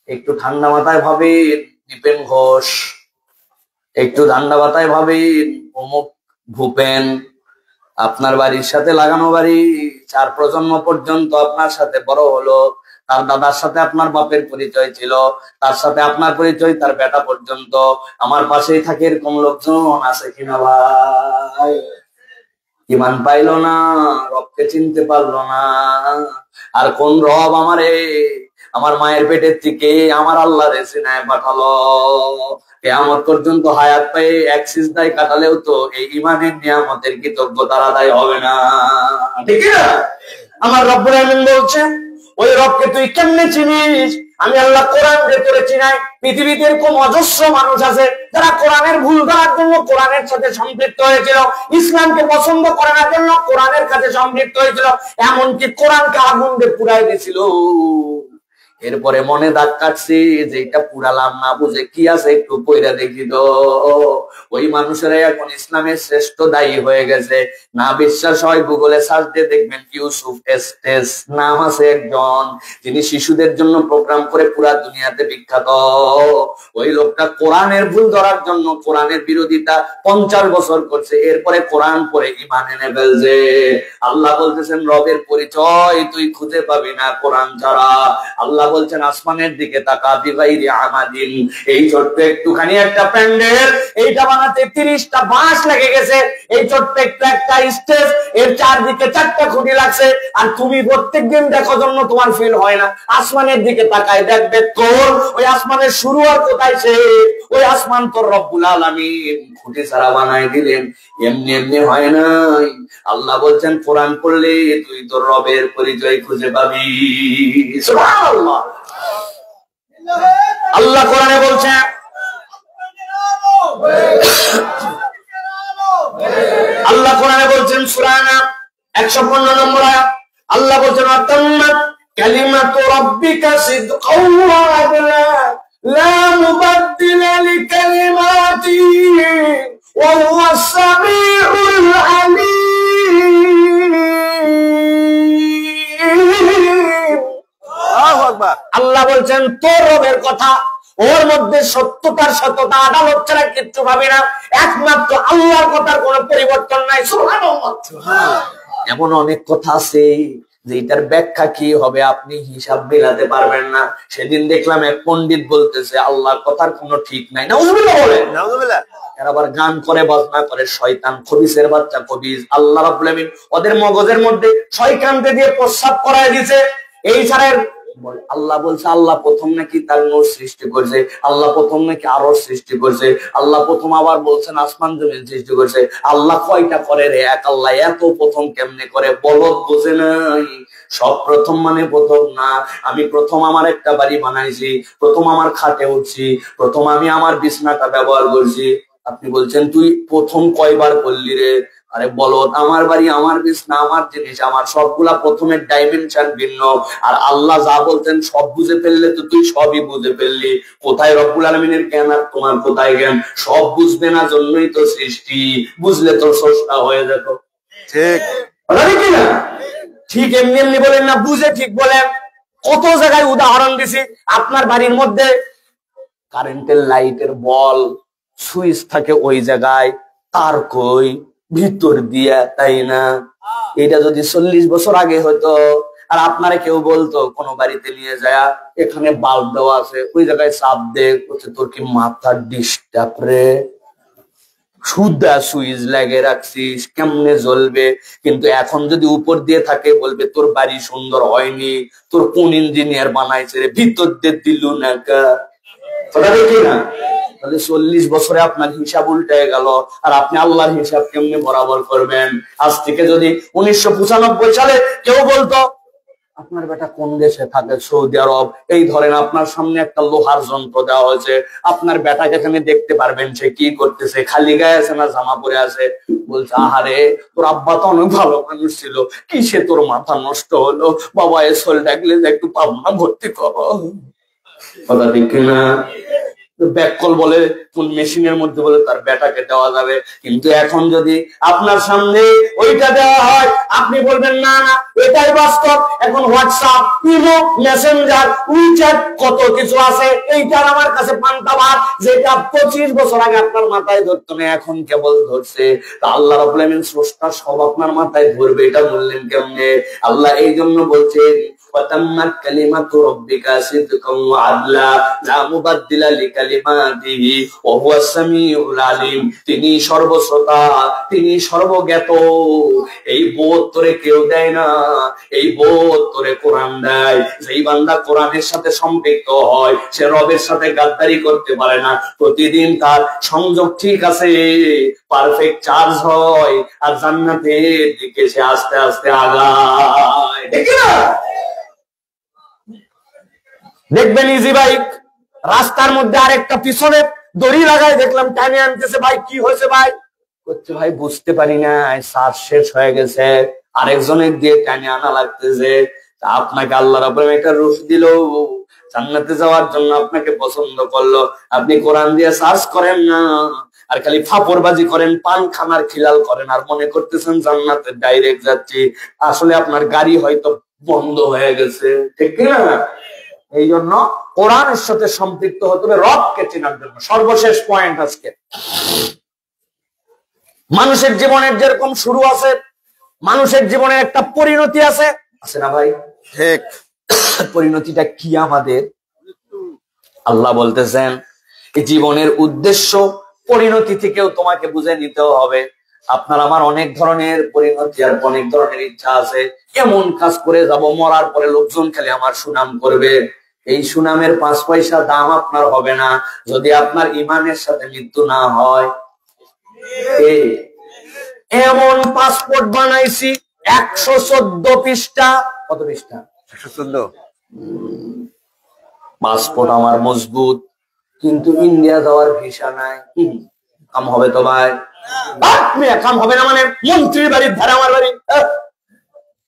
একটু ঠান্ডা মাথায় ভাবেন দীপেন ঘোষ, একটু ঠান্ডা মাথায় ভাবেন অমুক ভূপেন, আপনার বাড়ির সাথে লাগানো বাড়ি, 4 প্রজন্ম পর্যন্ত আপনার সাথে বড় হলো, তার দাদার সাথে আপনার বাপের পরিচয় ছিল, তার সাথে আপনার পরিচয় তার বেটা পর্যন্ত। আমার পাশেই থাকে এরকম লোকজন আছে কিনা ভাই? ইমান পাইলো না, রবকে চিনতে পারলো না। আর কোন রব আমারে আমার মায়ের পেটের থেকে আমার আল্লাহ সিনায় পাঠালো, কিয়ামত পর্যন্ত হায়াত পেয়ে এক সিজদায় কাটালেও তো এই ইমানের নিয়ামতের কৃতজ্ঞতার আদায় হবে না, ঠিক না? আমার রব্বুল আমিন বলছেন ওই রবকে তুই কেমনে চিনিস? আমি আল্লাহ কোরআন ভেতরে চিনাই। পৃথিবীতে এরকম অজস্র মানুষ আছে যারা কোরআনের ভুল ধরার জন্য কোরআনের সাথে সম্পৃক্ত হয়েছিল, ইসলামকে পছন্দ করার জন্য কোরআনের কাছে সম্পৃক্ত হয়েছিল, এমনকি কোরআনকে আগুন দিয়ে পুড়াই দিয়েছিল। এরপরে মনে দাগ কাটছে যে এটা পুরালাম না, বুঝে কি আছে একটু পয়রা দেখি তো। ওই মানুষেরা এখন ইসলামের শ্রেষ্ঠ দায়ী হয়ে গেছে। না বিশ্বাস হয় গুগলে সার্চ দিয়ে দেখবেন, ইউসুফ এস্টেস নাম আছে একজন, যিনি শিশুদের জন্য প্রোগ্রাম করে পুরা দুনিয়াতে বিখ্যাত। ওই লোকটা কোরআনের ভুল ধরার জন্য কোরআনের বিরোধিতা 50 বছর করছে, এরপরে কোরআন পড়ে ঈমান এনে ফেলছে। আল্লাহ বলতেছেন রবের পরিচয় তুই খুঁজে পাবি না কোরআন ছাড়া। আল্লাহ বলছেন আসমানের দিকে তাকা, বিগাইরি আমাদিন, এই ছোট্ট একটুখানি একটা প্যান্ডেল, এইটা বানাতে 30টা বাঁশ লেগে গেছে। এই ছোট্ট একটা স্টেজ, এর চারদিকে 4টা খুঁটি লাগছে, আর তুমি প্রত্যেকদিন দেখো জন্য তোমার ফিল হয় না। আসমানের দিকে তাকায় দেখবে তোর ওই আসমানের শুরু আর কোথায় সে, ওই আসমান তোর রব্বুল আলামিন খুঁটি ছাড়া বানাই দিলেন, এমনি এমনি হয় নাই। আল্লাহ বলছেন কোরআন পড়লে তুই তোর রবের পরিচয় খুঁজে পাবি। সুবহানাল্লাহ। আল্লাহ কোরআনে বলছেন, আল্লাহ কোরআনে বলছেন সূরা আনাম 115 নম্বর আয়াত, আল্লাহ বলছেন আতাম্মাত কালিমাতু রাব্বিকা সিদকাও ওয়া আদলা লা মুবাদদিলা লিকালিমাতিহি ওয়া হুয়াস সামিউল আলীম। আল্লাহ বলছেন তোর রবের কথা, ওর মধ্যে সত্যতার সত্যতা আদালত ছাড়া কিচ্ছু ভাবি না, একমাত্র আল্লাহর কথার কোনো পরিবর্তন নাই। সুবহানাল্লাহ। এমন অনেক কথা আছে যে এটার ব্যাখ্যা কি হবে আপনি হিসাব মিলাতে পারবেন না। সেদিন দেখলাম এক পণ্ডিত বলতেছে আল্লাহর কথার কোনো ঠিক নাই। নাউজুবিল্লাহ বলে, নাউজুবিল্লাহ। এর আবার গান করে বাজনা করে, শয়তান, খবিসের বাচ্চা খবিস। আল্লাহ রাব্বুল আমিন ওদের মগজের মধ্যে শয়তানকে দিয়ে প্রস্রাব করায় দিয়েছে। এই ছাড়া আল্লাহ বলছে আল্লাহ প্রথম নাকি তার নূর সৃষ্টি করেছে, আল্লাহ প্রথম নাকি আরশ সৃষ্টি করেছে, আল্লাহ প্রথম আবার বলছেন আসমান জমিন সৃষ্টি করেছে। আল্লাহ কয়টা করে রে? এক আল্লাহ এত প্রথম কেমনে করে? বলদ বোঝে নাই। সব প্রথম মানে প্রথম না। আমি প্রথম আমার একটা বাড়ি বানাইছি, প্রথম আমার খাটে উঠছি, প্রথম আমি আমার বিছনাটা ব্যবহার করছি। আপনি বলছেন তুই প্রথম কয়বার করলি রে? আরে বলদ, আমার বাড়ি, আমার বিছনা, আমার জিনিস, আমার সবগুলা প্রথমের ডাইমেনশন ভিন্ন। আর আল্লাহ যা বলতেন সব বুঝে ফেললে তো তুই সবই বুঝে ফেললি। কোথায় রব্বুল আলামিনের জ্ঞান আর তোমার কোথায় জ্ঞান? সব বুঝবে না জন্যই তো সৃষ্টি, বুঝলে তো স্রষ্টা হয়ে যেত। ঠিক কি না? ঠিক এমনি এমনি বলেন না, বুঝে ঠিক বলেন। কত জায়গায় উদাহরণ দিছি। আপনার বাড়ির মধ্যে কারেন্টের লাইটের বল সুইচ থাকে ওই জায়গায়, তার কই ভিতর দিয়া, তাই না? এটা যদি 40 বছর আগে হতো আর আপনারা কেউ বলতো কোন বাড়িতে নিয়ে যায় এখানে বাল্ব দেওয়া আছে, ওই জায়গায় চাপ দে, তোর কি মাথার ডিস্টার্ব রে? সুদা সুইচ লাগিয়ে রাখছিস, কেমনে জ্বলবে? কিন্তু এখন যদি উপর দিয়ে থাকে বলবে তোর বাড়ি সুন্দর হয়নি, তোর কোন ইঞ্জিনিয়ার বানাইছে রে, ভিতর দিয়ে দিল না কা। দেখি না? তাহলে 40 বছরে আপনার হিসাব উল্টে গেল। আর আপনি আল্লাহর হিসাব কেমনে বরাবর করবেন? আজ থেকে যদি 1995 সালে কেউ বলতো আপনার বেটা কোন দেশে থাকে, সৌদি আরব, এই ধরেন আপনার সামনে একটা লোহার যন্ত্র দেওয়া হয়েছে, আপনার বেটাকে এখানে দেখতে পারবেন সে কি করতেছে, খালি গায়ে আছে না জামা পরে আছে। বলছে আহারে তোর আব্বা তো অনেক ভালো মানুষ ছিল, কিসে তোর মাথা নষ্ট হলো, বাবা এ শোল ডাকলে একটু পাবনা ভর্তি করো। কথা ঠিক কিনা? ব্যাককল বলে কোন মেশিনের মধ্যে বলে তার বেটাকে দেওয়া যাবে। কিন্তু এখন যদি আপনার সামনে ওইটা দেওয়া হয় আপনি বলবেন না না এটাই বাস্তব। এখন হোয়াটসঅ্যাপ, ইমো, মেসেঞ্জার, উইচ্যাট কত কিছু আছে, এইটার আমার কাছে পান্তা ভাত, যেটা 25 বছর আগে আপনার মাথায় ধরতো না এখন কেবল ধরছে। তা আল্লাহ রাব্বুল আমিন স্রষ্টা সব আপনার মাথায় ধরবে, এটা বললেন কেমনে? আল্লাহ এই জন্য বলছেন وتمت كلمة ربك صدقا وعدلا لا مبدل لكلماته وهو السميع العليم। তিনি সর্বশ্রোতা, তিনি সর্বজ্ঞাত। এই বোধ তোরে কেউ দেয় না, এই বোধ তোরে কোরআন দেয়। যেই বান্দা কোরআনের সাথে সম্পৃক্ত হয় সে রবের সাথে গাদ্দারি করতে পারে না। প্রতিদিন তার সংযোগ ঠিক আছে, পারফেক্ট চার্জ হয়, আর জান্নাতের দিকে সে আস্তে আস্তে আগায়। ঠিক না? দেখবেন ইজি বাইক রাস্তার মধ্যে আরেকটা পিছনে দড়ি লাগায় দেখলাম টানে আনতেছে। ভাই কি হয়েছে ভাই? করছে ভাই বুঝতে পারি না, চার্জ শেষ হয়ে গেছে, আরেকজনের দিয়ে টানে আনা লাগতেছে। আপনাকে আল্লাহ রাব্বুল আলামিন একটা রূপ দিল, জান্নাতে যাওয়ার জন্য আপনাকে পছন্দ করলো, আপনি কোরআন দিয়ে চার্জ করেন না আর খালি ফাপড়বাজি করেন, পান খানার খিলাল করেন আর মনে করতেছেন জান্নাতে ডাইরেক্ট যাচ্ছি। আসলে আপনার গাড়ি হয়তো বন্ধ হয়ে গেছে। ঠিক কিনা? এই জন্য কোরআনের সাথে সম্পৃক্ত হতে হবে রবকে চেনার জন্য। সর্বশেষ পয়েন্ট আজকে, মানুষের জীবনের যেরকম শুরু আছে মানুষের জীবনের একটা পরিণতি আছে, আছে না ভাই? ঠিক। পরিণতিটা কি আমাদের? আল্লাহ বলতেছেন এই জীবনের উদ্দেশ্য পরিণতি থেকেও তোমাকে বুঝে নিতে হবে। আপনার আমার অনেক ধরনের পরিণতি আর অনেক ধরনের ইচ্ছা আছে। এমন কাজ করে যাব মরার পরে লোকজন খালি আমার সুনাম করবে। এই সুনামের 5 পয়সা দাম আপনার হবে না যদি আপনার ইমানের সাথে মৃত্যু না হয়। এমন পাসপোর্ট বানাইছি 114 পৃষ্ঠা। কত পৃষ্ঠা? 114। পাসপোর্ট আমার মজবুত, কিন্তু ইন্ডিয়া যাওয়ার ভিসা নাই। কাম হবে তো ভাই? কাম হবে না মানে মন্ত্রীর বাড়ির ধারে আমার বাড়ি,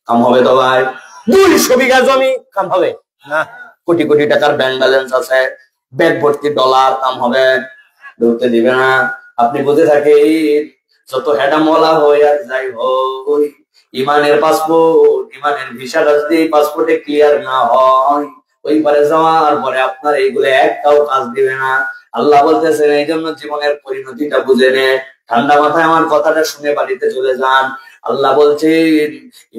কাম হবে তো ভাই? 200 বিঘা জমি, কাম হবে না? কোটি কোটি টাকার ব্যাংক ব্যালেন্স আছে, ব্যাগ ভর্তি ডলার, কাম হবে? ঢুকতে দিবে না। আপনি বুঝে থাকেন যত হেডামলা হয়ে আর যাই হই, ইমানের পাসপোর্ট, ইমানের ভিসাটা যদি পাসপোর্টে ক্লিয়ার না হয় ওই পারে যাওয়ার পরে আপনার এইগুলো একটাও কাজ দিবে না। আল্লাহ বলতেছেন এই জন্য জীবনের পরিণতিটা বুঝে নে। ঠান্ডা মাথায় আমার কথাটা শুনে বাড়িতে চলে যান। আল্লাহ বলছেন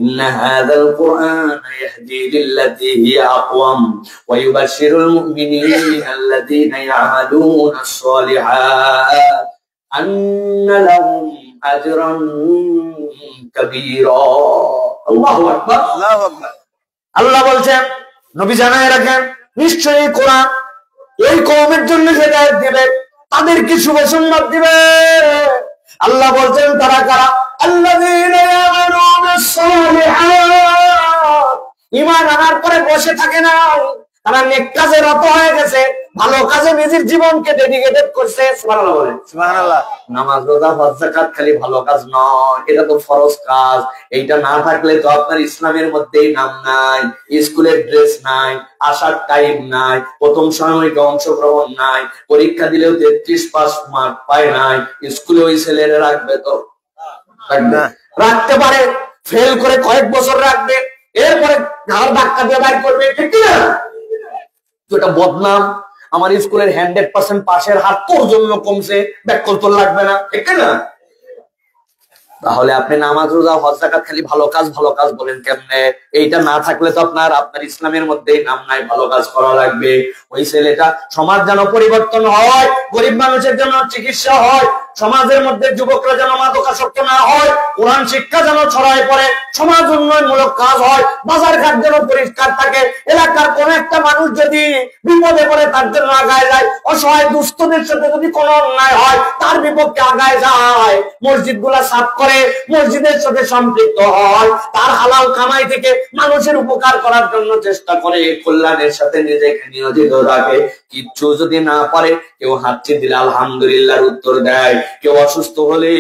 ইন্না হাযাল কুরআনা ইয়াহদি লিল্লাতী হিয়া আকওয়াম ওয়া ইউবাশশিরুল মুমিনিনা আল্লাযীনা ইয়া'মালুনাস সালিহাত আন্না লাহুম আজরান কাবীরা। আল্লাহু আকবার, আল্লাহু আকবার। আল্লাহ বলছেন নবী জানায় রাখেন নিশ্চয়ই কোরআন ওই কওমের জন্য হেদায়েত দিবে, তাদেরকে শুভ সংবাদ দিবে। আল্লাহ বলছেন তারা কারা? আল্লাযীনা ইয়া'মালুনাস সালিহাত, ঈমান আনার পরে বসে থাকে না, তারা নেক কাজে রত হয়ে গেছে, ভালো কাজে নিজের জীবনকে ডেডিকেটেড করছে। সুবহানাল্লাহ বলেন, সুবহানাল্লাহ। নামাজ রোজা হজ যাকাত খালি ভালো কাজ নয়, এটা তো ফরজ কাজ। এইটা না থাকলে তো আপনার ইসলামের মধ্যেই নাম নাই, স্কুলের ড্রেস নাই, আসার টাইম নাই, প্রথম সাময়িকে অংশগ্রহণ নাই, পরীক্ষা দিলেও 33 পাস মার্ক পায় নাই। স্কুলে ওই ছেলেরা রাখবে তো? রাখতে পারে, ফেল করে কয়েক বছর রাখবে, এরপরে ঘাড় ধাক্কা দিয়ে বাইর করবে, ঠিক না? তো এটা বদনাম। আমার স্কুলের 100% পাশের হার তোর জন্য কমছে, ব্যাক করতে লাগবে না, ঠিক না? তাহলে আপনি নামাজ রোজা হজ যাকাত খালি ভালো কাজ বলেন কেমনে? এইটা না থাকলে তো আপনার ইসলামের মধ্যেই নাম নাই, ভালো কাজ করা লাগবে। ওই ছেলেটা সমাজ যেন পরিবর্তন হয়, গরিব মানুষের জন্য চিকিৎসা হয়, সমাজের মধ্যে যুবকরা যেন মাদকাসক্ত না হয়, কোরআন শিক্ষা যেন ছড়ায় পড়ে, সমাজ উন্নয়নমূলক কাজ হয়, বাজার ঘাট যেন পরিষ্কার থাকে, এলাকার কোন একটা মানুষ যদি বিপদে পড়ে তার জন্য আগায় যায়, অসহায় দুস্থদের সাথে যদি কোনো অন্যায় হয় তার বিপক্ষে আগায় যায়, মসজিদ গুলা সাফ করে, মসজিদের সাথে সম্পৃক্ত হয়, তার হালাল কামাই থেকে মানুষের উপকার করার জন্য চেষ্টা করে, কল্যাণের সাথে নিজেকে নিয়োজিত রাখে। কিচ্ছু যদি না পারে, কেউ হাঁটছে দিলে আলহামদুলিল্লাহর উত্তর দেয়, কেউ অসুস্থ হলে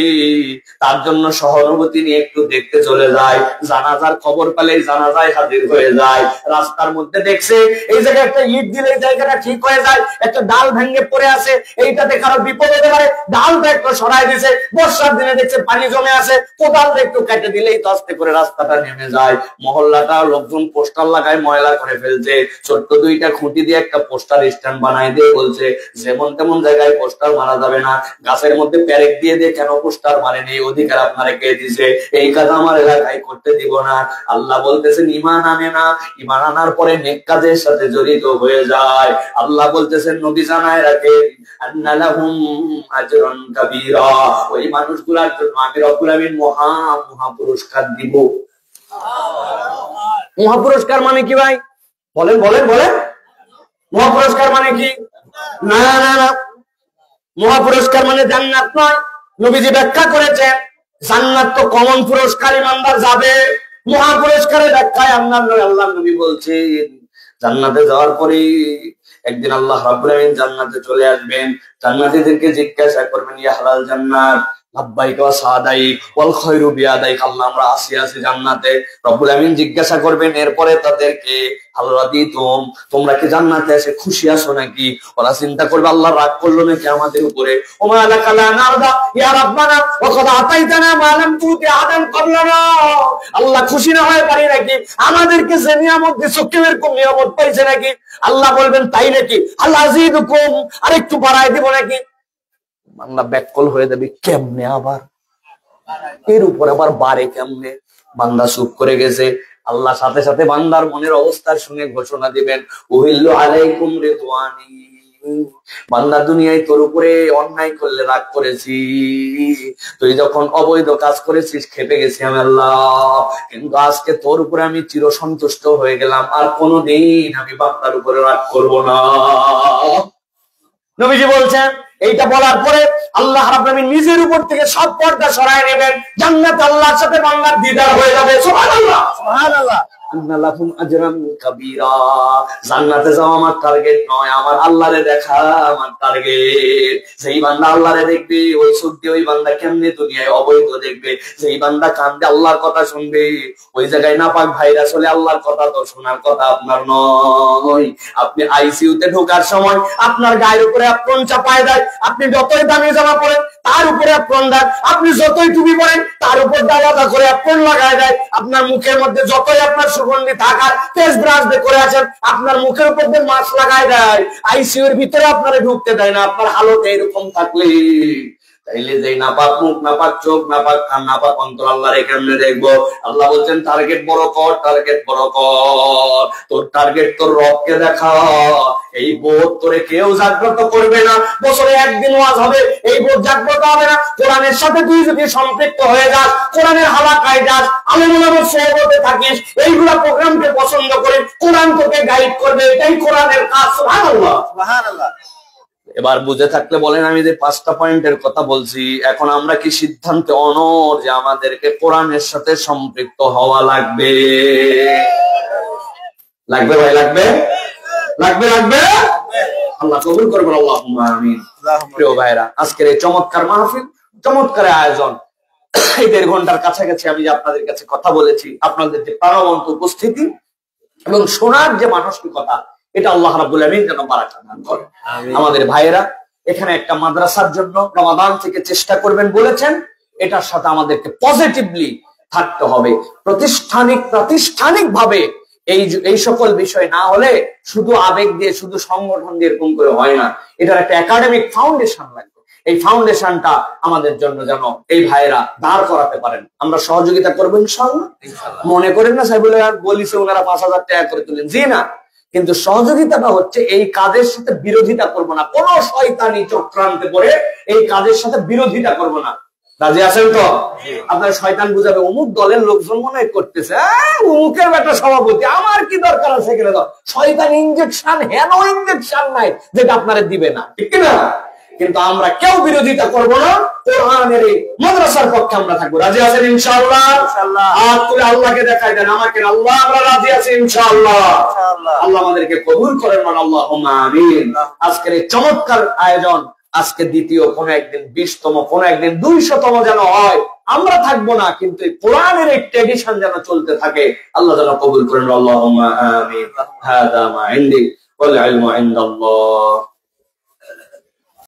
তার জন্য সহানুভূতি নিয়ে একটু দেখতে চলে যায়, জানাজার খবর পেলে জানাজায় হাজির হয়ে যায়, রাস্তার মধ্যে দেখছে এই জায়গায় একটা ইট দিলে এই জায়গাটা ঠিক হয়ে যায়, একটা ডাল ভেঙে পড়ে আছে, এইটাতে কারো বিপদ হতে পারে, ডালটা একটু সরাই দিছে, বর্ষার দিনে দেখছে পানি জমে আছে, কোদালটা একটু কেটে দিলেই তো আস্তে করে রাস্তাটা নেমে যায়। মহল্লাটা লোকজন পোস্টার লাগায় ময়লা করে ফেলছে, ছোট্ট দুইটা খুঁটি দিয়ে একটা পোস্টার স্ট্যান্ড বানাই দিয়ে বলছে যেমন তেমন জায়গায় পোস্টার মারা যাবে না, গাছের মধ্যে প্যারেক দিয়ে দিয়ে কেন পোস্টার মারেনি, অধিকার আপনারা কে দিছে, এই কাজ আমার এলাকায় করতে দিব না। আল্লাহ বলতেছেন ঈমান আনে না, ঈমান আনার পরে নেক কাজের সাথে জড়িত হয়ে যায়। আল্লাহ বলতেছেন নবী জানায় রাখেন আন্না লাহুম আজরান কাবীরা, ওই মানুষগুলোর জন্য আমি রব্বুল আমিন মহা পুরস্কার দিব। মহা পুরস্কার মানে কি ভাই? বলেন বলেন বলেন, মহা পুরস্কার মানে কি? না না না, মহা পুরস্কার মানে জান্নাত নয়। নবীজি ব্যাখ্যা করেছেন জান্নাত তো কমন পুরস্কার, ইমানদার যাবে। মহা পুরস্কারের ব্যাখ্যায় আল্লাহ নবী বলছেন জান্নাতে যাওয়ার পরে একদিন আল্লাহ রাব্বুল আমিন জান্নাতে চলে আসবেন, জান্নাতীদেরকে জিজ্ঞাসা করবেন ইয়া হালাল জান্নাত লাব্বাইক ওয়া সাদাইক ওয়াল খায়রু বিয়াদাইক, আল্লাহ আমরা আছি জান্নাতে। রব্বুল আমিন জিজ্ঞাসা করবেন এরপরে তাদেরকে হাল রাদিতুম, তোমরা কি জান্নাতে এসে খুশি আছো নাকি? ওরা চিন্তা করবে আল্লাহ রাগ করলো নাকি আমাদের উপরে। ওমা লাকা লা নারদা ইয়া রাব্বানা ওয়া কদ আতাইতানা মা লাম তুতি আদান ক্বাবলানা, আল্লাহ খুশি না হয়ে পারি নাকি? আমাদেরকে যে নিয়ামত দিছো কেউ এরকম নিয়ামত পাইছে নাকি? আল্লাহ বলবেন তাই নাকি? আল্লাহ আজিদুকুম, আরেকটু বাড়াই দিব নাকি? বান্দা ব্যাককল হয়ে যাবে, কেমনে আবার এর উপর আবার বাড়ে কেমনে? বান্দা চুপ করে গেছে। আল্লাহ সাথে সাথে বান্দার মনের অবস্থা শুনে ঘোষণা দিবেন উহিল্লু আলাইকুম রিদওয়ানি, বান্দা দুনিয়ায় তোর উপরে অন্যায় করলে রাগ করেছি, তুই যখন অবৈধ কাজ করেছিস খেপে গেছি আমি আল্লাহ, কিন্তু আজকে তোর উপরে আমি চির সন্তুষ্ট হয়ে গেলাম, আর কোনদিন আমি বান্দার উপরে রাগ করব না। নবীজি বলছেন এইটা বলার পরে আল্লাহ রাব্বুল আমিন নিজের উপর থেকে সব পর্দা সরায় নেবেন, জান্নাত আল্লাহর সাথে বান্দার দিদার হয়ে যাবে। সুবহানাল্লাহ সুবহানাল্লাহ। আন্না লাহুম আজরান কাবীরা, জান্নাতে যাওয়া আমার টার্গেট নয়, আমার আল্লাহরে দেখা আমার টার্গেট। যেই বান্দা আল্লাহরে দেখবে ওই চোখ দিয়ে ওই বান্দা কেমনে দুনিয়ায় অবৈধ দেখবে, যেই বান্দা কান্দে আল্লাহর কথা শুনবে, ওই জায়গায় নাপাক ভাইরাস হলে আল্লাহর কথা তো শোনার কথা আপনার নয়। আপনি আইসিইউতে ঢোকার সময় আপনার গায়ের উপরে আপন চাপায় দেয়, আপনি যতই দামি জামা পরেন তার উপরে আপন দেয়, আপনি যতই টুপি পরেন তার উপর দাওয়াদা করে আপন লাগায় দেয়, আপনার মুখের মধ্যে যতই আপনার সুগন্ধি থাকার ফেস ব্রাশ দিয়ে করে আছেন আপনার মুখের উপর দিয়ে মাস্ক লাগায় দেয়, আইসিইউর ভিতরে আপনারা ঢুকতে দেয় না। আপনার হালত এরকম থাকলে তাইলে যে নাপাক মুখ, নাপাক চোখ, নাপাক কান, নাপাক অন্তর আল্লাহরে কেমনে দেখবো? আল্লাহ বলছেন টার্গেট বড় কর, টার্গেট বড় কর, তোর টার্গেট তোর রবকে দেখা। এই বোধ তোরে কেউ জাগ্রত করবে না। বছরে একদিন ওয়াজ হবে, এই বোধ জাগ্রত হবে না। কোরআনের সাথে তুই যদি সম্পৃক্ত হয়ে যাস, কোরআনের হালাকায় যাস, আলেমুলামার সহবতে থাকিস, এইগুলা প্রোগ্রামকে পছন্দ করে কোরআন তোকে গাইড করবে, এটাই কোরআনের কাজ। সুবহানাল্লাহ, সুবহানাল্লাহ। এবার বুঝে থাকলে বলেন, আমি যে 5টা পয়েন্টের কথা বলছি, এখন আমরা কি সিদ্ধান্তে অনড় যে আমাদেরকে কোরআনের সাথে সম্পৃক্ত হওয়া লাগবে? লাগবে ভাই, লাগবে, লাগবে, লাগবে। আল্লাহ কবুল করবেন, আল্লাহুম্মা আমিন। প্রিয় ভাইরা, আজকের এই চমৎকার মাহফিল, চমৎকার আয়োজন, এই 1.5 ঘন্টার কাছাকাছি আমি যে আপনাদের কাছে কথা বলেছি, আপনাদের যে প্রাণবন্ত উপস্থিতি এবং শোনার যে মানসিকতা, এটা আল্লাহ রাব্বুল আমিন যেন বারাকা দান করে। আমাদের ভাইয়েরা এখানে একটা মাদ্রাসার জন্য রমাদান থেকে চেষ্টা করবেন বলেছেন, এটার সাথে আমাদেরকে পজিটিভলি থাকতে হবে। প্রাতিষ্ঠানিক ভাবে এই সকল বিষয় না হলে শুধু আবেগ দিয়ে, শুধু সংগঠন দিয়ে এরকম করে হয় না। এটার একটা একাডেমিক ফাউন্ডেশন লাগবে। এই ফাউন্ডেশনটা আমাদের জন্য যেন এই ভাইয়েরা দাঁড় করাতে পারেন, আমরা সহযোগিতা করবো ইনশাআল্লাহ। মনে করেন না সাহেব বলিছে ওনারা 5,000 টাকা করে তুলেন, জি না, কিন্তু সহযোগিতাটা হচ্ছে এই কাজের সাথে বিরোধিতা করব না, কোন শয়তানি চক্রান্তে পড়ে এই কাজের সাথে বিরোধিতা করব না। রাজি আছেন তো? আপনার শয়তান বুঝাবে, অমুক দলের লোকজন মনে করতেছে অমুকের একটা সভাপতি, আমার কি দরকার আছে? শয়তান ইনজেকশন, হেন ইনজেকশন নাই যেটা আপনারা দিবে না, ঠিক না? কিন্তু আমরা কেউ বিরোধিতা করব না, কোরআনের এই মাদ্রাসার পক্ষে আমরা থাকবো। রাজি আছেন ইনশাআল্লাহ? হাত তুলে আল্লাহকে দেখাই দেন, আমাকে আল্লাহ, আমরা রাজি আছি ইনশাআল্লাহ। আল্লাহ আমাদেরকে কবুল করেন, আল্লাহুম্মা আমিন। আজকের এই চমৎকার আয়োজন আজকে দ্বিতীয়, কোন একদিন 20তম, কোন একদিন 200তম যেন হয়, আমরা থাকবো না, কিন্তু কোরআনের এই ট্র্যাডিশন যেন চলতে থাকে। আল্লাহ যেন কবুল করেন, আল্লাহুম্মা আমিন। হাদা মা ইনদি ওয়াল ইলমু ইনদাল্লাহ।